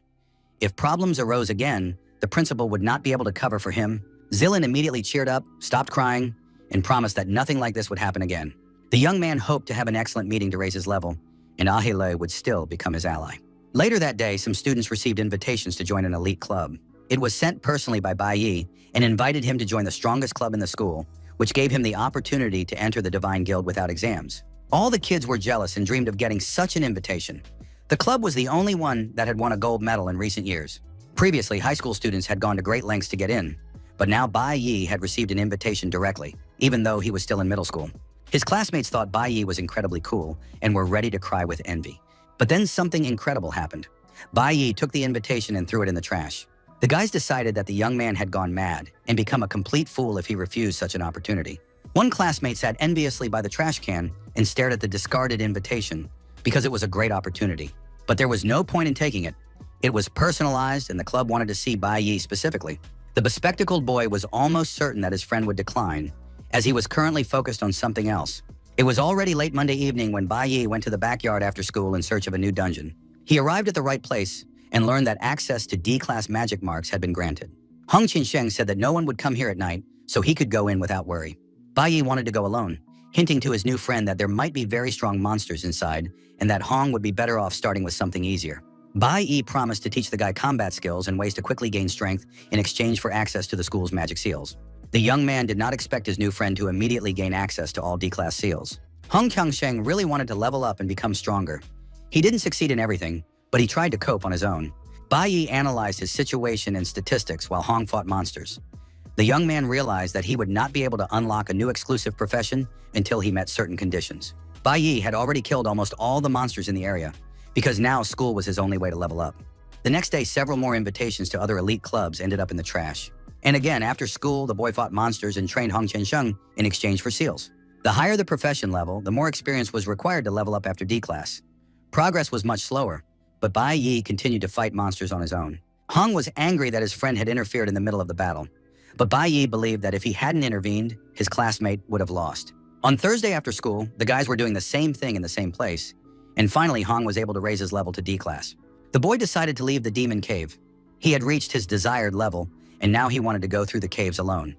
If problems arose again, the principal would not be able to cover for him. Zilin immediately cheered up, stopped crying, and promised that nothing like this would happen again. The young man hoped to have an excellent meeting to raise his level, and Ahile would still become his ally. Later that day, some students received invitations to join an elite club. It was sent personally by Bai Yi and invited him to join the strongest club in the school, which gave him the opportunity to enter the Divine Guild without exams. All the kids were jealous and dreamed of getting such an invitation. The club was the only one that had won a gold medal in recent years. Previously, high school students had gone to great lengths to get in, but now Bai Yi had received an invitation directly, even though he was still in middle school. His classmates thought Bai Yi was incredibly cool and were ready to cry with envy. But then something incredible happened. Bai Yi took the invitation and threw it in the trash. The guys decided that the young man had gone mad and become a complete fool if he refused such an opportunity. One classmate sat enviously by the trash can and stared at the discarded invitation because it was a great opportunity. But there was no point in taking it. It was personalized and the club wanted to see Bai Yi specifically. The bespectacled boy was almost certain that his friend would decline, as he was currently focused on something else. It was already late Monday evening when Bai Yi went to the backyard after school in search of a new dungeon. He arrived at the right place and learned that access to D-class magic marks had been granted. Hong Qinsheng said that no one would come here at night, so he could go in without worry. Bai Yi wanted to go alone, hinting to his new friend that there might be very strong monsters inside and that Hong would be better off starting with something easier. Bai Yi promised to teach the guy combat skills and ways to quickly gain strength in exchange for access to the school's magic seals. The young man did not expect his new friend to immediately gain access to all D-class seals. Hong Qiangsheng really wanted to level up and become stronger. He didn't succeed in everything, but he tried to cope on his own. Bai Yi analyzed his situation and statistics while Hong fought monsters. The young man realized that he would not be able to unlock a new exclusive profession until he met certain conditions. Bai Yi had already killed almost all the monsters in the area, because now school was his only way to level up. The next day, several more invitations to other elite clubs ended up in the trash. And again, after school, the boy fought monsters and trained Hong Qiansheng in exchange for seals. The higher the profession level, the more experience was required to level up after D-class. Progress was much slower, but Bai Yi continued to fight monsters on his own. Hong was angry that his friend had interfered in the middle of the battle, but Bai Yi believed that if he hadn't intervened, his classmate would have lost. On Thursday after school, the guys were doing the same thing in the same place, and finally Hong was able to raise his level to D-class. The boy decided to leave the demon cave. He had reached his desired level, and now he wanted to go through the caves alone.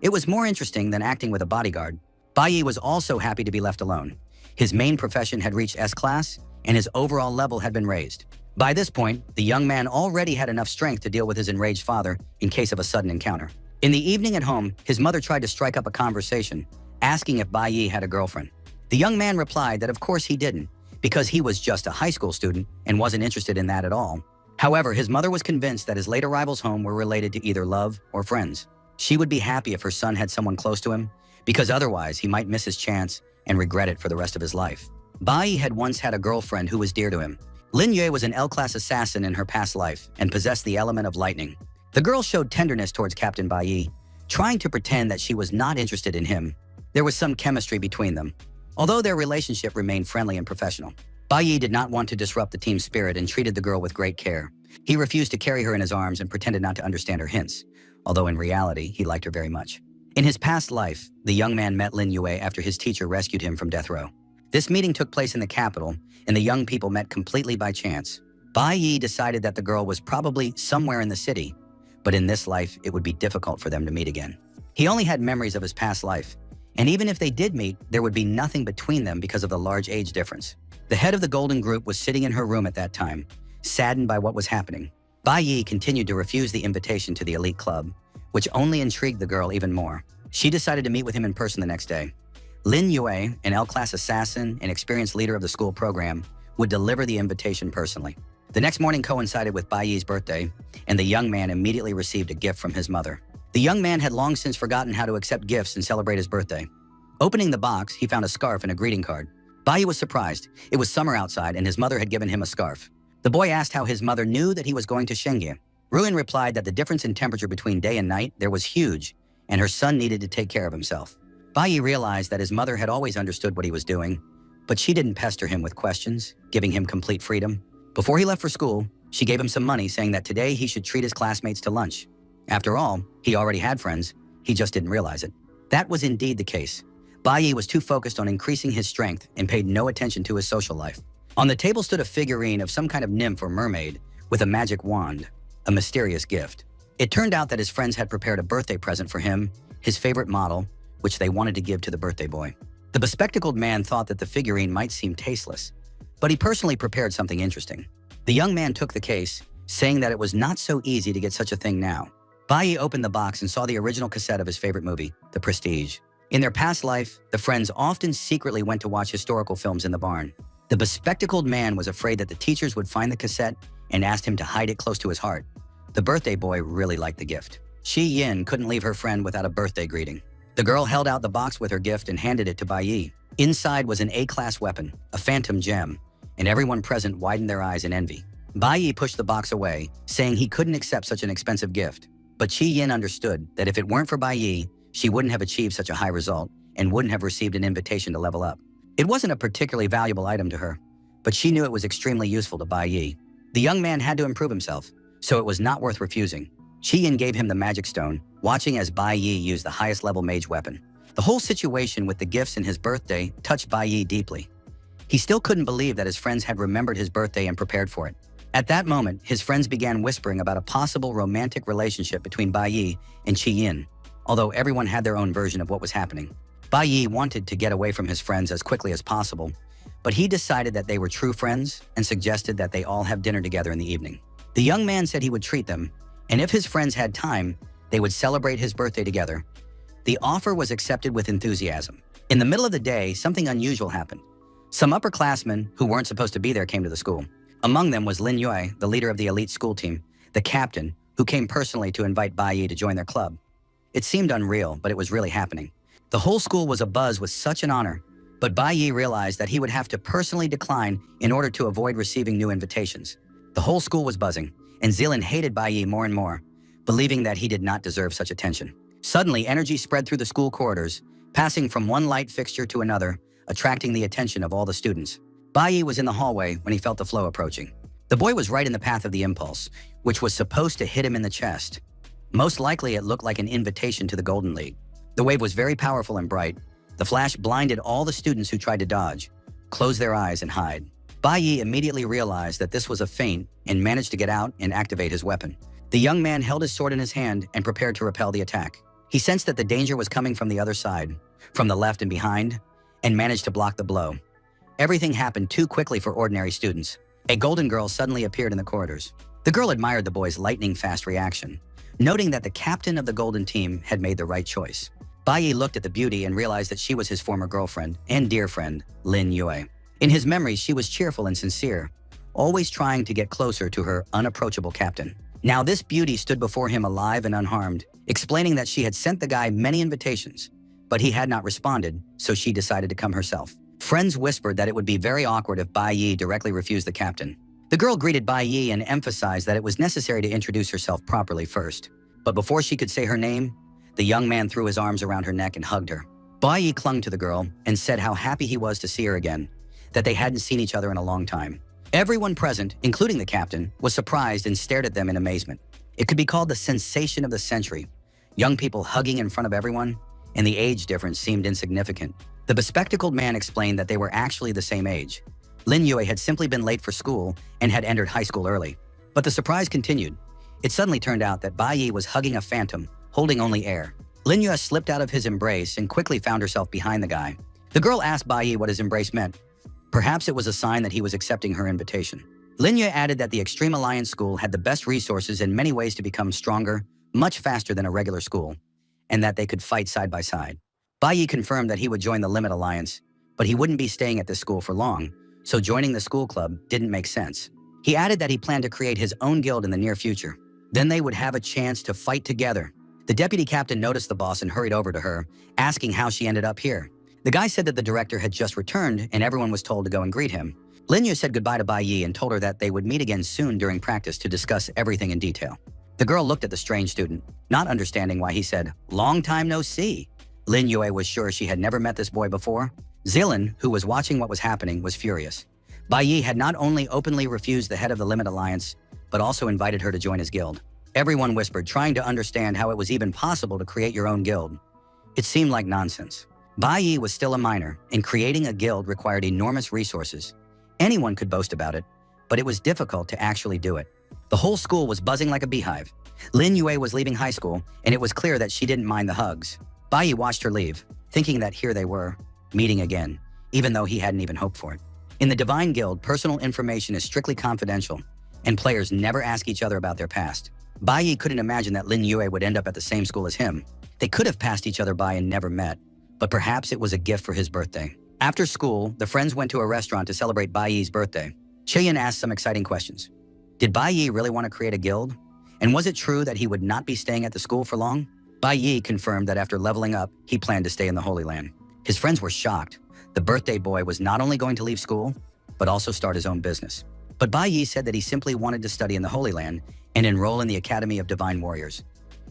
It was more interesting than acting with a bodyguard. Bai Yi was also happy to be left alone. His main profession had reached S-Class, and his overall level had been raised. By this point, the young man already had enough strength to deal with his enraged father in case of a sudden encounter. In the evening at home, his mother tried to strike up a conversation, asking if Bai Yi had a girlfriend. The young man replied that of course he didn't, because he was just a high school student and wasn't interested in that at all. However, his mother was convinced that his late arrivals home were related to either love or friends. She would be happy if her son had someone close to him, because otherwise he might miss his chance and regret it for the rest of his life. Bai Yi had once had a girlfriend who was dear to him. Lin Yue was an L-class assassin in her past life and possessed the element of lightning. The girl showed tenderness towards Captain Bai Yi, trying to pretend that she was not interested in him. There was some chemistry between them, although their relationship remained friendly and professional. Bai Yi did not want to disrupt the team spirit and treated the girl with great care. He refused to carry her in his arms and pretended not to understand her hints, although in reality, he liked her very much. In his past life, the young man met Lin Yue after his teacher rescued him from death row. This meeting took place in the capital, and the young people met completely by chance. Bai Yi decided that the girl was probably somewhere in the city, but in this life, it would be difficult for them to meet again. He only had memories of his past life, and even if they did meet, there would be nothing between them because of the large age difference. The head of the Golden Group was sitting in her room at that time, saddened by what was happening. Bai Yi continued to refuse the invitation to the elite club, which only intrigued the girl even more. She decided to meet with him in person the next day. Lin Yue, an L-class assassin and experienced leader of the school program, would deliver the invitation personally. The next morning coincided with Bai Yi's birthday, and the young man immediately received a gift from his mother. The young man had long since forgotten how to accept gifts and celebrate his birthday. Opening the box, he found a scarf and a greeting card. Bai Yi was surprised. It was summer outside, and his mother had given him a scarf. The boy asked how his mother knew that he was going to Shengye. Ruin replied that the difference in temperature between day and night there was huge, and her son needed to take care of himself. Bai Yi realized that his mother had always understood what he was doing, but she didn't pester him with questions, giving him complete freedom. Before he left for school, She gave him some money, saying that today he should treat his classmates to lunch. After all, he already had friends, he just didn't realize it. That was indeed the case. Bai was too focused on increasing his strength and paid no attention to his social life. On the table stood a figurine of some kind of nymph or mermaid with a magic wand, a mysterious gift. It turned out that his friends had prepared a birthday present for him, his favorite model, which they wanted to give to the birthday boy. The bespectacled man thought that the figurine might seem tasteless, but he personally prepared something interesting. The young man took the case, saying that it was not so easy to get such a thing now. Bai opened the box and saw the original cassette of his favorite movie, The Prestige. In their past life, the friends often secretly went to watch historical films in the barn. The bespectacled man was afraid that the teachers would find the cassette and asked him to hide it close to his heart. The birthday boy really liked the gift. Shi Yin couldn't leave her friend without a birthday greeting. The girl held out the box with her gift and handed it to Bai Yi. Inside was an A-class weapon, a phantom gem, and everyone present widened their eyes in envy. Bai Yi pushed the box away, saying he couldn't accept such an expensive gift. But Shi Yin understood that if it weren't for Bai Yi, she wouldn't have achieved such a high result and wouldn't have received an invitation to level up. It wasn't a particularly valuable item to her, but she knew it was extremely useful to Bai Yi. The young man had to improve himself, so it was not worth refusing. Shi Yin gave him the magic stone, watching as Bai Yi used the highest level mage weapon. The whole situation with the gifts and his birthday touched Bai Yi deeply. He still couldn't believe that his friends had remembered his birthday and prepared for it. At that moment, his friends began whispering about a possible romantic relationship between Bai Yi and Shi Yin, although everyone had their own version of what was happening. Bai Yi wanted to get away from his friends as quickly as possible, but he decided that they were true friends and suggested that they all have dinner together in the evening. The young man said he would treat them, and if his friends had time, they would celebrate his birthday together. The offer was accepted with enthusiasm. In the middle of the day, something unusual happened. Some upperclassmen who weren't supposed to be there came to the school. Among them was Lin Yue, the leader of the elite school team, the captain, who came personally to invite Bai Yi to join their club. It seemed unreal, but it was really happening. The whole school was abuzz with such an honor, but Bai Yi realized that he would have to personally decline in order to avoid receiving new invitations. The whole school was buzzing, and Zilin hated Bai Yi more and more, believing that he did not deserve such attention. Suddenly, energy spread through the school corridors, passing from one light fixture to another, attracting the attention of all the students. Bai Yi was in the hallway when he felt the flow approaching. The boy was right in the path of the impulse, which was supposed to hit him in the chest. Most likely, it looked like an invitation to the Golden League. The wave was very powerful and bright. The flash blinded all the students who tried to dodge, close their eyes, and hide. Bai Yi immediately realized that this was a feint and managed to get out and activate his weapon. The young man held his sword in his hand and prepared to repel the attack. He sensed that the danger was coming from the other side, from the left and behind, and managed to block the blow. Everything happened too quickly for ordinary students. A golden girl suddenly appeared in the corridors. The girl admired the boy's lightning-fast reaction, noting that the captain of the golden team had made the right choice. Bai Yi looked at the beauty and realized that she was his former girlfriend and dear friend, Lin Yue. In his memories, she was cheerful and sincere, always trying to get closer to her unapproachable captain. Now this beauty stood before him alive and unharmed, explaining that she had sent the guy many invitations, but he had not responded, so she decided to come herself. Friends whispered that it would be very awkward if Bai Yi directly refused the captain. The girl greeted Bai Yi and emphasized that it was necessary to introduce herself properly first. But before she could say her name, the young man threw his arms around her neck and hugged her. Bai Yi clung to the girl and said how happy he was to see her again, that they hadn't seen each other in a long time. Everyone present, including the captain, was surprised and stared at them in amazement. It could be called the sensation of the century. Young people hugging in front of everyone, and the age difference seemed insignificant. The bespectacled man explained that they were actually the same age. Lin Yue had simply been late for school and had entered high school early. But the surprise continued. It suddenly turned out that Bai Yi was hugging a phantom, holding only air. Lin Yue slipped out of his embrace and quickly found herself behind the guy. The girl asked Bai Yi what his embrace meant. Perhaps it was a sign that he was accepting her invitation. Lin Yue added that the Extreme Alliance School had the best resources in many ways to become stronger, much faster than a regular school, and that they could fight side by side. Bai Yi confirmed that he would join the Limit Alliance, but he wouldn't be staying at this school for long, so joining the school club didn't make sense. He added that he planned to create his own guild in the near future. Then they would have a chance to fight together. The deputy captain noticed the boss and hurried over to her, asking how she ended up here. The guy said that the director had just returned and everyone was told to go and greet him. Lin Yu said goodbye to Bai Yi and told her that they would meet again soon during practice to discuss everything in detail. The girl looked at the strange student, not understanding why he said, "Long time no see." Lin Yue was sure she had never met this boy before. Zilin, who was watching what was happening, was furious. Bai Yi had not only openly refused the head of the Limit Alliance, but also invited her to join his guild. Everyone whispered, trying to understand how it was even possible to create your own guild. It seemed like nonsense. Bai Yi was still a minor, and creating a guild required enormous resources. Anyone could boast about it, but it was difficult to actually do it. The whole school was buzzing like a beehive. Lin Yue was leaving high school, and it was clear that she didn't mind the hugs. Bai Yi watched her leave, thinking that here they were, meeting again, even though he hadn't even hoped for it. In the Divine Guild, personal information is strictly confidential, and players never ask each other about their past. Bai Yi couldn't imagine that Lin Yue would end up at the same school as him. They could have passed each other by and never met, but perhaps it was a gift for his birthday. After school, the friends went to a restaurant to celebrate Bai Yi's birthday. Chiyin asked some exciting questions. Did Bai Yi really want to create a guild? And was it true that he would not be staying at the school for long? Bai Yi confirmed that after leveling up, he planned to stay in the Holy Land. His friends were shocked. The birthday boy was not only going to leave school, but also start his own business. But Bai Yi said that he simply wanted to study in the Holy Land and enroll in the Academy of Divine Warriors.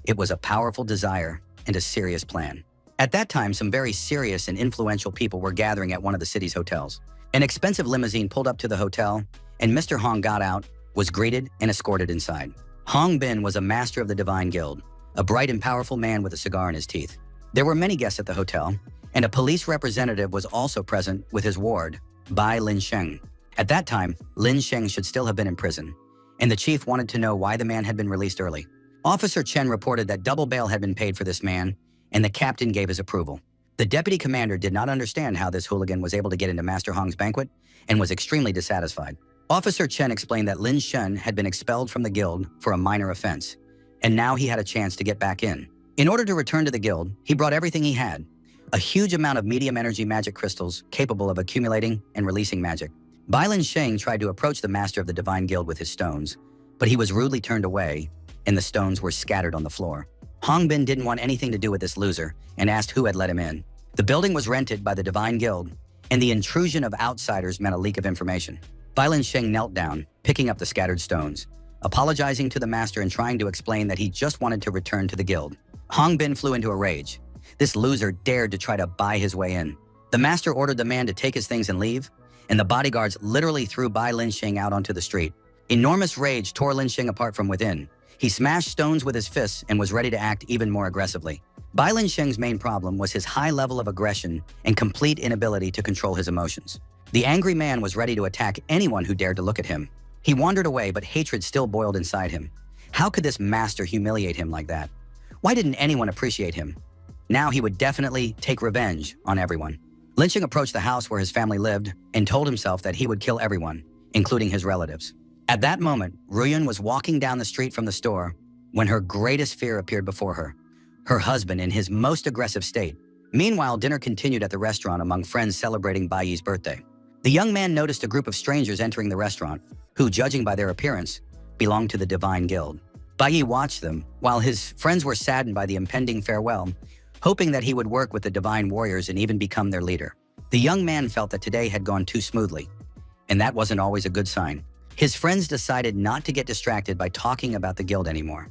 It was a powerful desire and a serious plan. At that time, some very serious and influential people were gathering at one of the city's hotels. An expensive limousine pulled up to the hotel, and Mr. Hong got out, was greeted, and escorted inside. Hong Bin was a master of the Divine Guild, a bright and powerful man with a cigar in his teeth. There were many guests at the hotel, and a police representative was also present with his ward, Bai Lin Sheng. At that time, Lin Sheng should still have been in prison, and the chief wanted to know why the man had been released early. Officer Chen reported that double bail had been paid for this man, and the captain gave his approval. The deputy commander did not understand how this hooligan was able to get into Master Hong's banquet and was extremely dissatisfied. Officer Chen explained that Lin Shen had been expelled from the guild for a minor offense, and now he had a chance to get back in. In order to return to the guild, he brought everything he had, a huge amount of medium energy magic crystals capable of accumulating and releasing magic. Bai Lin Sheng tried to approach the master of the Divine Guild with his stones, but he was rudely turned away, and the stones were scattered on the floor. Hong Bin didn't want anything to do with this loser and asked who had let him in. The building was rented by the Divine Guild, and the intrusion of outsiders meant a leak of information. Bai Lin Sheng knelt down, picking up the scattered stones, apologizing to the master and trying to explain that he just wanted to return to the guild. Hong Bin flew into a rage. This loser dared to try to buy his way in. The master ordered the man to take his things and leave, and the bodyguards literally threw Bai Lin Sheng out onto the street. Enormous rage tore Lin Sheng apart from within. He smashed stones with his fists and was ready to act even more aggressively. Bai Lin Sheng's main problem was his high level of aggression and complete inability to control his emotions. The angry man was ready to attack anyone who dared to look at him. He wandered away, but hatred still boiled inside him. How could this master humiliate him like that? Why didn't anyone appreciate him? Now he would definitely take revenge on everyone. Lin Sheng approached the house where his family lived and told himself that he would kill everyone, including his relatives. At that moment, Ruyun was walking down the street from the store when her greatest fear appeared before her, her husband in his most aggressive state. Meanwhile, dinner continued at the restaurant among friends celebrating Bai Yi's birthday. The young man noticed a group of strangers entering the restaurant, who, judging by their appearance, belonged to the Divine Guild. Bai Yi watched them, while his friends were saddened by the impending farewell, hoping that he would work with the Divine Warriors and even become their leader. The young man felt that today had gone too smoothly, and that wasn't always a good sign. His friends decided not to get distracted by talking about the guild anymore.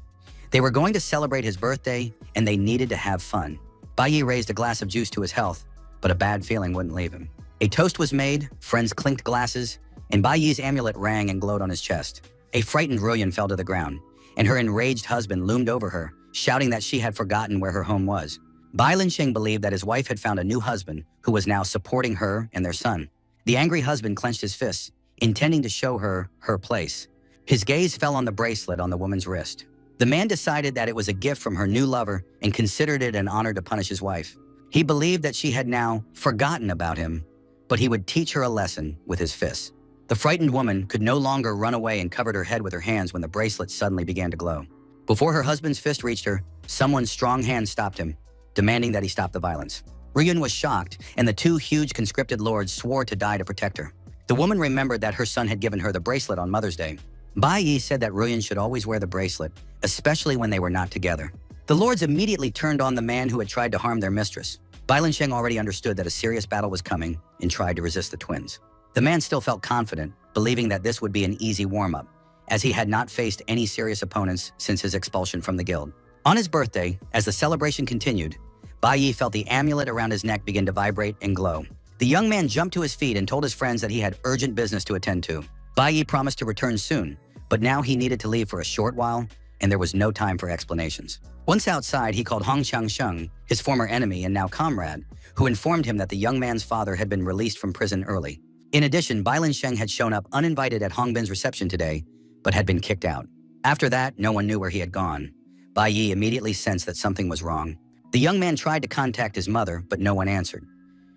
They were going to celebrate his birthday, and they needed to have fun. Bai Yi raised a glass of juice to his health, but a bad feeling wouldn't leave him. A toast was made, friends clinked glasses, and Bai Yi's amulet rang and glowed on his chest. A frightened Ruyun fell to the ground, and her enraged husband loomed over her, shouting that she had forgotten where her home was. Bai Lin Sheng believed that his wife had found a new husband who was now supporting her and their son. The angry husband clenched his fists, intending to show her her place. His gaze fell on the bracelet on the woman's wrist. The man decided that it was a gift from her new lover and considered it an honor to punish his wife. He believed that she had now forgotten about him, but he would teach her a lesson with his fists. The frightened woman could no longer run away and covered her head with her hands when the bracelet suddenly began to glow. Before her husband's fist reached her, someone's strong hand stopped him, demanding that he stop the violence. Ruyun was shocked, and the two huge conscripted lords swore to die to protect her. The woman remembered that her son had given her the bracelet on Mother's Day. Bai Yi said that Ruyun should always wear the bracelet, especially when they were not together. The lords immediately turned on the man who had tried to harm their mistress. Bai Lin Sheng already understood that a serious battle was coming and tried to resist the twins. The man still felt confident, believing that this would be an easy warm-up, as he had not faced any serious opponents since his expulsion from the guild. On his birthday, as the celebration continued, Bai Yi felt the amulet around his neck begin to vibrate and glow. The young man jumped to his feet and told his friends that he had urgent business to attend to. Bai Yi promised to return soon, but now he needed to leave for a short while, and there was no time for explanations. Once outside, he called Hong Chang-sheng, his former enemy and now comrade, who informed him that the young man's father had been released from prison early. In addition, Bai Lin-sheng had shown up uninvited at Hong Bin's reception today, but had been kicked out. After that, no one knew where he had gone. Bai Yi immediately sensed that something was wrong. The young man tried to contact his mother, but no one answered.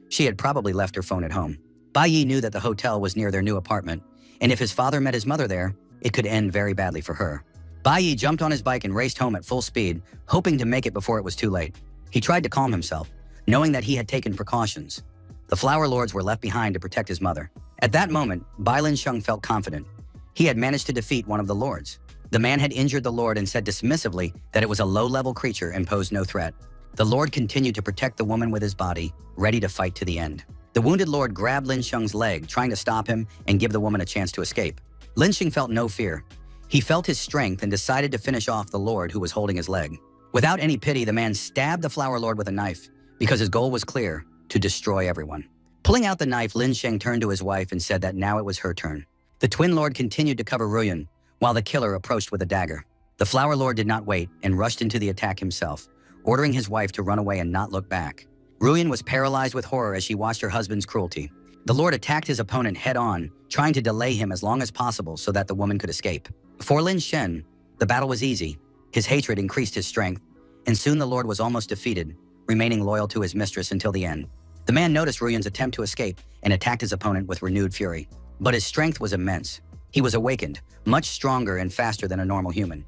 She had probably left her phone at home. Bai Yi knew that the hotel was near their new apartment, and if his father met his mother there, it could end very badly for her. Bai Yi jumped on his bike and raced home at full speed, hoping to make it before it was too late. He tried to calm himself, knowing that he had taken precautions. The Flower Lords were left behind to protect his mother. At that moment, Bai Lin-sheng felt confident. He had managed to defeat one of the lords. The man had injured the lord and said dismissively that it was a low-level creature and posed no threat. The lord continued to protect the woman with his body, ready to fight to the end. The wounded lord grabbed Lin-sheng's leg, trying to stop him and give the woman a chance to escape. Lin-sheng felt no fear. He felt his strength and decided to finish off the lord who was holding his leg. Without any pity, the man stabbed the Flower Lord with a knife because his goal was clear: to destroy everyone. Pulling out the knife, Lin-sheng turned to his wife and said that now it was her turn. The Twin Lord continued to cover Ruyan, while the killer approached with a dagger. The Flower Lord did not wait and rushed into the attack himself, ordering his wife to run away and not look back. Ruyan was paralyzed with horror as she watched her husband's cruelty. The Lord attacked his opponent head-on, trying to delay him as long as possible so that the woman could escape. For Lin-sheng, the battle was easy. His hatred increased his strength, and soon the Lord was almost defeated, remaining loyal to his mistress until the end. The man noticed Ruyan's attempt to escape and attacked his opponent with renewed fury. But his strength was immense. He was awakened, much stronger and faster than a normal human.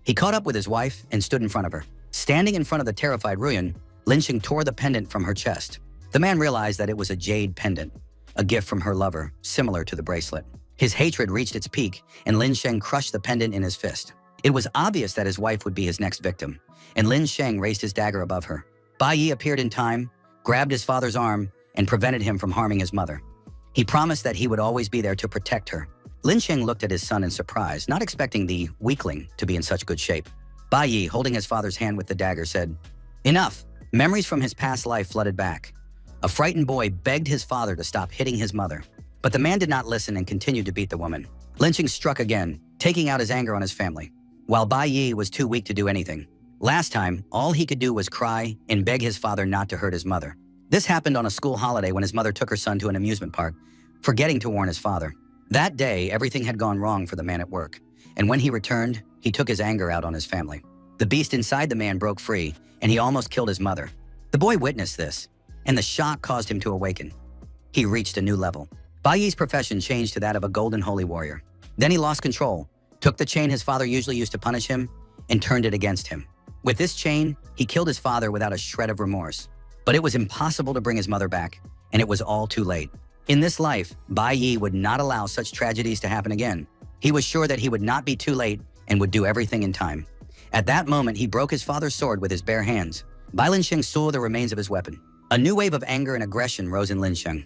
He caught up with his wife and stood in front of her. Standing in front of the terrified Ruyan, Lin-sheng tore the pendant from her chest. The man realized that it was a jade pendant, a gift from her lover, similar to the bracelet. His hatred reached its peak, and Lin-sheng crushed the pendant in his fist. It was obvious that his wife would be his next victim, and Lin-sheng raised his dagger above her. Bai Yi appeared in time, grabbed his father's arm, and prevented him from harming his mother. He promised that he would always be there to protect her. Lin-sheng looked at his son in surprise, not expecting the weakling to be in such good shape. Bai Yi, holding his father's hand with the dagger, said, "Enough!" Memories from his past life flooded back. A frightened boy begged his father to stop hitting his mother, but the man did not listen and continued to beat the woman. Lin-sheng struck again, taking out his anger on his family, while Bai Yi was too weak to do anything. Last time, all he could do was cry and beg his father not to hurt his mother. This happened on a school holiday when his mother took her son to an amusement park, forgetting to warn his father. That day, everything had gone wrong for the man at work, and when he returned, he took his anger out on his family. The beast inside the man broke free, and he almost killed his mother. The boy witnessed this, and the shock caused him to awaken. He reached a new level. Bai Yi's profession changed to that of a golden holy warrior. Then he lost control, took the chain his father usually used to punish him, and turned it against him. With this chain, he killed his father without a shred of remorse. But it was impossible to bring his mother back, and it was all too late. In this life, Bai Yi would not allow such tragedies to happen again. He was sure that he would not be too late and would do everything in time. At that moment, he broke his father's sword with his bare hands. Bai Lin-sheng saw the remains of his weapon. A new wave of anger and aggression rose in Lin-sheng.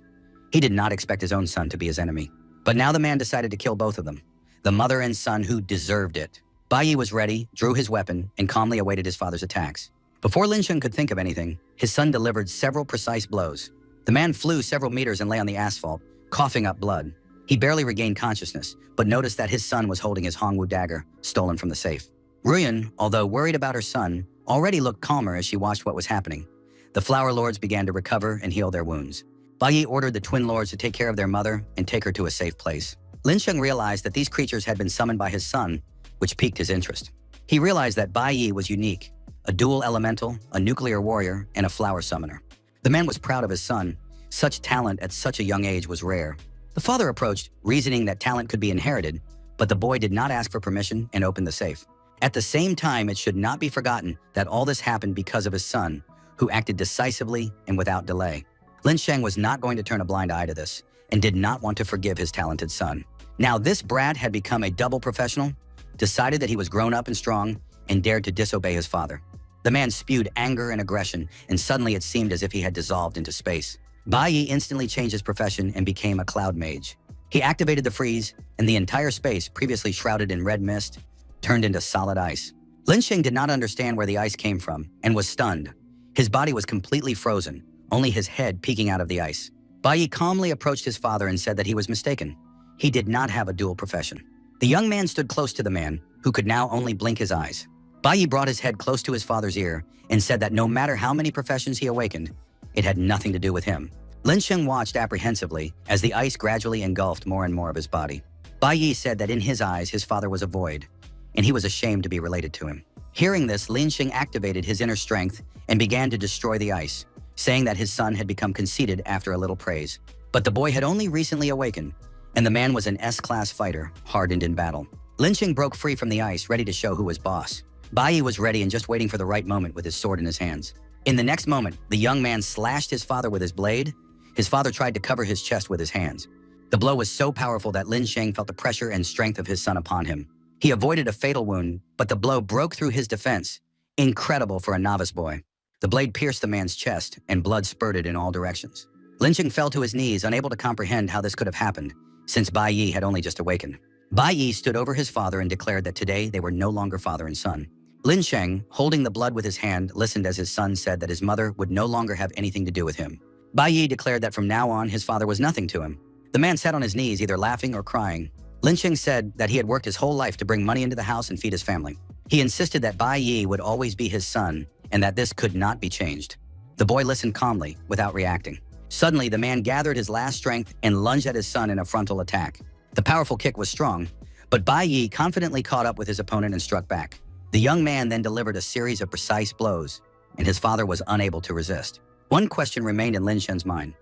He did not expect his own son to be his enemy. But now the man decided to kill both of them, the mother and son who deserved it. Bai Yi was ready, drew his weapon, and calmly awaited his father's attacks. Before Lin-sheng could think of anything, his son delivered several precise blows. The man flew several meters and lay on the asphalt, coughing up blood. He barely regained consciousness, but noticed that his son was holding his Hongwu dagger, stolen from the safe. Ruyan, although worried about her son, already looked calmer as she watched what was happening. The Flower Lords began to recover and heal their wounds. Bai Yi ordered the Twin Lords to take care of their mother and take her to a safe place. Lin-sheng realized that these creatures had been summoned by his son, which piqued his interest. He realized that Bai Yi was unique, a dual elemental, a nuclear warrior, and a flower summoner. The man was proud of his son. Such talent at such a young age was rare. The father approached, reasoning that talent could be inherited, but the boy did not ask for permission and opened the safe. At the same time, it should not be forgotten that all this happened because of his son, who acted decisively and without delay. Lin-sheng was not going to turn a blind eye to this, and did not want to forgive his talented son. Now this brat had become a double professional, decided that he was grown up and strong, and dared to disobey his father. The man spewed anger and aggression, and suddenly it seemed as if he had dissolved into space. Bai Yi instantly changed his profession and became a cloud mage. He activated the freeze, and the entire space, previously shrouded in red mist, turned into solid ice. Lin-sheng did not understand where the ice came from, and was stunned. His body was completely frozen, only his head peeking out of the ice. Bai Yi calmly approached his father and said that he was mistaken. He did not have a dual profession. The young man stood close to the man, who could now only blink his eyes. Bai Yi brought his head close to his father's ear and said that no matter how many professions he awakened, it had nothing to do with him. Lin Sheng watched apprehensively as the ice gradually engulfed more and more of his body. Bai Yi said that in his eyes, his father was a void, and he was ashamed to be related to him. Hearing this, Lin Sheng activated his inner strength and began to destroy the ice, saying that his son had become conceited after a little praise. But the boy had only recently awakened, and the man was an S-Class fighter, hardened in battle. Lin Sheng broke free from the ice, ready to show who was boss. Bai Yi was ready and just waiting for the right moment with his sword in his hands. In the next moment, the young man slashed his father with his blade. His father tried to cover his chest with his hands. The blow was so powerful that Lin Sheng felt the pressure and strength of his son upon him. He avoided a fatal wound, but the blow broke through his defense. Incredible for a novice boy. The blade pierced the man's chest, and blood spurted in all directions. Lin Sheng fell to his knees, unable to comprehend how this could have happened, since Bai Yi had only just awakened. Bai Yi stood over his father and declared that today they were no longer father and son. Lin Sheng, holding the blood with his hand, listened as his son said that his mother would no longer have anything to do with him. Bai Yi declared that from now on his father was nothing to him. The man sat on his knees, either laughing or crying. Lin Sheng said that he had worked his whole life to bring money into the house and feed his family. He insisted that Bai Yi would always be his son and that this could not be changed. The boy listened calmly, without reacting. Suddenly, the man gathered his last strength and lunged at his son in a frontal attack. The powerful kick was strong, but Bai Yi confidently caught up with his opponent and struck back. The young man then delivered a series of precise blows, and his father was unable to resist. One question remained in Lin Sheng's mind.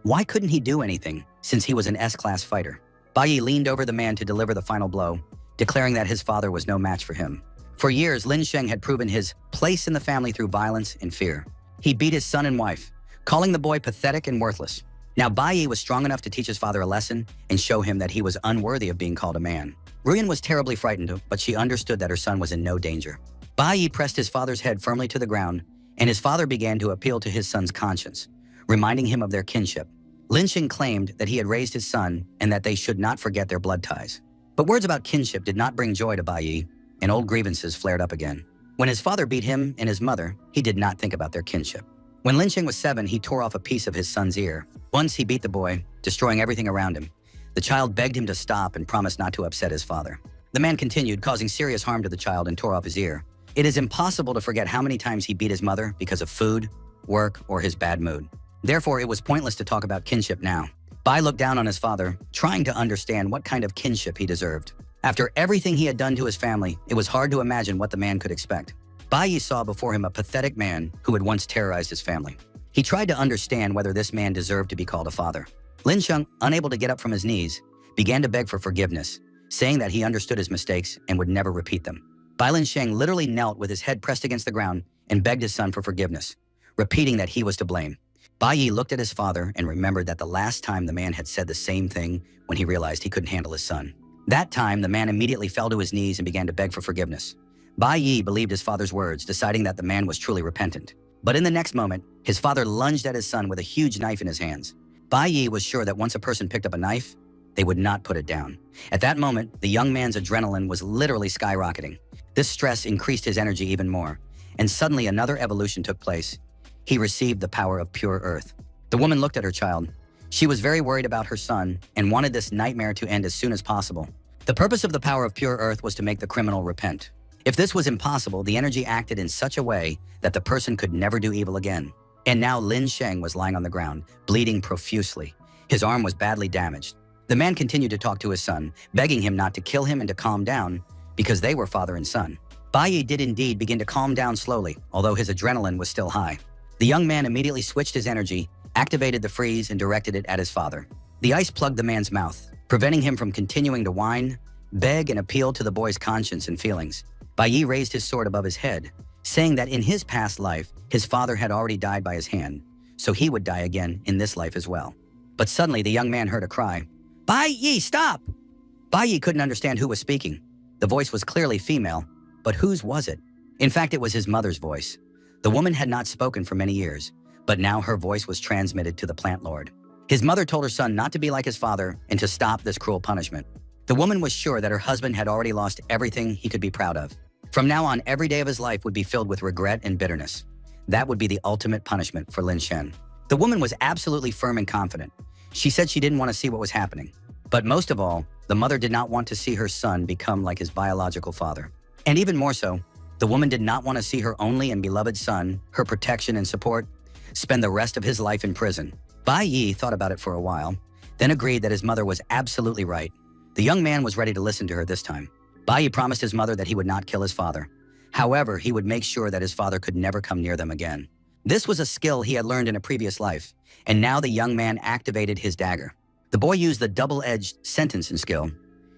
Why couldn't he do anything, since he was an S-Class fighter? Bai Yi leaned over the man to deliver the final blow, declaring that his father was no match for him. For years, Lin Sheng had proven his place in the family through violence and fear. He beat his son and wife, calling the boy pathetic and worthless. Now Bai Yi was strong enough to teach his father a lesson and show him that he was unworthy of being called a man. Ruyan was terribly frightened, but she understood that her son was in no danger. Bai Yi pressed his father's head firmly to the ground, and his father began to appeal to his son's conscience, reminding him of their kinship. Lin Sheng claimed that he had raised his son and that they should not forget their blood ties. But words about kinship did not bring joy to Bai Yi, and old grievances flared up again. When his father beat him and his mother, he did not think about their kinship. When Lin Sheng was 7, he tore off a piece of his son's ear. Once he beat the boy, destroying everything around him. The child begged him to stop and promised not to upset his father. The man continued, causing serious harm to the child, and tore off his ear. It is impossible to forget how many times he beat his mother because of food, work, or his bad mood. Therefore, it was pointless to talk about kinship now. Bai looked down on his father, trying to understand what kind of kinship he deserved. After everything he had done to his family, it was hard to imagine what the man could expect. Bai Yi saw before him a pathetic man who had once terrorized his family. He tried to understand whether this man deserved to be called a father. Lin Sheng, unable to get up from his knees, began to beg for forgiveness, saying that he understood his mistakes and would never repeat them. Bai Lin Sheng literally knelt with his head pressed against the ground and begged his son for forgiveness, repeating that he was to blame. Bai Yi looked at his father and remembered that the last time the man had said the same thing when he realized he couldn't handle his son. That time, the man immediately fell to his knees and began to beg for forgiveness. Bai Yi believed his father's words, deciding that the man was truly repentant. But in the next moment, his father lunged at his son with a huge knife in his hands. Bai Yi was sure that once a person picked up a knife, they would not put it down. At that moment, the young man's adrenaline was literally skyrocketing. This stress increased his energy even more, and suddenly another evolution took place. He received the power of pure earth. The woman looked at her child. She was very worried about her son and wanted this nightmare to end as soon as possible. The purpose of the power of pure earth was to make the criminal repent. If this was impossible, the energy acted in such a way that the person could never do evil again. And now Lin Sheng was lying on the ground, bleeding profusely. His arm was badly damaged. The man continued to talk to his son, begging him not to kill him and to calm down, because they were father and son. Bai Yi did indeed begin to calm down slowly, although his adrenaline was still high. The young man immediately switched his energy, activated the freeze, and directed it at his father. The ice plugged the man's mouth, preventing him from continuing to whine, beg, and appeal to the boy's conscience and feelings. Bai Yi raised his sword above his head, saying that in his past life, his father had already died by his hand, so he would die again in this life as well. But suddenly, the young man heard a cry. "Bai Yi, stop!" Bai Yi couldn't understand who was speaking. The voice was clearly female, but whose was it? In fact, it was his mother's voice. The woman had not spoken for many years, but now her voice was transmitted to the plant lord. His mother told her son not to be like his father and to stop this cruel punishment. The woman was sure that her husband had already lost everything he could be proud of. From now on, every day of his life would be filled with regret and bitterness. That would be the ultimate punishment for Lin Sheng. The woman was absolutely firm and confident. She said she didn't want to see what was happening. But most of all, The mother did not want to see her son become like his biological father. And even more so, the woman did not want to see her only and beloved son, her protection and support, spend the rest of his life in prison. Bai Yi thought about it for a while, then agreed that his mother was absolutely right. The young man was ready to listen to her this time. Bai Yi promised his mother that he would not kill his father. However, he would make sure that his father could never come near them again. This was a skill he had learned in a previous life, and now the young man activated his dagger. The boy used the double-edged sentencing skill.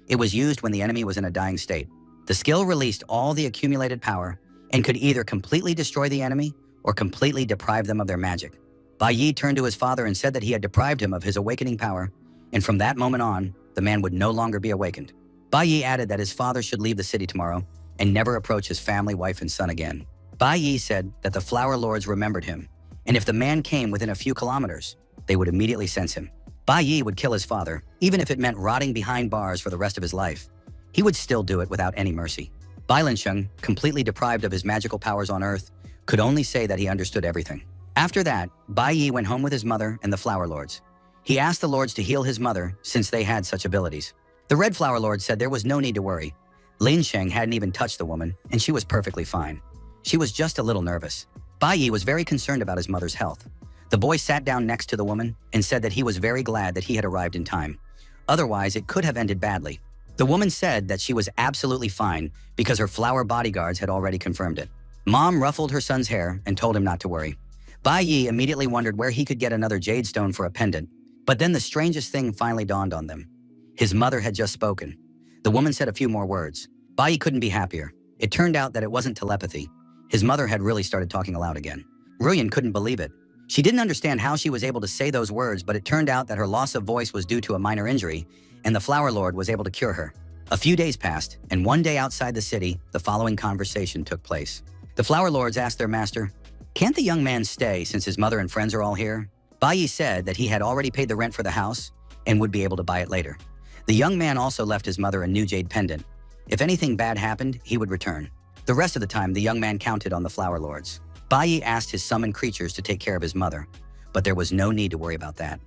It was used when the enemy was in a dying state. The skill released all the accumulated power and could either completely destroy the enemy or completely deprive them of their magic. Bai Yi turned to his father and said that he had deprived him of his awakening power, and from that moment on, the man would no longer be awakened. Bai Yi added that his father should leave the city tomorrow and never approach his family, wife, and son again. Bai Yi said that the flower lords remembered him, and if the man came within a few kilometers, they would immediately sense him. Bai Yi would kill his father, even if it meant rotting behind bars for the rest of his life. He would still do it without any mercy. Bai Linsheng, completely deprived of his magical powers on Earth, could only say that he understood everything. After that, Bai Yi went home with his mother and the flower lords. He asked the lords to heal his mother since they had such abilities. The red flower lord said there was no need to worry. Lin Sheng hadn't even touched the woman, and she was perfectly fine. She was just a little nervous. Bai Yi was very concerned about his mother's health. The boy sat down next to the woman and said that he was very glad that he had arrived in time. Otherwise, it could have ended badly. The woman said that she was absolutely fine because her flower bodyguards had already confirmed it. Mom ruffled her son's hair and told him not to worry. Bai Yi immediately wondered where he could get another jade stone for a pendant, but then the strangest thing finally dawned on them. His mother had just spoken. The woman said a few more words. Bai Yi couldn't be happier. It turned out that it wasn't telepathy. His mother had really started talking aloud again. Ruyan couldn't believe it. She didn't understand how she was able to say those words, but it turned out that her loss of voice was due to a minor injury, and the Flower Lord was able to cure her. A few days passed, and one day outside the city, the following conversation took place. The Flower Lords asked their master, "Can't the young man stay since his mother and friends are all here?" Bai Yi said that he had already paid the rent for the house and would be able to buy it later. The young man also left his mother a new jade pendant. If anything bad happened, he would return. The rest of the time, the young man counted on the Flower Lords. Bai Yi asked his summoned creatures to take care of his mother, but there was no need to worry about that.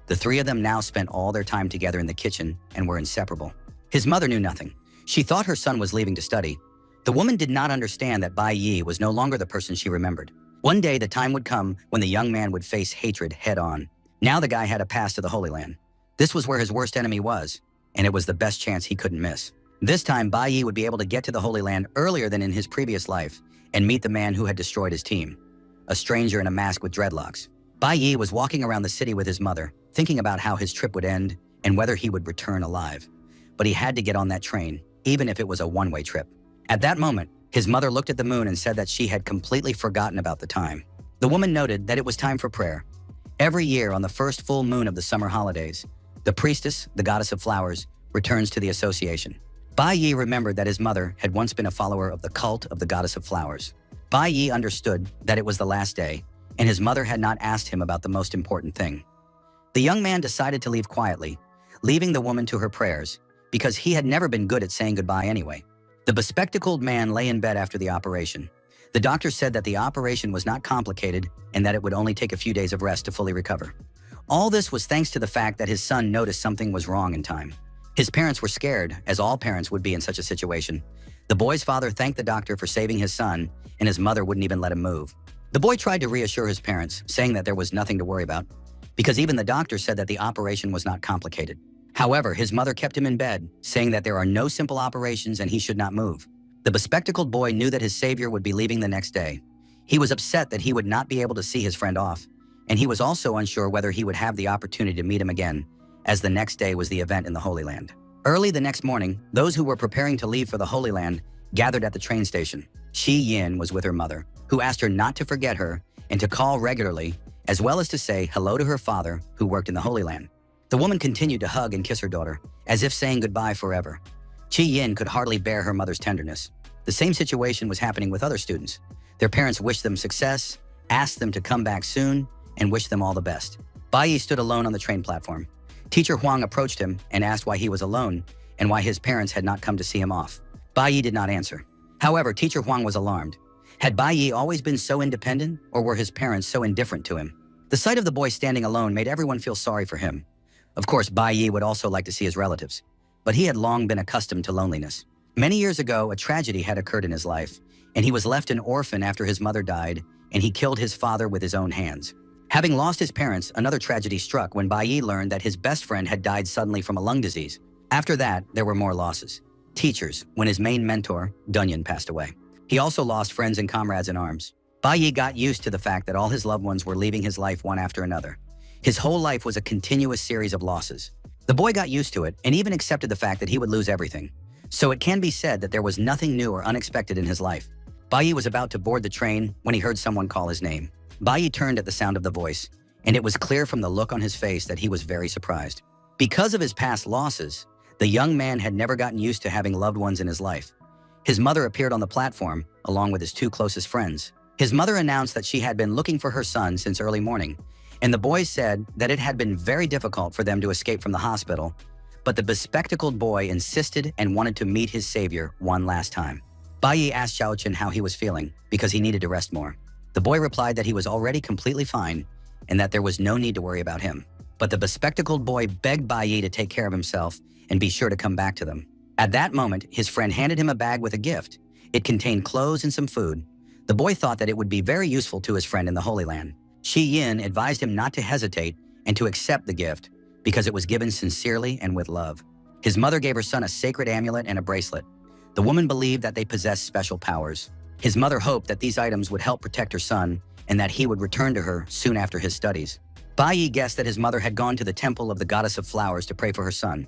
The three of them now spent all their time together in the kitchen and were inseparable. His mother knew nothing. She thought her son was leaving to study. The woman did not understand that Bai Yi was no longer the person she remembered. One day, the time would come when the young man would face hatred head-on. Now the guy had a pass to the Holy Land. This was where his worst enemy was, and it was the best chance he couldn't miss. This time, Bai Yi would be able to get to the Holy Land earlier than in his previous life and meet the man who had destroyed his team, a stranger in a mask with dreadlocks. Bai Yi was walking around the city with his mother, thinking about how his trip would end and whether he would return alive. But he had to get on that train, even if it was a one-way trip. At that moment, his mother looked at the moon and said that she had completely forgotten about the time. The woman noted that it was time for prayer. Every year on the first full moon of the summer holidays, the priestess, the goddess of flowers, returns to the association. Bai Yi remembered that his mother had once been a follower of the cult of the goddess of flowers. Bai Yi understood that it was the last day, and his mother had not asked him about the most important thing. The young man decided to leave quietly, leaving the woman to her prayers, because he had never been good at saying goodbye anyway. The bespectacled man lay in bed after the operation. The doctor said that the operation was not complicated and that it would only take a few days of rest to fully recover. All this was thanks to the fact that his son noticed something was wrong in time. His parents were scared, as all parents would be in such a situation. The boy's father thanked the doctor for saving his son, and his mother wouldn't even let him move. The boy tried to reassure his parents, saying that there was nothing to worry about, because even the doctor said that the operation was not complicated. However, his mother kept him in bed, saying that there are no simple operations and he should not move. The bespectacled boy knew that his savior would be leaving the next day. He was upset that he would not be able to see his friend off, and he was also unsure whether he would have the opportunity to meet him again, as the next day was the event in the Holy Land. Early the next morning, those who were preparing to leave for the Holy Land gathered at the train station. Shi Yin was with her mother, who asked her not to forget her and to call regularly, as well as to say hello to her father, who worked in the Holy Land. The woman continued to hug and kiss her daughter, as if saying goodbye forever. Shi Yin could hardly bear her mother's tenderness. The same situation was happening with other students. Their parents wished them success, asked them to come back soon, and wished them all the best. Bai Yi stood alone on the train platform. Teacher Huang approached him and asked why he was alone and why his parents had not come to see him off. Bai Yi did not answer. However, Teacher Huang was alarmed. Had Bai Yi always been so independent, or were his parents so indifferent to him? The sight of the boy standing alone made everyone feel sorry for him. Of course, Bai Yi would also like to see his relatives. but he had long been accustomed to loneliness. Many years ago, a tragedy had occurred in his life, and he was left an orphan after his mother died, and he killed his father with his own hands. Having lost his parents, another tragedy struck when Bai learned that his best friend had died suddenly from a lung disease. After that, there were more losses. Teachers, when his main mentor, Dunyan, passed away. He also lost friends and comrades in arms. Bai got used to the fact that all his loved ones were leaving his life one after another. His whole life was a continuous series of losses. The boy got used to it and even accepted the fact that he would lose everything. So it can be said that there was nothing new or unexpected in his life. Bai was about to board the train when he heard someone call his name. Bai turned at the sound of the voice, and it was clear from the look on his face that he was very surprised. Because of his past losses, the young man had never gotten used to having loved ones in his life. His mother appeared on the platform, along with his two closest friends. His mother announced that she had been looking for her son since early morning, and the boys said that it had been very difficult for them to escape from the hospital, but the bespectacled boy insisted and wanted to meet his savior one last time. Bai asked Xiaochen how he was feeling, because he needed to rest more. The boy replied that he was already completely fine and that there was no need to worry about him. But the bespectacled boy begged Bai to take care of himself and be sure to come back to them. At that moment, his friend handed him a bag with a gift. It contained clothes and some food. The boy thought that it would be very useful to his friend in the Holy Land. Shi Yin advised him not to hesitate and to accept the gift because it was given sincerely and with love. His mother gave her son a sacred amulet and a bracelet. The woman believed that they possessed special powers. His mother hoped that these items would help protect her son and that he would return to her soon after his studies. Bai guessed that his mother had gone to the temple of the goddess of flowers to pray for her son.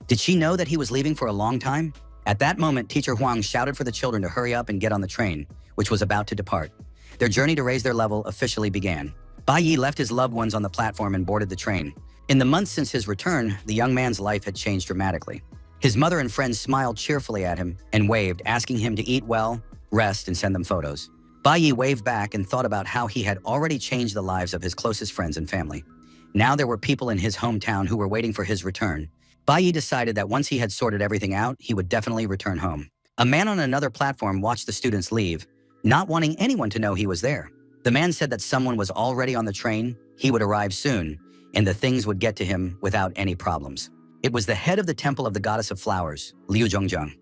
Did she know that he was leaving for a long time? At that moment, Teacher Huang shouted for the children to hurry up and get on the train, which was about to depart. Their journey to raise their level officially began. Bai left his loved ones on the platform and boarded the train. In the months since his return, the young man's life had changed dramatically. His mother and friends smiled cheerfully at him and waved, asking him to eat well, rest, and send them photos. Bai waved back and thought about how he had already changed the lives of his closest friends and family. Now there were people in his hometown who were waiting for his return. Bai decided that once he had sorted everything out, he would definitely return home. A man on another platform watched the students leave, not wanting anyone to know he was there. The man said that someone was already on the train, he would arrive soon, and the things would get to him without any problems. It was the head of the temple of the goddess of flowers, Liu Zhongzheng.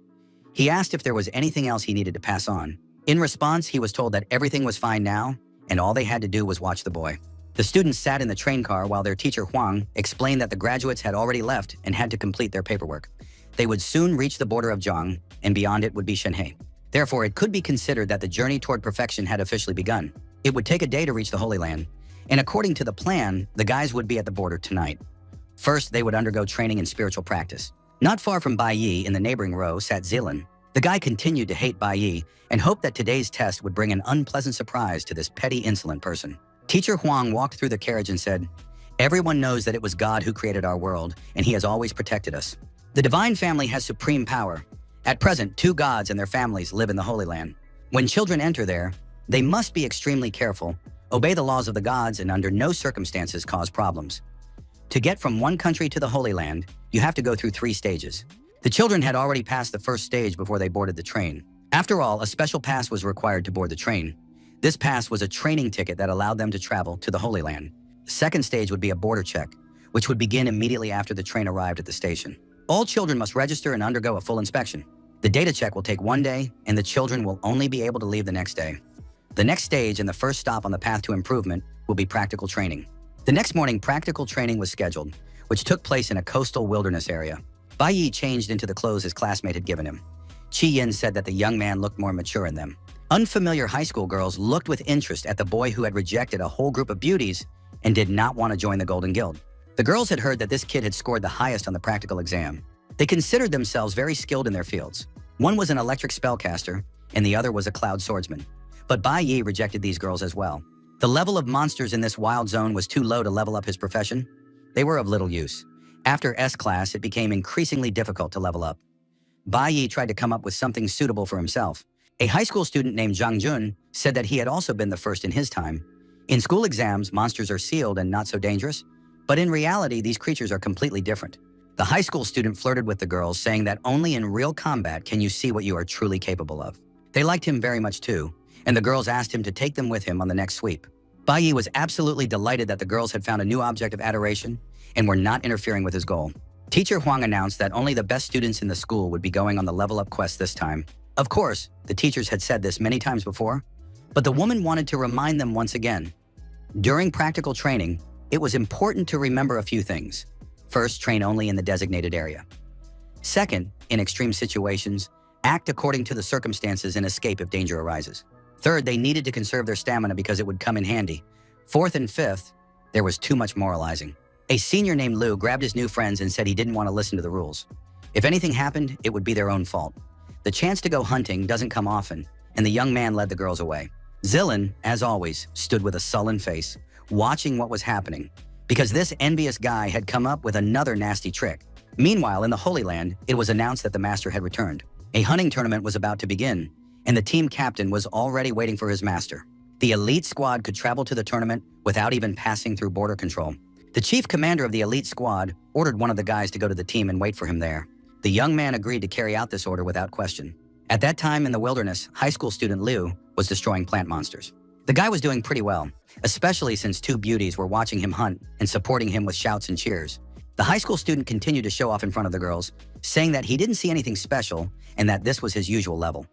He asked if there was anything else he needed to pass on. In response, he was told that everything was fine now, and all they had to do was watch the boy. The students sat in the train car while their teacher Huang explained that the graduates had already left and had to complete their paperwork. They would soon reach the border of Zhang, and beyond it would be Shenhe. Therefore, it could be considered that the journey toward perfection had officially begun. It would take a day to reach the Holy Land, and according to the plan, the guys would be at the border tonight. First, they would undergo training in spiritual practice. Not far from Bai in the neighboring row sat Zilan. The guy continued to hate Bai and hoped that today's test would bring an unpleasant surprise to this petty, insolent person. Teacher Huang walked through the carriage and said, "Everyone knows that it was God who created our world, and he has always protected us. The divine family has supreme power. At present, 2 gods and their families live in the Holy Land. When children enter there, they must be extremely careful, obey the laws of the gods, and under no circumstances cause problems. To get from one country to the Holy Land, you have to go through 3 stages. The children had already passed the first stage before they boarded the train. After all, a special pass was required to board the train. This pass was a training ticket that allowed them to travel to the Holy Land. The second stage would be a border check, which would begin immediately after the train arrived at the station. All children must register and undergo a full inspection. The data check will take 1 day, and the children will only be able to leave the next day. The next stage and the first stop on the path to improvement will be practical training. The next morning, practical training was scheduled, which took place in a coastal wilderness area. Bai changed into the clothes his classmate had given him. Qi Yin said that the young man looked more mature in them. Unfamiliar high school girls looked with interest at the boy who had rejected a whole group of beauties and did not want to join the Golden Guild. The girls had heard that this kid had scored the highest on the practical exam. They considered themselves very skilled in their fields. One was an electric spellcaster, and the other was a cloud swordsman. But Bai Yi rejected these girls as well. The level of monsters in this wild zone was too low to level up his profession. They were of little use. After S-Class, it became increasingly difficult to level up. Bai Yi tried to come up with something suitable for himself. A high school student named Zhang Jun said that he had also been the first in his time. In school exams, monsters are sealed and not so dangerous, but in reality, these creatures are completely different. The high school student flirted with the girls, saying that only in real combat can you see what you are truly capable of. They liked him very much too, and the girls asked him to take them with him on the next sweep. Bai Yi was absolutely delighted that the girls had found a new object of adoration and were not interfering with his goal. Teacher Huang announced that only the best students in the school would be going on the level up quest this time. Of course, the teachers had said this many times before, but the woman wanted to remind them once again. During practical training, it was important to remember a few things. First, train only in the designated area. Second, in extreme situations, act according to the circumstances and escape if danger arises. Third, they needed to conserve their stamina because it would come in handy. Fourth and fifth, there was too much moralizing. A senior named Liu grabbed his new friends and said he didn't want to listen to the rules. If anything happened, it would be their own fault. The chance to go hunting doesn't come often, and the young man led the girls away. Zilin, as always, stood with a sullen face, watching what was happening, because this envious guy had come up with another nasty trick. Meanwhile, in the Holy Land, it was announced that the master had returned. A hunting tournament was about to begin, and the team captain was already waiting for his master. The elite squad could travel to the tournament without even passing through border control. The chief commander of the elite squad ordered one of the guys to go to the team and wait for him there. The young man agreed to carry out this order without question. At that time in the wilderness, high school student Liu was destroying plant monsters. The guy was doing pretty well, especially since two beauties were watching him hunt and supporting him with shouts and cheers. The high school student continued to show off in front of the girls, saying that he didn't see anything special and that this was his usual level.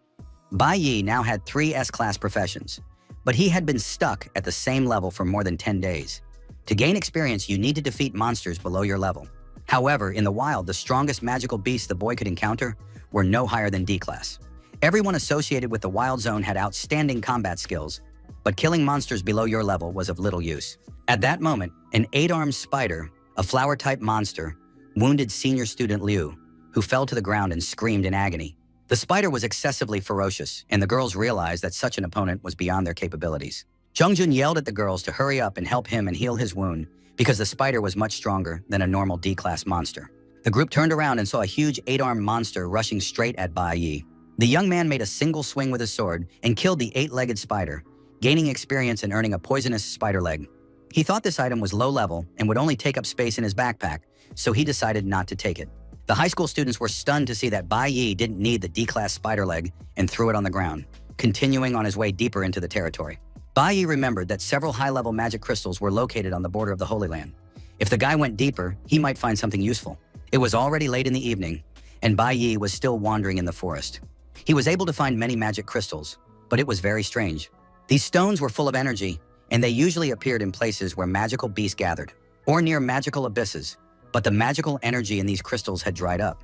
Bai Yi now had 3 S-Class professions, but he had been stuck at the same level for more than 10 days. To gain experience, you need to defeat monsters below your level. However, in the wild, the strongest magical beasts the boy could encounter were no higher than D-Class. Everyone associated with the Wild Zone had outstanding combat skills, but killing monsters below your level was of little use. At that moment, an 8-armed spider, a flower-type monster, wounded senior student Liu, who fell to the ground and screamed in agony. The spider was excessively ferocious, and the girls realized that such an opponent was beyond their capabilities. Zhongjun yelled at the girls to hurry up and help him and heal his wound, because the spider was much stronger than a normal D-Class monster. The group turned around and saw a huge 8-armed monster rushing straight at Bai Yi. The young man made a single swing with his sword and killed the 8-legged spider, gaining experience and earning a poisonous spider leg. He thought this item was low level and would only take up space in his backpack, so he decided not to take it. The high school students were stunned to see that Bai Yi didn't need the D-Class spider leg and threw it on the ground, continuing on his way deeper into the territory. Bai Yi remembered that several high-level magic crystals were located on the border of the Holy Land. If the guy went deeper, he might find something useful. It was already late in the evening, and Bai Yi was still wandering in the forest. He was able to find many magic crystals, but it was very strange. These stones were full of energy, and they usually appeared in places where magical beasts gathered, or near magical abysses, but the magical energy in these crystals had dried up.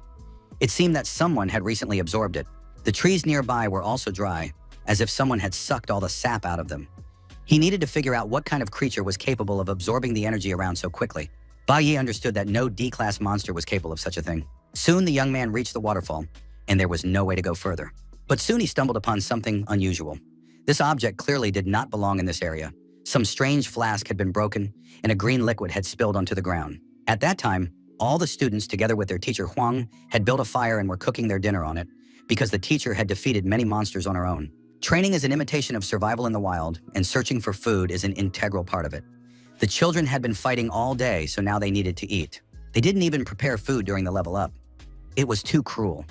It seemed that someone had recently absorbed it. The trees nearby were also dry, as if someone had sucked all the sap out of them. He needed to figure out what kind of creature was capable of absorbing the energy around so quickly. Bai Yi understood that no D-Class monster was capable of such a thing. Soon the young man reached the waterfall, and there was no way to go further. But soon he stumbled upon something unusual. This object clearly did not belong in this area. Some strange flask had been broken, and a green liquid had spilled onto the ground. At that time, all the students, together with their teacher Huang, had built a fire and were cooking their dinner on it, because the teacher had defeated many monsters on her own. Training is an imitation of survival in the wild, and searching for food is an integral part of it. The children had been fighting all day, so now they needed to eat. They didn't even prepare food during the level up. It was too cruel.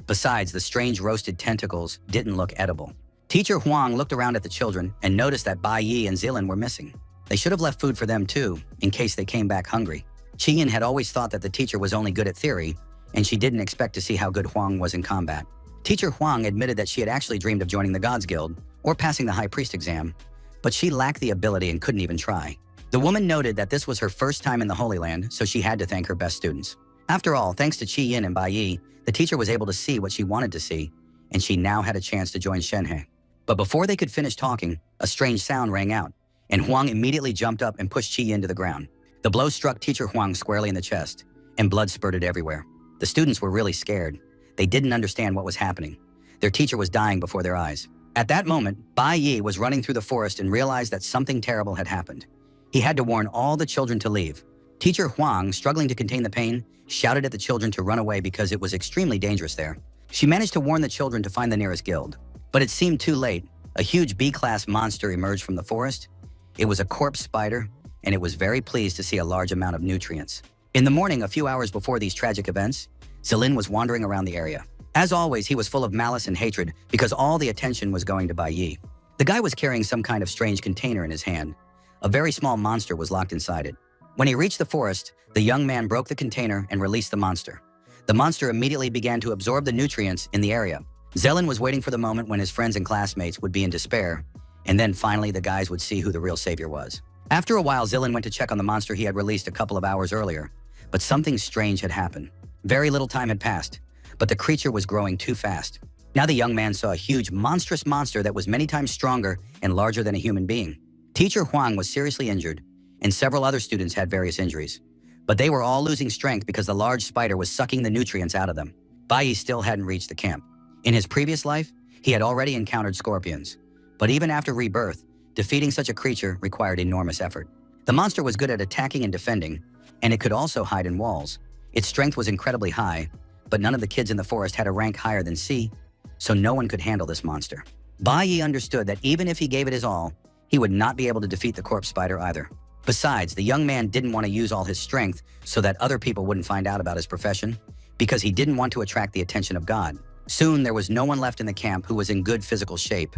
Besides, the strange roasted tentacles didn't look edible. Teacher Huang looked around at the children and noticed that Bai Yi and Zilin were missing. They should have left food for them too, in case they came back hungry. Qiyin had always thought that the teacher was only good at theory, and she didn't expect to see how good Huang was in combat. Teacher Huang admitted that she had actually dreamed of joining the Gods Guild or passing the High Priest exam, but she lacked the ability and couldn't even try. The woman noted that this was her first time in the Holy Land, so she had to thank her best students. After all, thanks to Qiyin and Bai Yi, the teacher was able to see what she wanted to see, and she now had a chance to join Shenhe. But before they could finish talking, a strange sound rang out, and Huang immediately jumped up and pushed Qiyin to the ground. The blow struck Teacher Huang squarely in the chest, and blood spurted everywhere. The students were really scared. They didn't understand what was happening. Their teacher was dying before their eyes. At that moment, Bai Yi was running through the forest and realized that something terrible had happened. He had to warn all the children to leave. Teacher Huang, struggling to contain the pain, shouted at the children to run away because it was extremely dangerous there. She managed to warn the children to find the nearest guild. But it seemed too late. A huge B-class monster emerged from the forest. It was a corpse spider, and it was very pleased to see a large amount of nutrients. In the morning, a few hours before these tragic events, Zilin was wandering around the area. As always, he was full of malice and hatred because all the attention was going to Bai Yi. The guy was carrying some kind of strange container in his hand. A very small monster was locked inside it. When he reached the forest, the young man broke the container and released the monster. The monster immediately began to absorb the nutrients in the area. Zilin was waiting for the moment when his friends and classmates would be in despair, and then finally the guys would see who the real savior was. After a while, Zilin went to check on the monster he had released a couple of hours earlier, but something strange had happened. Very little time had passed, but the creature was growing too fast. Now the young man saw a huge, monstrous monster that was many times stronger and larger than a human being. Teacher Huang was seriously injured, and several other students had various injuries. But they were all losing strength because the large spider was sucking the nutrients out of them. Bai Yi still hadn't reached the camp. In his previous life, he had already encountered scorpions. But even after rebirth, defeating such a creature required enormous effort. The monster was good at attacking and defending, and it could also hide in walls. Its strength was incredibly high, but none of the kids in the forest had a rank higher than C, so no one could handle this monster. Bai Yi understood that even if he gave it his all, he would not be able to defeat the corpse spider either. Besides, the young man didn't want to use all his strength so that other people wouldn't find out about his profession, because he didn't want to attract the attention of God. Soon, there was no one left in the camp who was in good physical shape.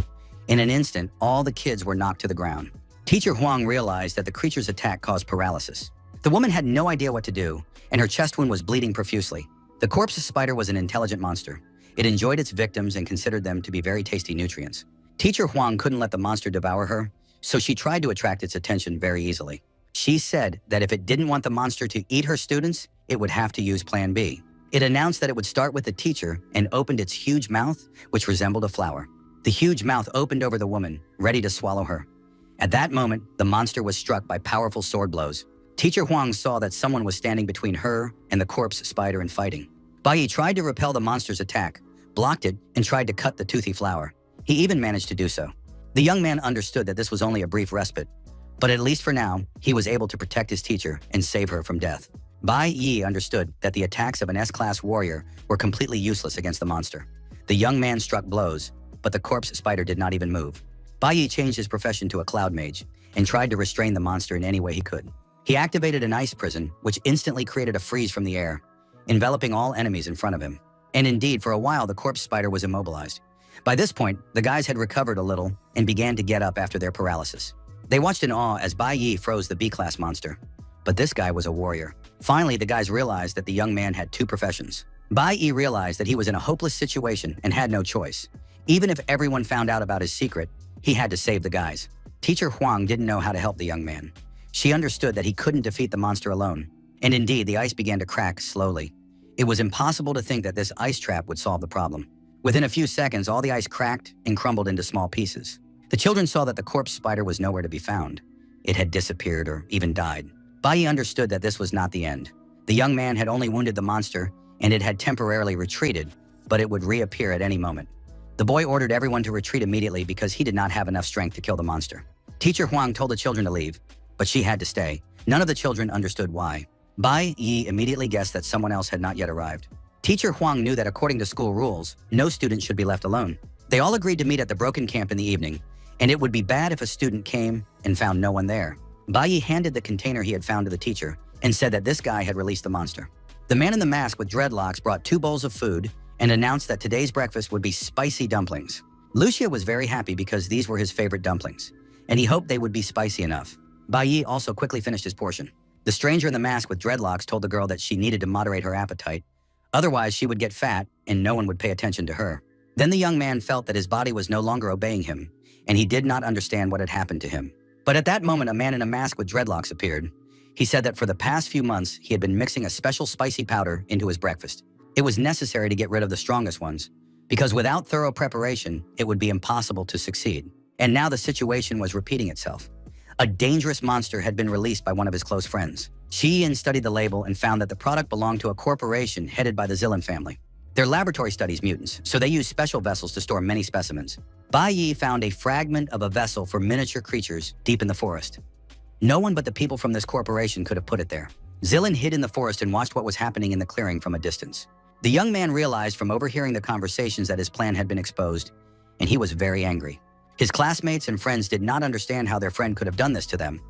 In an instant, all the kids were knocked to the ground. Teacher Huang realized that the creature's attack caused paralysis. The woman had no idea what to do, and her chest wound was bleeding profusely. The corpse spider was an intelligent monster. It enjoyed its victims and considered them to be very tasty nutrients. Teacher Huang couldn't let the monster devour her, so she tried to attract its attention very easily. She said that if it didn't want the monster to eat her students, it would have to use Plan B. It announced that it would start with the teacher and opened its huge mouth, which resembled a flower. The huge mouth opened over the woman, ready to swallow her. At that moment, the monster was struck by powerful sword blows. Teacher Huang saw that someone was standing between her and the corpse spider and fighting. Bai Yi tried to repel the monster's attack, blocked it, and tried to cut the toothy flower. He even managed to do so. The young man understood that this was only a brief respite, but at least for now, he was able to protect his teacher and save her from death. Bai Yi understood that the attacks of an S-Class warrior were completely useless against the monster. The young man struck blows, but the corpse spider did not even move. Bai Yi changed his profession to a cloud mage and tried to restrain the monster in any way he could. He activated an ice prison, which instantly created a freeze from the air, enveloping all enemies in front of him. And indeed, for a while, the corpse spider was immobilized. By this point, the guys had recovered a little and began to get up after their paralysis. They watched in awe as Bai Yi froze the B-class monster. But this guy was a warrior. Finally, the guys realized that the young man had two professions. Bai Yi realized that he was in a hopeless situation and had no choice. Even if everyone found out about his secret, he had to save the guys. Teacher Huang didn't know how to help the young man. She understood that he couldn't defeat the monster alone. And indeed, the ice began to crack slowly. It was impossible to think that this ice trap would solve the problem. Within a few seconds, all the ice cracked and crumbled into small pieces. The children saw that the corpse spider was nowhere to be found. It had disappeared or even died. Bai Yi understood that this was not the end. The young man had only wounded the monster, and it had temporarily retreated, but it would reappear at any moment. The boy ordered everyone to retreat immediately because he did not have enough strength to kill the monster. Teacher Huang told the children to leave, but she had to stay. None of the children understood why. Bai Yi immediately guessed that someone else had not yet arrived. Teacher Huang knew that according to school rules, no student should be left alone. They all agreed to meet at the broken camp in the evening, and it would be bad if a student came and found no one there. Bai Yi handed the container he had found to the teacher and said that this guy had released the monster. The man in the mask with dreadlocks brought 2 bowls of food and announced that today's breakfast would be spicy dumplings. Lucia was very happy because these were his favorite dumplings, and he hoped they would be spicy enough. Bai Yi also quickly finished his portion. The stranger in the mask with dreadlocks told the girl that she needed to moderate her appetite, otherwise she would get fat and no one would pay attention to her. Then the young man felt that his body was no longer obeying him, and he did not understand what had happened to him. But at that moment, a man in a mask with dreadlocks appeared. He said that for the past few months, he had been mixing a special spicy powder into his breakfast. It was necessary to get rid of the strongest ones, because without thorough preparation, it would be impossible to succeed. And now the situation was repeating itself. A dangerous monster had been released by one of his close friends. Shi Yin studied the label and found that the product belonged to a corporation headed by the Zilin family. Their laboratory studies mutants, so they used special vessels to store many specimens. Bai Yi found a fragment of a vessel for miniature creatures deep in the forest. No one but the people from this corporation could have put it there. Zilin hid in the forest and watched what was happening in the clearing from a distance. The young man realized from overhearing the conversations that his plan had been exposed, and he was very angry. His classmates and friends did not understand how their friend could have done this to them.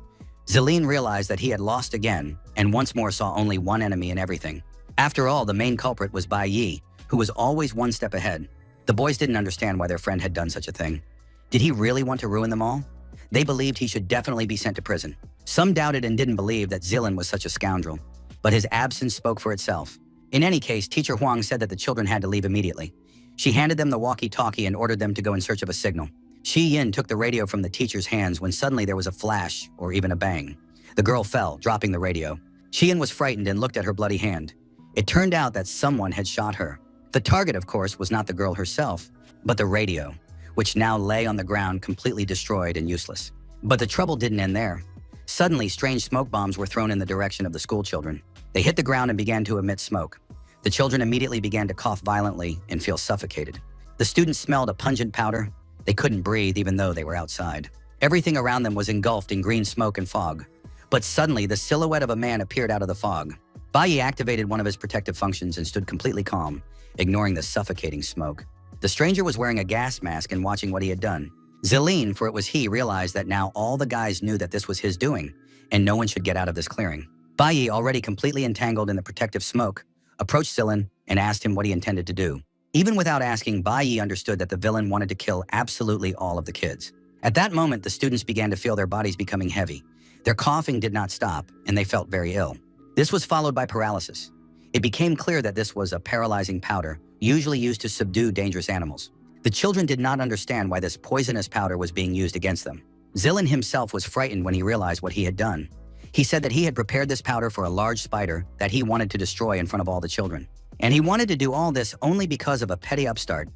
Zilin realized that he had lost again, and once more saw only one enemy in everything. After all, the main culprit was Bai Yi, who was always one step ahead. The boys didn't understand why their friend had done such a thing. Did he really want to ruin them all? They believed he should definitely be sent to prison. Some doubted and didn't believe that Zilin was such a scoundrel, but his absence spoke for itself. In any case, Teacher Huang said that the children had to leave immediately. She handed them the walkie-talkie and ordered them to go in search of a signal. Shi Yin took the radio from the teacher's hands when suddenly there was a flash, or even a bang. The girl fell, dropping the radio. Shi Yin was frightened and looked at her bloody hand. It turned out that someone had shot her. The target, of course, was not the girl herself, but the radio, which now lay on the ground completely destroyed and useless. But the trouble didn't end there. Suddenly, strange smoke bombs were thrown in the direction of the school children. They hit the ground and began to emit smoke. The children immediately began to cough violently and feel suffocated. The students smelled a pungent powder. They couldn't breathe even though they were outside. Everything around them was engulfed in green smoke and fog. But suddenly, the silhouette of a man appeared out of the fog. Bai Yi activated one of his protective functions and stood completely calm, ignoring the suffocating smoke. The stranger was wearing a gas mask and watching what he had done. Zilin, for it was he, realized that now all the guys knew that this was his doing, and no one should get out of this clearing. Bai Yi, already completely entangled in the protective smoke, approached Zilin and asked him what he intended to do. Even without asking, Bai Yi understood that the villain wanted to kill absolutely all of the kids. At that moment, the students began to feel their bodies becoming heavy. Their coughing did not stop, and they felt very ill. This was followed by paralysis. It became clear that this was a paralyzing powder, usually used to subdue dangerous animals. The children did not understand why this poisonous powder was being used against them. Zilin himself was frightened when he realized what he had done. He said that he had prepared this powder for a large spider that he wanted to destroy in front of all the children. And he wanted to do all this only because of a petty upstart.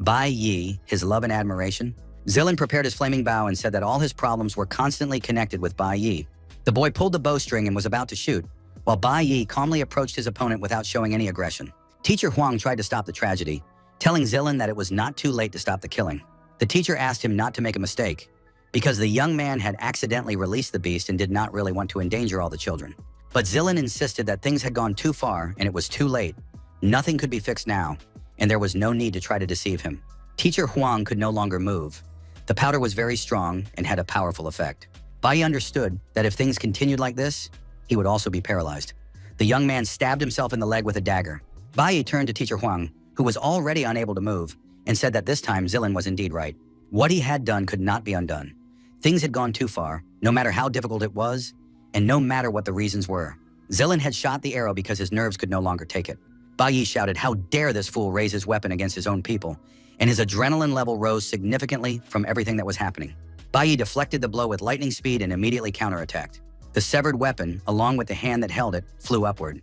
Bai Yi, his love and admiration. Zilin prepared his flaming bow and said that all his problems were constantly connected with Bai Yi. The boy pulled the bowstring and was about to shoot, while Bai Yi calmly approached his opponent without showing any aggression. Teacher Huang tried to stop the tragedy, telling Zilin that it was not too late to stop the killing. The teacher asked him not to make a mistake, because the young man had accidentally released the beast and did not really want to endanger all the children. But Zilin insisted that things had gone too far and it was too late. Nothing could be fixed now, and there was no need to try to deceive him. Teacher Huang could no longer move. The powder was very strong and had a powerful effect. Bai Yi understood that if things continued like this, he would also be paralyzed. The young man stabbed himself in the leg with a dagger. Bai Yi turned to Teacher Huang, who was already unable to move, and said that this time Zilin was indeed right. What he had done could not be undone. Things had gone too far, no matter how difficult it was, and no matter what the reasons were. Zilin had shot the arrow because his nerves could no longer take it. Bai Yi shouted, "How dare this fool raise his weapon against his own people?" And his adrenaline level rose significantly from everything that was happening. Bai Yi deflected the blow with lightning speed and immediately counterattacked. The severed weapon, along with the hand that held it, flew upward.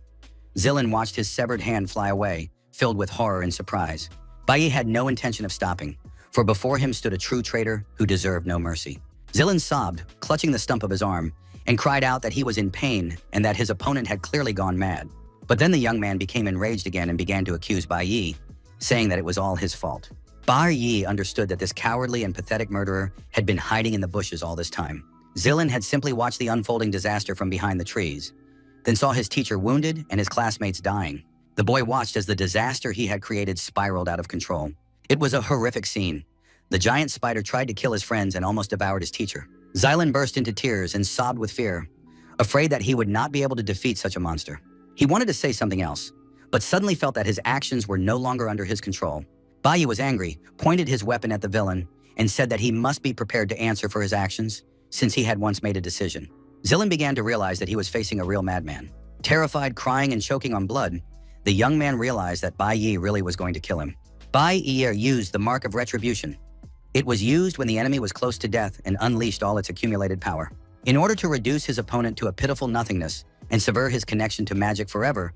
Zilin watched his severed hand fly away, filled with horror and surprise. Bai Yi had no intention of stopping, for before him stood a true traitor who deserved no mercy. Zilin sobbed, clutching the stump of his arm, and cried out that he was in pain and that his opponent had clearly gone mad. But then the young man became enraged again and began to accuse Bai Yi, saying that it was all his fault. Bai Yi understood that this cowardly and pathetic murderer had been hiding in the bushes all this time. Zilin had simply watched the unfolding disaster from behind the trees, then saw his teacher wounded and his classmates dying. The boy watched as the disaster he had created spiraled out of control. It was a horrific scene. The giant spider tried to kill his friends and almost devoured his teacher. Zilin burst into tears and sobbed with fear, afraid that he would not be able to defeat such a monster. He wanted to say something else, but suddenly felt that his actions were no longer under his control. Bai Yi was angry, pointed his weapon at the villain, and said that he must be prepared to answer for his actions, since he had once made a decision. Zilin began to realize that he was facing a real madman. Terrified, crying, and choking on blood, the young man realized that Bai Yi really was going to kill him. Bai Yi used the mark of retribution. It was used when the enemy was close to death and unleashed all its accumulated power. In order to reduce his opponent to a pitiful nothingness and sever his connection to magic forever,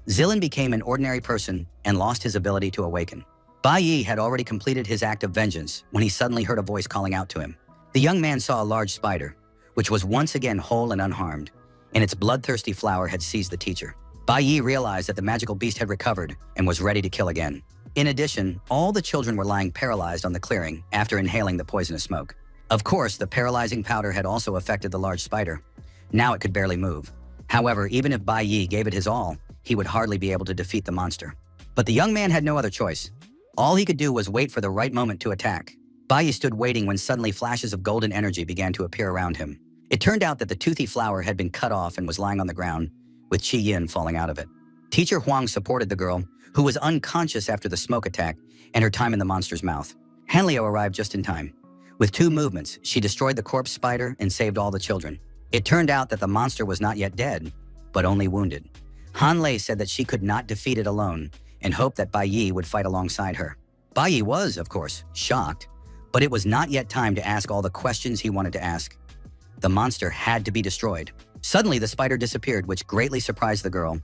Zilin became an ordinary person and lost his ability to awaken. Bai Yi had already completed his act of vengeance when he suddenly heard a voice calling out to him. The young man saw a large spider, which was once again whole and unharmed, and its bloodthirsty flower had seized the teacher. Bai Yi realized that the magical beast had recovered and was ready to kill again. In addition, all the children were lying paralyzed on the clearing after inhaling the poisonous smoke. Of course, the paralyzing powder had also affected the large spider. Now it could barely move. However, even if Bai Yi gave it his all, he would hardly be able to defeat the monster. But the young man had no other choice. All he could do was wait for the right moment to attack. Bai Yi stood waiting when suddenly flashes of golden energy began to appear around him. It turned out that the toothy flower had been cut off and was lying on the ground, with Qi Yin falling out of it. Teacher Huang supported the girl, who was unconscious after the smoke attack and her time in the monster's mouth. Hanliu arrived just in time. With 2 movements, she destroyed the corpse spider and saved all the children. It turned out that the monster was not yet dead, but only wounded. Han Lei said that she could not defeat it alone and hoped that Bai Yi would fight alongside her. Bai Yi was, of course, shocked, but it was not yet time to ask all the questions he wanted to ask. The monster had to be destroyed. Suddenly, the spider disappeared, which greatly surprised the girl,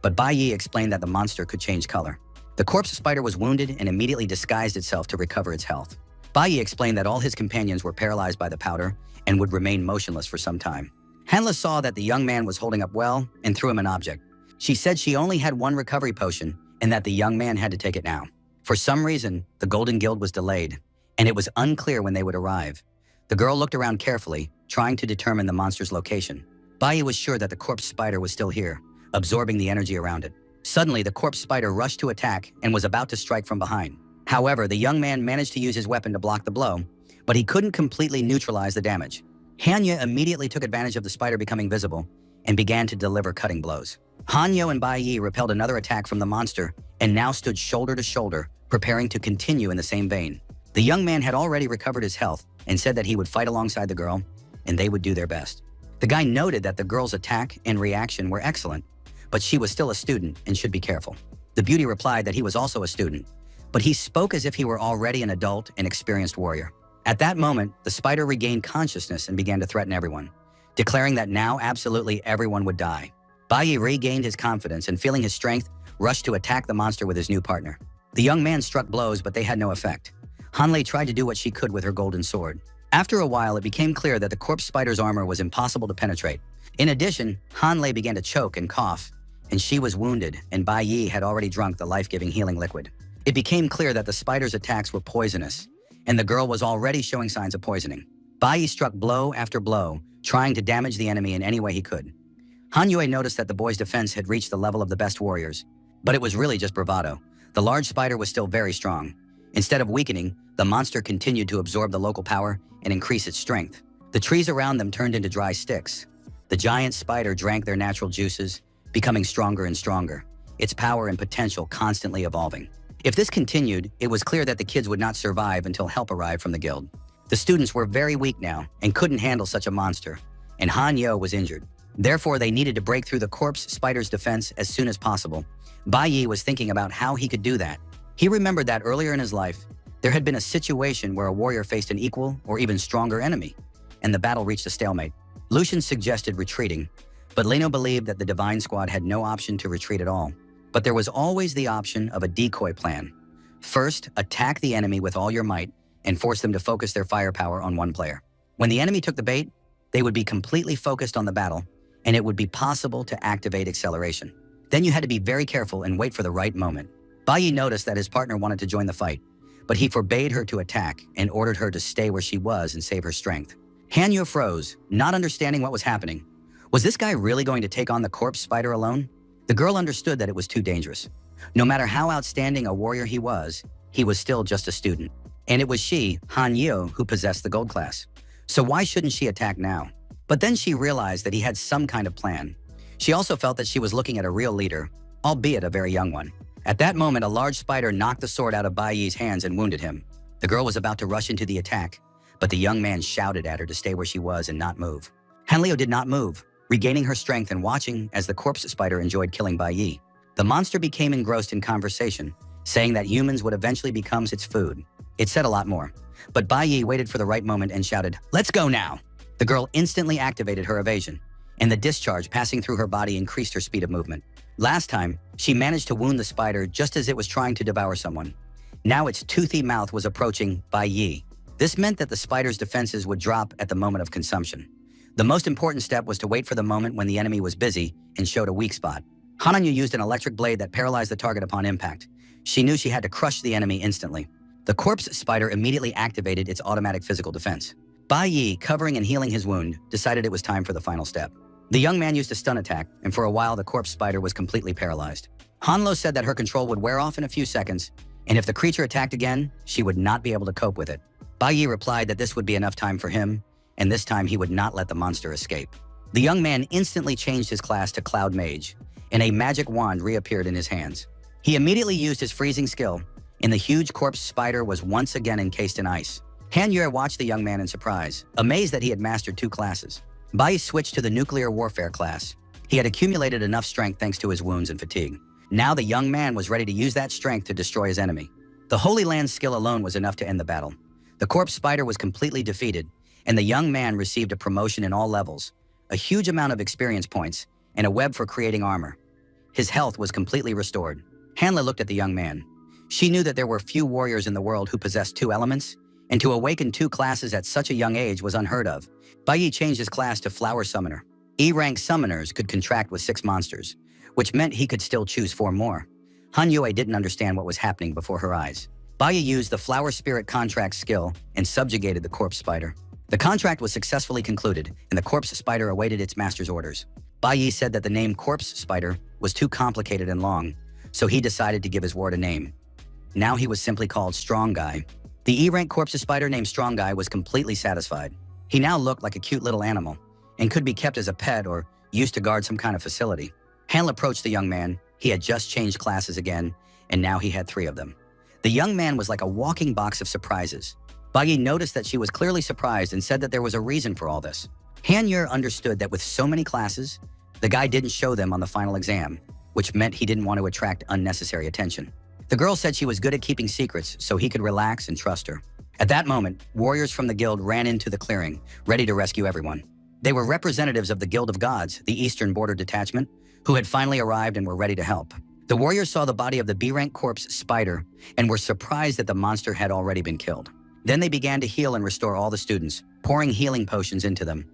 but Bai Yi explained that the monster could change color. The corpse spider was wounded and immediately disguised itself to recover its health. Bai Yi explained that all his companions were paralyzed by the powder and would remain motionless for some time. Hanla saw that the young man was holding up well and threw him an object. She said she only had one recovery potion and that the young man had to take it now. For some reason, the Golden Guild was delayed, and it was unclear when they would arrive. The girl looked around carefully, trying to determine the monster's location. Bai Yi was sure that the corpse spider was still here, absorbing the energy around it. Suddenly, the corpse spider rushed to attack and was about to strike from behind. However, the young man managed to use his weapon to block the blow, but he couldn't completely neutralize the damage. Hanya immediately took advantage of the spider becoming visible and began to deliver cutting blows. Hanyo and Bai Yi repelled another attack from the monster and now stood shoulder to shoulder, preparing to continue in the same vein. The young man had already recovered his health and said that he would fight alongside the girl and they would do their best. The guy noted that the girl's attack and reaction were excellent, but she was still a student and should be careful. The beauty replied that he was also a student, but he spoke as if he were already an adult and experienced warrior. At that moment, the spider regained consciousness and began to threaten everyone, declaring that now absolutely everyone would die. Bai Yi regained his confidence and, feeling his strength, rushed to attack the monster with his new partner. The young man struck blows, but they had no effect. Hanlei tried to do what she could with her golden sword. After a while, it became clear that the corpse spider's armor was impossible to penetrate. In addition, Hanlei began to choke and cough, and she was wounded, and Bai Yi had already drunk the life-giving healing liquid. It became clear that the spider's attacks were poisonous, and the girl was already showing signs of poisoning. Bai Yi struck blow after blow, trying to damage the enemy in any way he could. Han Yue noticed that the boy's defense had reached the level of the best warriors, but it was really just bravado. The large spider was still very strong. Instead of weakening, the monster continued to absorb the local power and increase its strength. The trees around them turned into dry sticks. The giant spider drank their natural juices, becoming stronger and stronger, its power and potential constantly evolving. If this continued, it was clear that the kids would not survive until help arrived from the guild. The students were very weak now and couldn't handle such a monster, and Han Yo was injured. Therefore, they needed to break through the corpse spider's defense as soon as possible. Bai Yi was thinking about how he could do that. He remembered that earlier in his life, there had been a situation where a warrior faced an equal or even stronger enemy, and the battle reached a stalemate. Lucian suggested retreating, but Leno believed that the Divine Squad had no option to retreat at all. But there was always the option of a decoy plan. First, attack the enemy with all your might and force them to focus their firepower on one player. When the enemy took the bait, they would be completely focused on the battle, and it would be possible to activate acceleration. Then you had to be very careful and wait for the right moment. Bai Yi noticed that his partner wanted to join the fight, but he forbade her to attack and ordered her to stay where she was and save her strength. Han Yu froze, not understanding what was happening. Was this guy really going to take on the corpse spider alone? The girl understood that it was too dangerous. No matter how outstanding a warrior he was still just a student. And it was she, Han Yu, who possessed the gold class. So why shouldn't she attack now? But then she realized that he had some kind of plan. She also felt that she was looking at a real leader, albeit a very young one. At that moment, a large spider knocked the sword out of Bai Yi's hands and wounded him. The girl was about to rush into the attack, but the young man shouted at her to stay where she was and not move. Hanliu did not move, regaining her strength and watching as the corpse spider enjoyed killing Bai Yi. The monster became engrossed in conversation, saying that humans would eventually become its food. It said a lot more, but Bai Yi waited for the right moment and shouted, "Let's go now!" The girl instantly activated her evasion, and the discharge passing through her body increased her speed of movement. Last time, she managed to wound the spider just as it was trying to devour someone. Now its toothy mouth was approaching Bai Yi. This meant that the spider's defenses would drop at the moment of consumption. The most important step was to wait for the moment when the enemy was busy and showed a weak spot. Hananyu used an electric blade that paralyzed the target upon impact. She knew she had to crush the enemy instantly. The corpse spider immediately activated its automatic physical defense. Bai Yi, covering and healing his wound, decided it was time for the final step. The young man used a stun attack, and for a while the corpse spider was completely paralyzed. Hanlo said that her control would wear off in a few seconds, and if the creature attacked again, she would not be able to cope with it. Bai Yi replied that this would be enough time for him, and this time he would not let the monster escape. The young man instantly changed his class to Cloud Mage, and a magic wand reappeared in his hands. He immediately used his freezing skill, and the huge corpse spider was once again encased in ice. Han Yue watched the young man in surprise, amazed that he had mastered 2 classes. Bai switched to the nuclear warfare class. He had accumulated enough strength thanks to his wounds and fatigue. Now the young man was ready to use that strength to destroy his enemy. The Holy Land's skill alone was enough to end the battle. The corpse spider was completely defeated, and the young man received a promotion in all levels, a huge amount of experience points, and a web for creating armor. His health was completely restored. Hanla looked at the young man. She knew that there were few warriors in the world who possessed two elements, and to awaken two classes at such a young age was unheard of. Bai Yi changed his class to Flower Summoner. E-rank summoners could contract with 6 monsters, which meant he could still choose 4 more. Han Yue didn't understand what was happening before her eyes. Bai Yi used the Flower Spirit contract skill and subjugated the corpse spider. The contract was successfully concluded, and the corpse spider awaited its master's orders. Bai Yi said that the name corpse spider was too complicated and long, so he decided to give his ward a name. Now he was simply called Strong Guy. The E-rank corpse spider named Strong Guy was completely satisfied. He now looked like a cute little animal and could be kept as a pet or used to guard some kind of facility. Hanl approached the young man. He had just changed classes again, and now he had 3 of them. The young man was like a walking box of surprises. Bai Yi noticed that she was clearly surprised and said that there was a reason for all this. Han Yer understood that with so many classes, the guy didn't show them on the final exam, which meant he didn't want to attract unnecessary attention. The girl said she was good at keeping secrets, so he could relax and trust her. At that moment, warriors from the guild ran into the clearing, ready to rescue everyone. They were representatives of the Guild of Gods, the Eastern Border Detachment, who had finally arrived and were ready to help. The warriors saw the body of the B-rank corpse spider and were surprised that the monster had already been killed. Then they began to heal and restore all the students, pouring healing potions into them.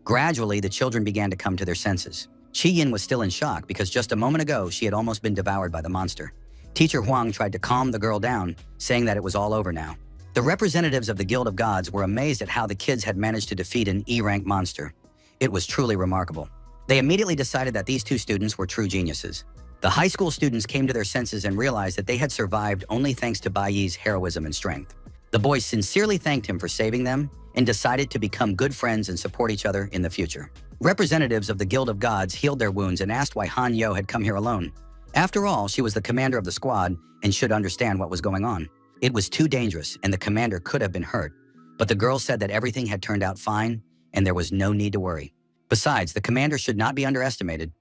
Gradually, the children began to come to their senses. Qi Yin was still in shock because just a moment ago, she had almost been devoured by the monster. Teacher Huang tried to calm the girl down, saying that it was all over now. The representatives of the Guild of Gods were amazed at how the kids had managed to defeat an E-rank monster. It was truly remarkable. They immediately decided that these 2 students were true geniuses. The high school students came to their senses and realized that they had survived only thanks to Bai Yi's heroism and strength. The boys sincerely thanked him for saving them and decided to become good friends and support each other in the future. Representatives of the Guild of Gods healed their wounds and asked why Han Yo had come here alone. After all, she was the commander of the squad and should understand what was going on. It was too dangerous and the commander could have been hurt, but the girl said that everything had turned out fine and there was no need to worry. Besides, the commander should not be underestimated.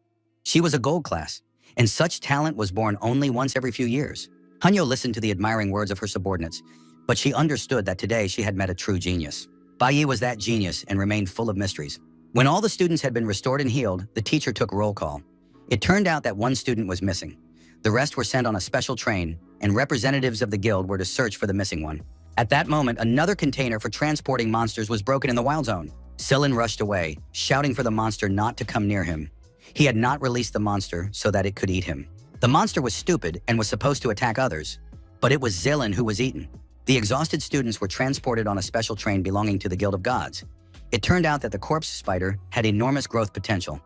She was a gold class, and such talent was born only once every few years. Hanyo listened to the admiring words of her subordinates, but she understood that today she had met a true genius. Bai Yi was that genius and remained full of mysteries. When all the students had been restored and healed, the teacher took roll call. It turned out that 1 student was missing. The rest were sent on a special train, and representatives of the guild were to search for the missing one. At that moment, another container for transporting monsters was broken in the wild zone. Sillin rushed away, shouting for the monster not to come near him. He had not released the monster so that it could eat him. The monster was stupid and was supposed to attack others, but it was Zillin who was eaten. The exhausted students were transported on a special train belonging to the Guild of Gods. It turned out that the corpse spider had enormous growth potential.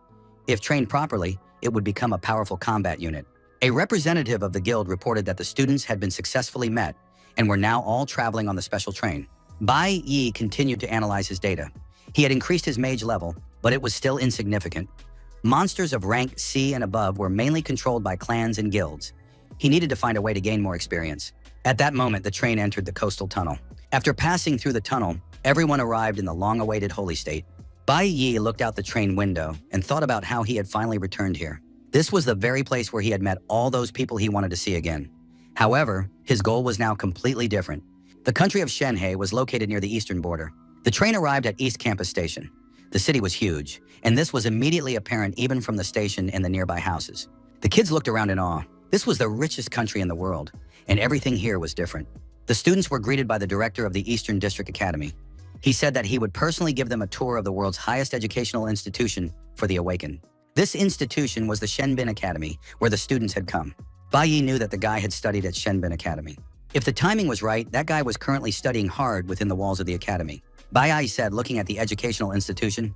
If trained properly, it would become a powerful combat unit. A representative of the guild reported that the students had been successfully met and were now all traveling on the special train. Bai Yi continued to analyze his data. He had increased his mage level, but it was still insignificant. Monsters of rank C and above were mainly controlled by clans and guilds. He needed to find a way to gain more experience. At that moment, the train entered the coastal tunnel. After passing through the tunnel, everyone arrived in the long-awaited holy state. Bai Yi looked out the train window and thought about how he had finally returned here. This was the very place where he had met all those people he wanted to see again. However, his goal was now completely different. The country of Shenhe was located near the eastern border. The train arrived at East Campus Station. The city was huge, and this was immediately apparent even from the station and the nearby houses. The kids looked around in awe. This was the richest country in the world, and everything here was different. The students were greeted by the director of the Eastern District Academy. He said that he would personally give them a tour of the world's highest educational institution for the awakened. This institution was the Shenbin Academy, where the students had come. Bai Yi knew that the guy had studied at Shenbin Academy. If the timing was right, that guy was currently studying hard within the walls of the academy. Bai Yi said, looking at the educational institution,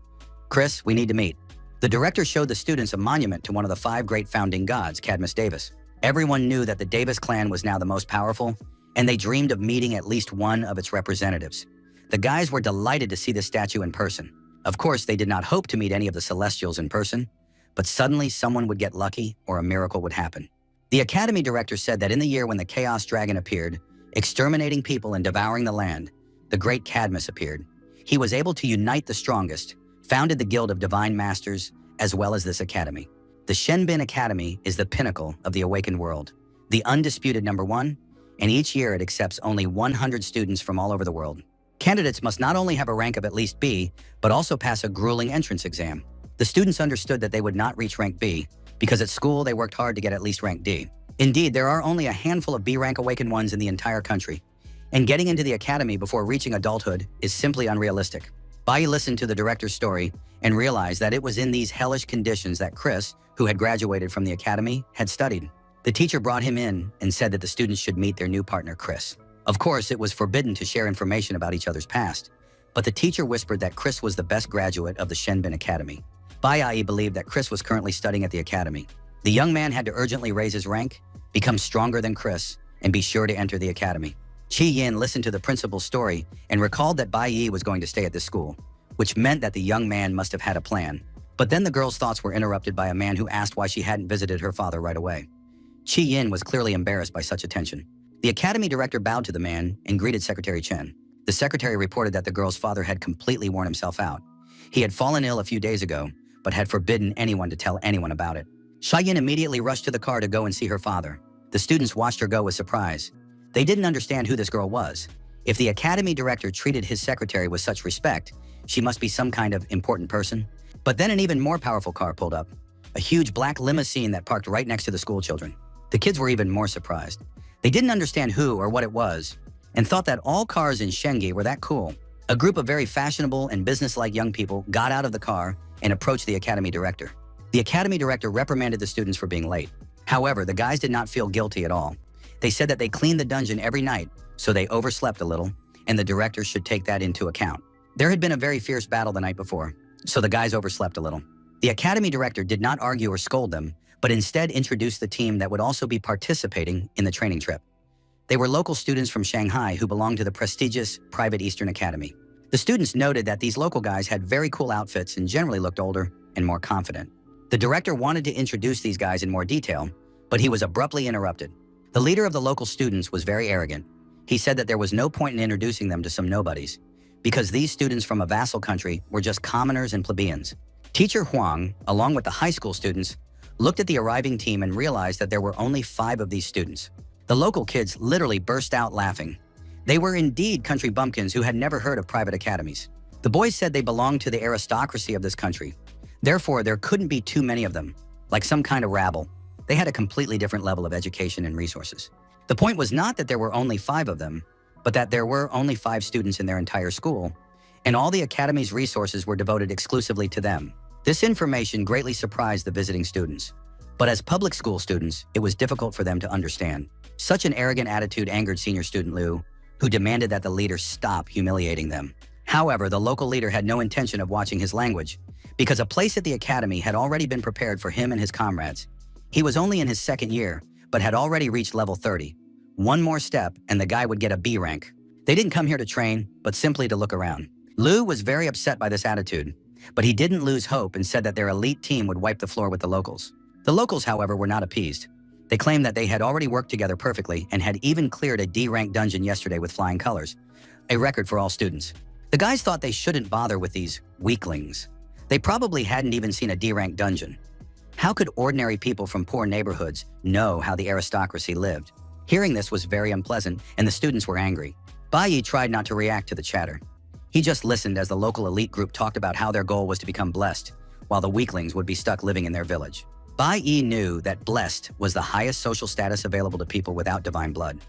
"Chris, we need to meet." The director showed the students a monument to one of the 5 great founding gods, Cadmus Davis. Everyone knew that the Davis clan was now the most powerful, and they dreamed of meeting at least one of its representatives. The guys were delighted to see the statue in person. Of course, they did not hope to meet any of the Celestials in person, but suddenly someone would get lucky or a miracle would happen. The academy director said that in the year when the Chaos Dragon appeared, exterminating people and devouring the land, the great Cadmus appeared. He was able to unite the strongest, founded the Guild of Divine Masters as well as this academy. The Shenbin Academy is the pinnacle of the awakened world, the undisputed #1, and each year it accepts only 100 students from all over the world. Candidates must not only have a rank of at least B, but also pass a grueling entrance exam. The students understood that they would not reach rank B, because at school they worked hard to get at least rank D. Indeed, there are only a handful of B-rank awakened ones in the entire country, and getting into the academy before reaching adulthood is simply unrealistic. Bai listened to the director's story and realized that it was in these hellish conditions that Chris, who had graduated from the academy, had studied. The teacher brought him in and said that the students should meet their new partner, Chris. Of course, it was forbidden to share information about each other's past, but the teacher whispered that Chris was the best graduate of the Shenbin Academy. Bai believed that Chris was currently studying at the academy. The young man had to urgently raise his rank, become stronger than Chris, and be sure to enter the academy. Chi Yin listened to the principal's story and recalled that Bai Yi was going to stay at this school, which meant that the young man must have had a plan. But then the girl's thoughts were interrupted by a man who asked why she hadn't visited her father right away. Chi Yin was clearly embarrassed by such attention. The academy director bowed to the man and greeted Secretary Chen. The secretary reported that the girl's father had completely worn himself out. He had fallen ill a few days ago, but had forbidden anyone to tell anyone about it. Yin immediately rushed to the car to go and see her father. The students watched her go with surprise. They didn't understand who this girl was. If the academy director treated his secretary with such respect, she must be some kind of important person. But then an even more powerful car pulled up, a huge black limousine that parked right next to the school children. The kids were even more surprised. They didn't understand who or what it was, and thought that all cars in Shengi were that cool. A group of very fashionable and businesslike young people got out of the car and approached the academy director. The academy director reprimanded the students for being late. However, the guys did not feel guilty at all. They said that they cleaned the dungeon every night, so they overslept a little, and the director should take that into account. There had been a very fierce battle the night before, so the guys overslept a little. The academy director did not argue or scold them, but instead introduced the team that would also be participating in the training trip. They were local students from Shanghai who belonged to the prestigious private Eastern Academy. The students noted that these local guys had very cool outfits and generally looked older and more confident. The director wanted to introduce these guys in more detail, but he was abruptly interrupted. The leader of the local students was very arrogant. He said that there was no point in introducing them to some nobodies, because these students from a vassal country were just commoners and plebeians. Teacher Huang, along with the high school students, looked at the arriving team and realized that there were only 5 of these students. The local kids literally burst out laughing. They were indeed country bumpkins who had never heard of private academies. The boys said they belonged to the aristocracy of this country. Therefore, there couldn't be too many of them, like some kind of rabble. They had a completely different level of education and resources. The point was not that there were only 5 of them, but that there were only 5 students in their entire school, and all the academy's resources were devoted exclusively to them. This information greatly surprised the visiting students, but as public school students, it was difficult for them to understand. Such an arrogant attitude angered senior student Liu, who demanded that the leader stop humiliating them. However, the local leader had no intention of watching his language, because a place at the academy had already been prepared for him and his comrades. He was only in his 2nd year, but had already reached level 30. One more step, and the guy would get a B rank. They didn't come here to train, but simply to look around. Liu was very upset by this attitude, but he didn't lose hope and said that their elite team would wipe the floor with the locals. The locals, however, were not appeased. They claimed that they had already worked together perfectly and had even cleared a D-rank dungeon yesterday with flying colors, a record for all students. The guys thought they shouldn't bother with these weaklings. They probably hadn't even seen a D-rank dungeon. How could ordinary people from poor neighborhoods know how the aristocracy lived? Hearing this was very unpleasant, and the students were angry. Bai Yi tried not to react to the chatter. He just listened as the local elite group talked about how their goal was to become blessed, while the weaklings would be stuck living in their village. Bai Yi knew that blessed was the highest social status available to people without divine blood.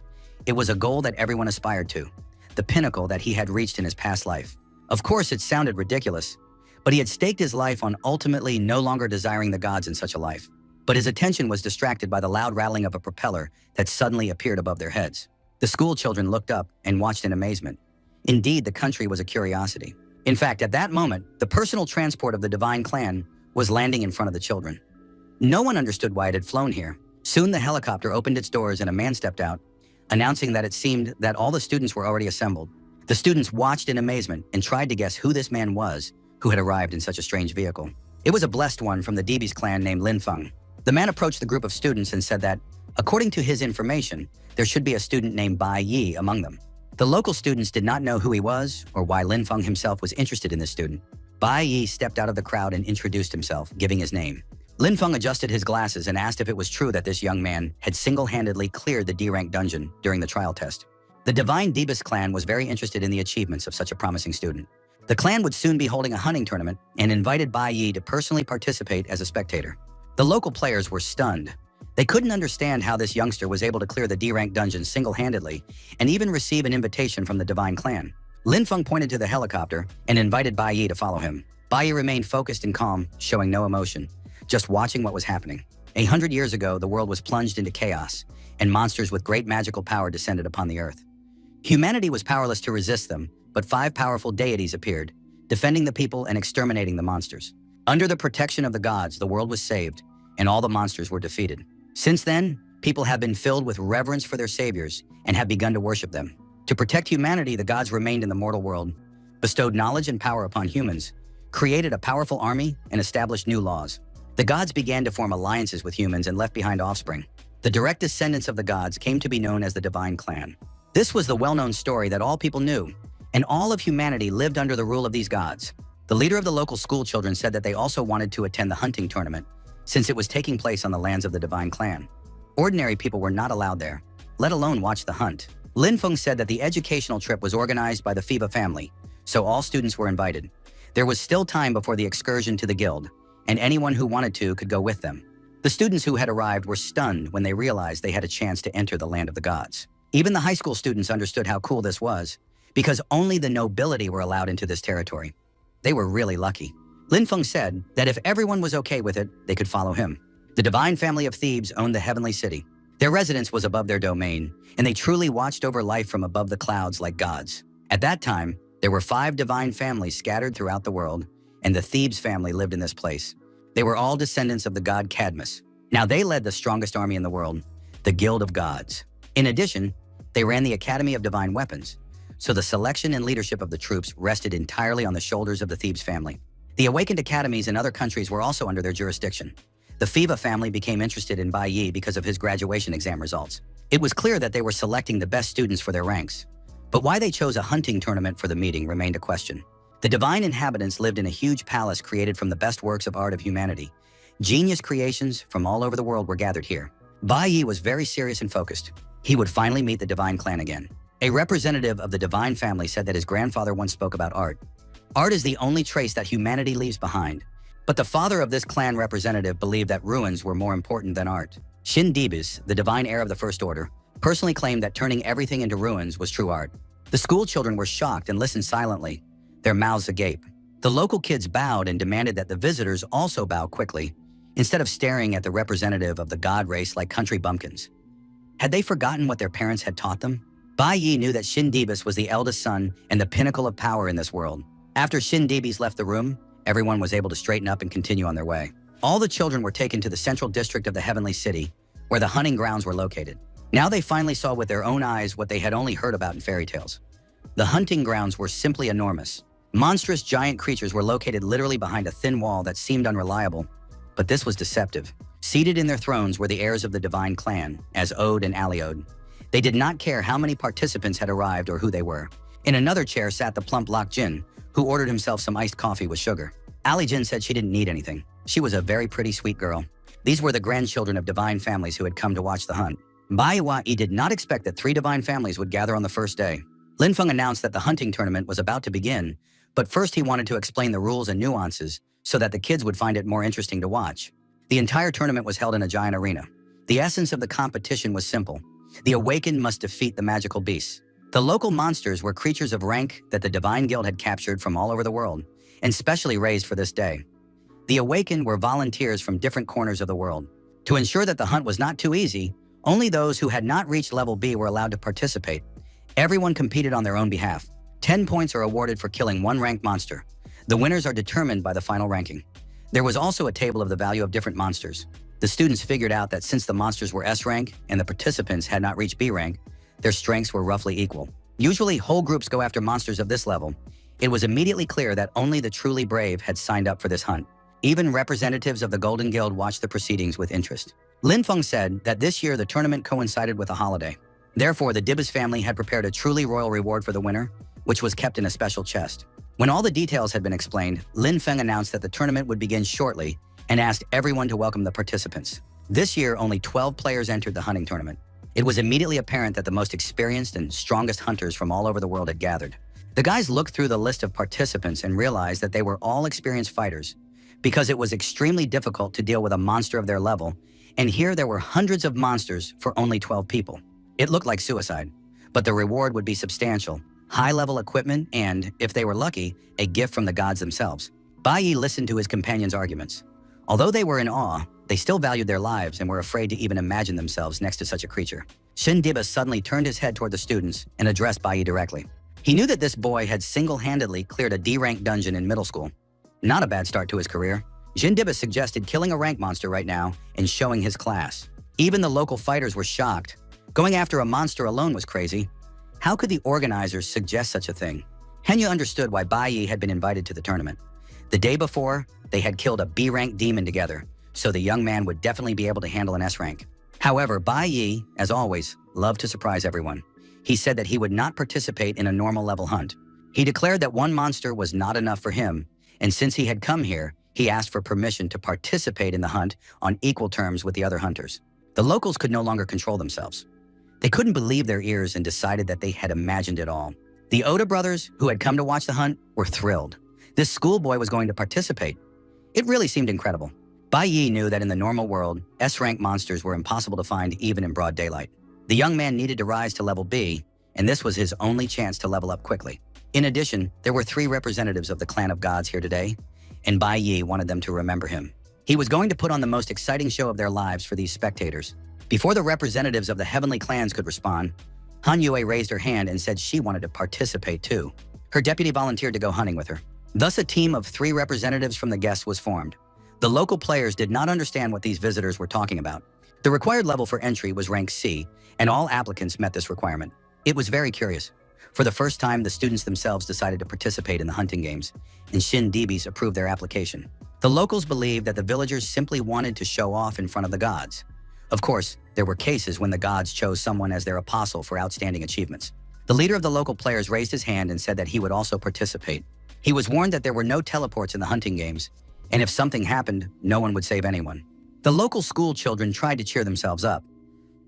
It was a goal that everyone aspired to, the pinnacle that he had reached in his past life. Of course, it sounded ridiculous, but he had staked his life on ultimately no longer desiring the gods in such a life. But his attention was distracted by the loud rattling of a propeller that suddenly appeared above their heads. The school children looked up and watched in amazement. Indeed, the country was a curiosity. In fact, at that moment, the personal transport of the divine clan was landing in front of the children. No one understood why it had flown here. Soon the helicopter opened its doors and a man stepped out, announcing that it seemed that all the students were already assembled. The students watched in amazement and tried to guess who this man was who had arrived in such a strange vehicle. It was a blessed one from the DB's clan named Lin Feng. The man approached the group of students and said that, according to his information, there should be a student named Bai Yi among them. The local students did not know who he was or why Lin Feng himself was interested in this student. Bai Yi stepped out of the crowd and introduced himself, giving his name. Lin Feng adjusted his glasses and asked if it was true that this young man had single-handedly cleared the D-rank dungeon during the trial test. The Divine Debus clan was very interested in the achievements of such a promising student. The clan would soon be holding a hunting tournament and invited Bai Yi to personally participate as a spectator. The local players were stunned. They couldn't understand how this youngster was able to clear the D-rank dungeon single-handedly and even receive an invitation from the Divine Clan. Lin Feng pointed to the helicopter and invited Bai Yi to follow him. Bai Yi remained focused and calm, showing no emotion, just watching what was happening. 100 years ago, the world was plunged into chaos, and monsters with great magical power descended upon the earth. Humanity was powerless to resist them, but 5 powerful deities appeared, defending the people and exterminating the monsters. Under the protection of the gods, the world was saved, and all the monsters were defeated. Since then, people have been filled with reverence for their saviors and have begun to worship them. To protect humanity, the gods remained in the mortal world, bestowed knowledge and power upon humans, created a powerful army, and established new laws. The gods began to form alliances with humans and left behind offspring. The direct descendants of the gods came to be known as the Divine Clan. This was the well-known story that all people knew, and all of humanity lived under the rule of these gods. The leader of the local school children said that they also wanted to attend the hunting tournament, since it was taking place on the lands of the Divine Clan. Ordinary people were not allowed there, let alone watch the hunt. Lin Feng said that the educational trip was organized by the Fiba family, so all students were invited. There was still time before the excursion to the guild, and anyone who wanted to could go with them. The students who had arrived were stunned when they realized they had a chance to enter the land of the gods. Even the high school students understood how cool this was, because only the nobility were allowed into this territory. They were really lucky. Lin Feng said that if everyone was okay with it, they could follow him. The divine family of Thebes owned the heavenly city. Their residence was above their domain, and they truly watched over life from above the clouds like gods. At that time, there were 5 divine families scattered throughout the world, and the Thebes family lived in this place. They were all descendants of the god Cadmus. Now they led the strongest army in the world, the Guild of Gods. In addition, they ran the Academy of Divine Weapons, so the selection and leadership of the troops rested entirely on the shoulders of the Thebes family. The awakened academies in other countries were also under their jurisdiction. The Fiba family became interested in Bai Yi because of his graduation exam results. It was clear that they were selecting the best students for their ranks. But why they chose a hunting tournament for the meeting remained a question. The divine inhabitants lived in a huge palace created from the best works of art of humanity. Genius creations from all over the world were gathered here. Bai Yi was very serious and focused. He would finally meet the Divine Clan again. A representative of the Divine family said that his grandfather once spoke about art. Art is the only trace that humanity leaves behind. But the father of this clan representative believed that ruins were more important than art. Shin Debus, the divine heir of the First Order, personally claimed that turning everything into ruins was true art. The school children were shocked and listened silently, their mouths agape. The local kids bowed and demanded that the visitors also bow quickly, instead of staring at the representative of the god race like country bumpkins. Had they forgotten what their parents had taught them? Bai Yi knew that Shin Debus was the eldest son and the pinnacle of power in this world. After Shin Debus left the room, everyone was able to straighten up and continue on their way. All the children were taken to the central district of the Heavenly City, where the hunting grounds were located. Now they finally saw with their own eyes what they had only heard about in fairy tales. The hunting grounds were simply enormous. Monstrous giant creatures were located literally behind a thin wall that seemed unreliable, but this was deceptive. Seated in their thrones were the heirs of the Divine Clan, as Ode and Aliode. They did not care how many participants had arrived or who they were. In another chair sat the plump Lok Jin, who ordered himself some iced coffee with sugar. Ali Jin said she didn't need anything. She was a very pretty, sweet girl. These were the grandchildren of divine families who had come to watch the hunt. Bai Yi did not expect that 3 divine families would gather on the first day. Lin Feng announced that the hunting tournament was about to begin, but first he wanted to explain the rules and nuances so that the kids would find it more interesting to watch. The entire tournament was held in a giant arena. The essence of the competition was simple. The awakened must defeat the magical beasts. The local monsters were creatures of rank that the Divine Guild had captured from all over the world, and specially raised for this day. The awakened were volunteers from different corners of the world. To ensure that the hunt was not too easy, only those who had not reached level B were allowed to participate. Everyone competed on their own behalf. 10 points are awarded for killing 1 ranked monster. The winners are determined by the final ranking. There was also a table of the value of different monsters. The students figured out that since the monsters were S rank and the participants had not reached B rank, their strengths were roughly equal. Usually, whole groups go after monsters of this level. It was immediately clear that only the truly brave had signed up for this hunt. Even representatives of the Golden Guild watched the proceedings with interest. Lin Feng said that this year the tournament coincided with a holiday. Therefore, the Dibas family had prepared a truly royal reward for the winner, which was kept in a special chest. When all the details had been explained, Lin Feng announced that the tournament would begin shortly and asked everyone to welcome the participants. This year, only 12 players entered the hunting tournament. It was immediately apparent that the most experienced and strongest hunters from all over the world had gathered. The guys looked through the list of participants and realized that they were all experienced fighters because it was extremely difficult to deal with a monster of their level, and here there were hundreds of monsters for only 12 people. It looked like suicide, but the reward would be substantial, high-level equipment, and, if they were lucky, a gift from the gods themselves. Bai Yi listened to his companions' arguments. Although they were in awe, they still valued their lives and were afraid to even imagine themselves next to such a creature. Shin Diba suddenly turned his head toward the students and addressed Bai Yi directly. He knew that this boy had single-handedly cleared a D-rank dungeon in middle school. Not a bad start to his career. Shin Diba suggested killing a rank monster right now and showing his class. Even the local fighters were shocked. Going after a monster alone was crazy. How could the organizers suggest such a thing? Henya understood why Bai Yi had been invited to the tournament. The day before, they had killed a B-rank demon together, so the young man would definitely be able to handle an S-rank. However, Bai Yi, as always, loved to surprise everyone. He said that he would not participate in a normal level hunt. He declared that one monster was not enough for him, and since he had come here, he asked for permission to participate in the hunt on equal terms with the other hunters. The locals could no longer control themselves. They couldn't believe their ears and decided that they had imagined it all. The Oda brothers, who had come to watch the hunt, were thrilled. This schoolboy was going to participate. It really seemed incredible. Bai Yi knew that in the normal world, S-rank monsters were impossible to find even in broad daylight. The young man needed to rise to level B, and this was his only chance to level up quickly. In addition, there were 3 representatives of the clan of gods here today, and Bai Yi wanted them to remember him. He was going to put on the most exciting show of their lives for these spectators. Before the representatives of the heavenly clans could respond, Han Yue raised her hand and said she wanted to participate too. Her deputy volunteered to go hunting with her. Thus, a team of 3 representatives from the guests was formed. The local players did not understand what these visitors were talking about. The required level for entry was rank C, and all applicants met this requirement. It was very curious. For the first time, the students themselves decided to participate in the hunting games, and Shin Dibis approved their application. The locals believed that the villagers simply wanted to show off in front of the gods. Of course, there were cases when the gods chose someone as their apostle for outstanding achievements. The leader of the local players raised his hand and said that he would also participate. He was warned that there were no teleports in the hunting games, and if something happened, no one would save anyone. The local school children tried to cheer themselves up.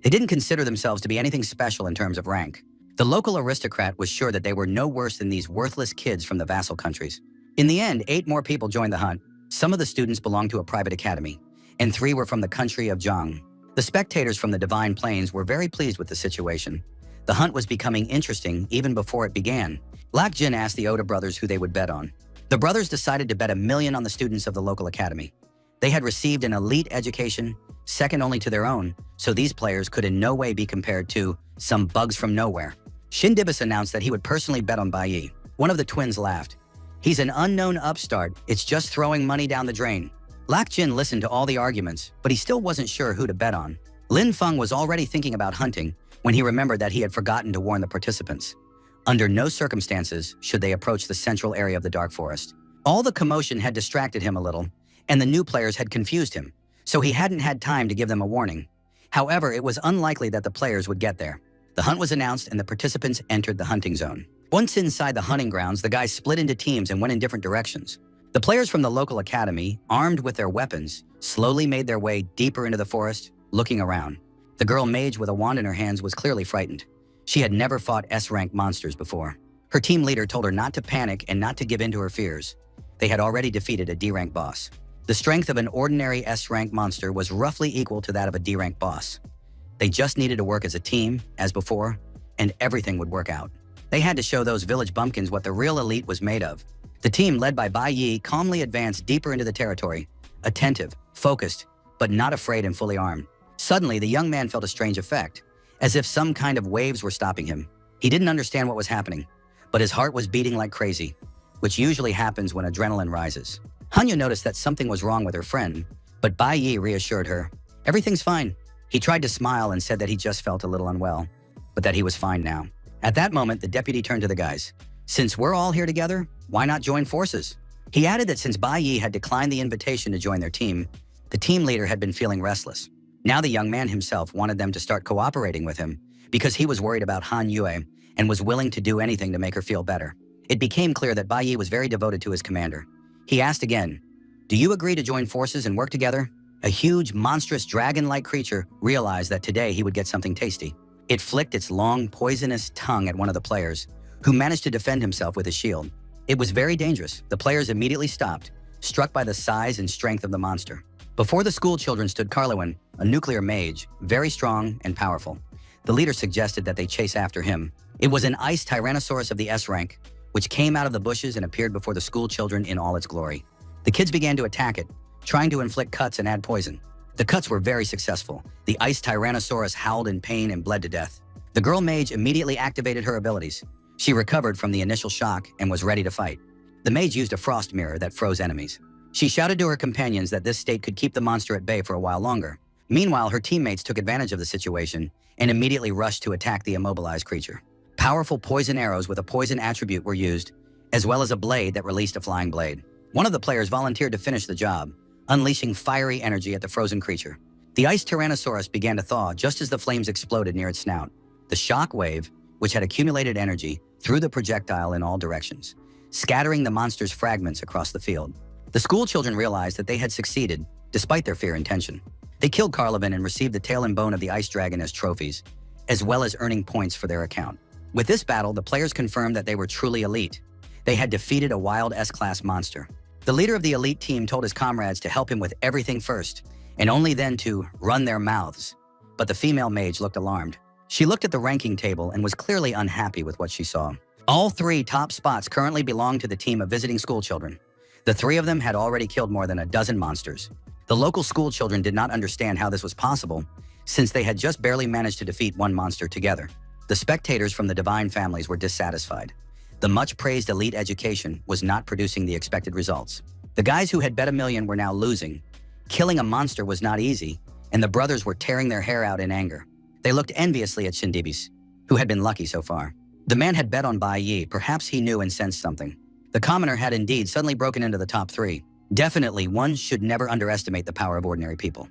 They didn't consider themselves to be anything special in terms of rank. The local aristocrat was sure that they were no worse than these worthless kids from the vassal countries. In the end, 8 more people joined the hunt. Some of the students belonged to a private academy, and 3 were from the country of Zhang. The spectators from the Divine Plains were very pleased with the situation. The hunt was becoming interesting even before it began. Lak Jin asked the Oda brothers who they would bet on. The brothers decided to bet $1 million on the students of the local academy. They had received an elite education, second only to their own, so these players could in no way be compared to some bugs from nowhere. Shin Dibis announced that he would personally bet on Bai Yi. One of the twins laughed. He's an unknown upstart. It's just throwing money down the drain. Lak Jin listened to all the arguments, but he still wasn't sure who to bet on. Lin Feng was already thinking about hunting when he remembered that he had forgotten to warn the participants. Under no circumstances should they approach the central area of the dark forest. All the commotion had distracted him a little, and the new players had confused him, so he hadn't had time to give them a warning. However, it was unlikely that the players would get there. The hunt was announced and the participants entered the hunting zone. Once inside the hunting grounds, the guys split into teams and went in different directions. The players from the local academy, armed with their weapons, slowly made their way deeper into the forest, looking around. The girl mage with a wand in her hands was clearly frightened. She had never fought S-rank monsters before. Her team leader told her not to panic and not to give in to her fears. They had already defeated a D-rank boss. The strength of an ordinary S-rank monster was roughly equal to that of a D-rank boss. They just needed to work as a team, as before, and everything would work out. They had to show those village bumpkins what the real elite was made of. The team, led by Bai Yi, calmly advanced deeper into the territory, attentive, focused, but not afraid and fully armed. Suddenly, the young man felt a strange effect, as if some kind of waves were stopping him. He didn't understand what was happening, but his heart was beating like crazy, which usually happens when adrenaline rises. Hanya noticed that something was wrong with her friend, but Bai Yi reassured her. Everything's fine. He tried to smile and said that he just felt a little unwell, but that he was fine now. At that moment, the deputy turned to the guys. Since we're all here together, why not join forces? He added that since Bai Yi had declined the invitation to join their team, the team leader had been feeling restless. Now the young man himself wanted them to start cooperating with him because he was worried about Han Yue and was willing to do anything to make her feel better. It became clear that Bai Yi was very devoted to his commander. He asked again, "Do you agree to join forces and work together?" A huge, monstrous, dragon-like creature realized that today he would get something tasty. It flicked its long, poisonous tongue at one of the players, who managed to defend himself with his shield. It was very dangerous. The players immediately stopped, struck by the size and strength of the monster. Before the school children stood Carlowin, a nuclear mage, very strong and powerful. The leader suggested that they chase after him. It was an ice tyrannosaurus of the S rank, which came out of the bushes and appeared before the school children in all its glory. The kids began to attack it, trying to inflict cuts and add poison. The cuts were very successful. The ice tyrannosaurus howled in pain and bled to death. The girl mage immediately activated her abilities. She recovered from the initial shock and was ready to fight. The mage used a frost mirror that froze enemies. She shouted to her companions that this state could keep the monster at bay for a while longer. Meanwhile, her teammates took advantage of the situation and immediately rushed to attack the immobilized creature. Powerful poison arrows with a poison attribute were used, as well as a blade that released a flying blade. One of the players volunteered to finish the job, unleashing fiery energy at the frozen creature. The ice tyrannosaurus began to thaw just as the flames exploded near its snout. The shock wave, which had accumulated energy, threw the projectile in all directions, scattering the monster's fragments across the field. The school children realized that they had succeeded, despite their fear and tension. They killed Carlovin and received the tail and bone of the ice dragon as trophies, as well as earning points for their account. With this battle, the players confirmed that they were truly elite. They had defeated a wild S-Class monster. The leader of the elite team told his comrades to help him with everything first, and only then to run their mouths. But the female mage looked alarmed. She looked at the ranking table and was clearly unhappy with what she saw. All 3 top spots currently belonged to the team of visiting school children. The 3 of them had already killed more than a dozen monsters. The local school children did not understand how this was possible, since they had just barely managed to defeat one monster together. The spectators from the divine families were dissatisfied. The much-praised elite education was not producing the expected results. The guys who had bet $1 million were now losing. Killing a monster was not easy, and the brothers were tearing their hair out in anger. They looked enviously at Shindibis, who had been lucky so far. The man had bet on Bai Yi. Perhaps he knew and sensed something. The commoner had indeed suddenly broken into the top 3. Definitely, one should never underestimate the power of ordinary people.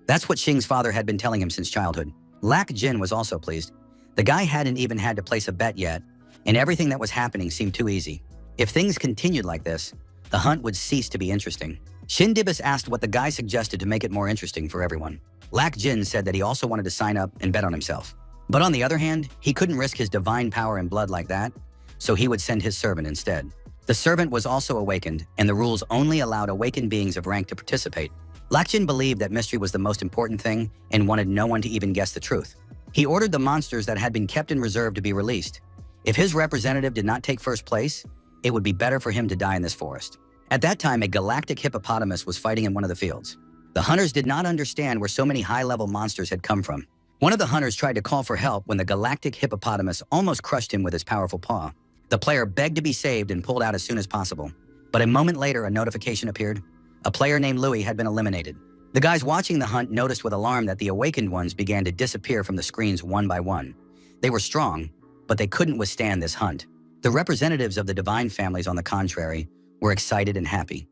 That's what Xing's father had been telling him since childhood. Lac Jin was also pleased. The guy hadn't even had to place a bet yet, and everything that was happening seemed too easy. If things continued like this, the hunt would cease to be interesting. Shindibis asked what the guy suggested to make it more interesting for everyone. Lac Jin said that he also wanted to sign up and bet on himself. But on the other hand, he couldn't risk his divine power and blood like that, so he would send his servant instead. The servant was also awakened, and the rules only allowed awakened beings of rank to participate. Lac Jin believed that mystery was the most important thing and wanted no one to even guess the truth. He ordered the monsters that had been kept in reserve to be released. If his representative did not take first place, it would be better for him to die in this forest. At that time, a galactic hippopotamus was fighting in one of the fields. The hunters did not understand where so many high-level monsters had come from. One of the hunters tried to call for help when the galactic hippopotamus almost crushed him with his powerful paw. The player begged to be saved and pulled out as soon as possible. But a moment later, a notification appeared. A player named Louis had been eliminated. The guys watching the hunt noticed with alarm that the awakened ones began to disappear from the screens one by one. They were strong, but they couldn't withstand this hunt. The representatives of the divine families, on the contrary, were excited and happy.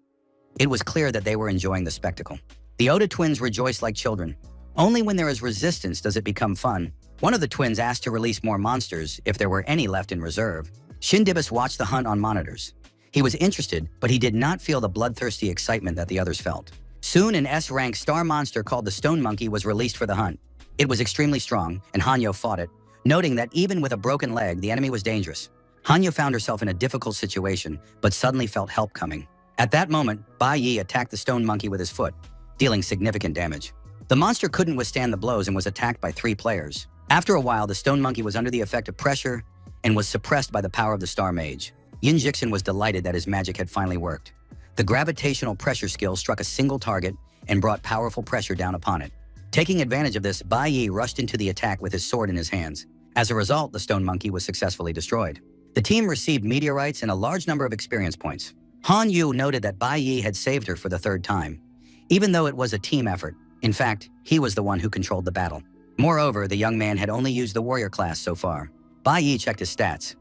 It was clear that they were enjoying the spectacle. The Oda twins rejoiced like children. Only when there is resistance does it become fun. One of the twins asked to release more monsters if there were any left in reserve. Shindibis watched the hunt on monitors. He was interested, but he did not feel the bloodthirsty excitement that the others felt. Soon, an S-rank star monster called the Stone Monkey was released for the hunt. It was extremely strong, and Hanyo fought it, noting that even with a broken leg, the enemy was dangerous. Hanyo found herself in a difficult situation, but suddenly felt help coming. At that moment, Bai Yi attacked the Stone Monkey with his foot, dealing significant damage. The monster couldn't withstand the blows and was attacked by 3 players. After a while, the Stone Monkey was under the effect of pressure and was suppressed by the power of the Star Mage. Yin Jixin was delighted that his magic had finally worked. The gravitational pressure skill struck a single target and brought powerful pressure down upon it. Taking advantage of this, Bai Yi rushed into the attack with his sword in his hands. As a result, the Stone Monkey was successfully destroyed. The team received meteorites and a large number of experience points. Han Yu noted that Bai Yi had saved her for the 3rd time, even though it was a team effort. In fact, he was the one who controlled the battle. Moreover, the young man had only used the warrior class so far. Bai Yi checked his stats.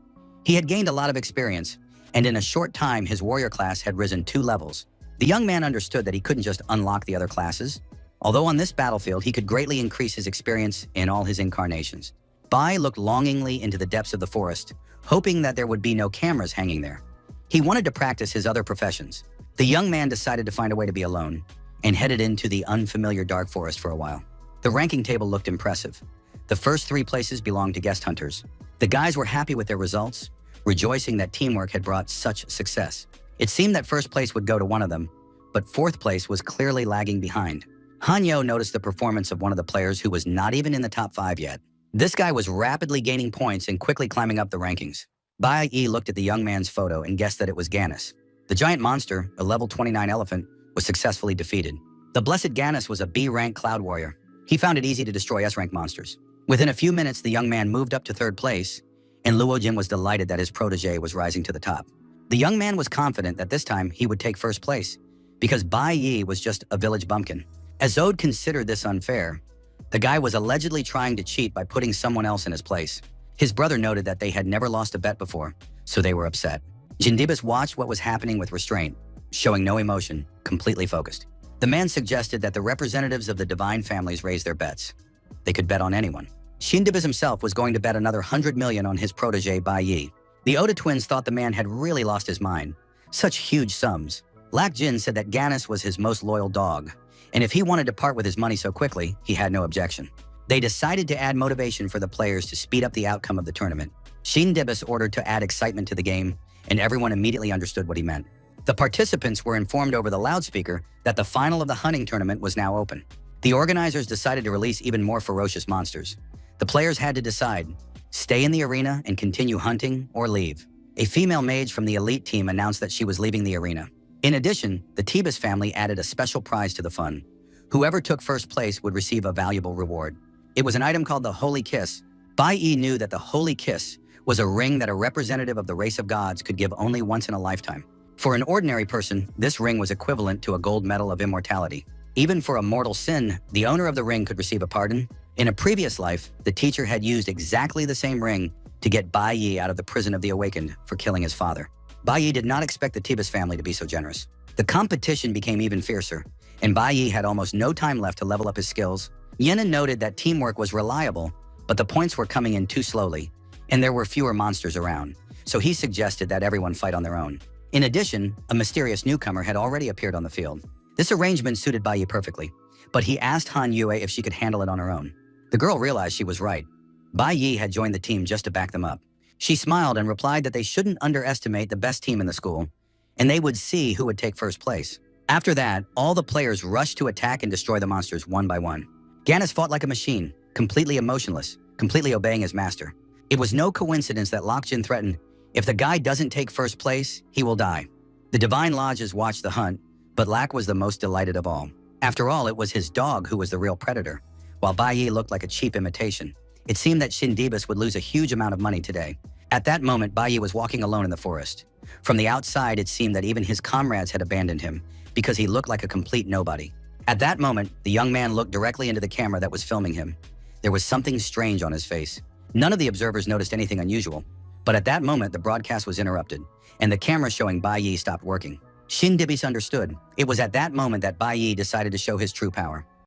He had gained a lot of experience, and in a short time, his warrior class had risen 2 levels. The young man understood that he couldn't just unlock the other classes. Although on this battlefield, he could greatly increase his experience in all his incarnations. Bai looked longingly into the depths of the forest, hoping that there would be no cameras hanging there. He wanted to practice his other professions. The young man decided to find a way to be alone and headed into the unfamiliar dark forest for a while. The ranking table looked impressive. The first 3 places belonged to guest hunters. The guys were happy with their results, rejoicing that teamwork had brought such success. It seemed that first place would go to one of them, but 4th place was clearly lagging behind. Hanyo noticed the performance of one of the players who was not even in the top 5 yet. This guy was rapidly gaining points and quickly climbing up the rankings. Bai Yi looked at the young man's photo and guessed that it was Gannis. The giant monster, a level 29 elephant, was successfully defeated. The blessed Gannis was a B-rank cloud warrior. He found it easy to destroy S-rank monsters. Within a few minutes, the young man moved up to 3rd place, and Luo Jin was delighted that his protege was rising to the top. The young man was confident that this time he would take 1st place, because Bai Yi was just a village bumpkin. As Zode considered this unfair, the guy was allegedly trying to cheat by putting someone else in his place. His brother noted that they had never lost a bet before, so they were upset. Jindibis watched what was happening with restraint, showing no emotion, completely focused. The man suggested that the representatives of the divine families raise their bets. They could bet on anyone. Shindibis himself was going to bet another 100 million on his protege Bai Yi. The Oda twins thought the man had really lost his mind. Such huge sums. Lak Jin said that Gannis was his most loyal dog, and if he wanted to part with his money so quickly, he had no objection. They decided to add motivation for the players to speed up the outcome of the tournament. Shindibis ordered to add excitement to the game, and everyone immediately understood what he meant. The participants were informed over the loudspeaker that the final of the hunting tournament was now open. The organizers decided to release even more ferocious monsters. The players had to decide, stay in the arena and continue hunting or leave. A female mage from the elite team announced that she was leaving the arena. In addition, the Tebas family added a special prize to the fun. Whoever took 1st place would receive a valuable reward. It was an item called the Holy Kiss. Bai Yi knew that the Holy Kiss was a ring that a representative of the race of gods could give only once in a lifetime. For an ordinary person, this ring was equivalent to a gold medal of immortality. Even for a mortal sin, the owner of the ring could receive a pardon. In a previous life, the teacher had used exactly the same ring to get Bai Yi out of the prison of the awakened for killing his father. Bai Yi did not expect the Tebas family to be so generous. The competition became even fiercer, and Bai Yi had almost no time left to level up his skills. Yenin noted that teamwork was reliable, but the points were coming in too slowly, and there were fewer monsters around, so he suggested that everyone fight on their own. In addition, a mysterious newcomer had already appeared on the field. This arrangement suited Bai Yi perfectly, but he asked Han Yue if she could handle it on her own. The girl realized she was right. Bai Yi had joined the team just to back them up. She smiled and replied that they shouldn't underestimate the best team in the school, and they would see who would take 1st place. After that, all the players rushed to attack and destroy the monsters one by one. Gannis fought like a machine, completely emotionless, completely obeying his master. It was no coincidence that Lak Jin threatened, if the guy doesn't take 1st place, he will die. The divine lodges watched the hunt, but Lak was the most delighted of all. After all, it was his dog who was the real predator, while Bai Yi looked like a cheap imitation. It seemed that Shindibis would lose a huge amount of money today. At that moment, Bai Yi was walking alone in the forest. From the outside, it seemed that even his comrades had abandoned him because he looked like a complete nobody. At that moment, the young man looked directly into the camera that was filming him. There was something strange on his face. None of the observers noticed anything unusual, but at that moment, the broadcast was interrupted, and the camera showing Bai Yi stopped working. Shindibis understood. It was at that moment that Bai Yi decided to show his true power.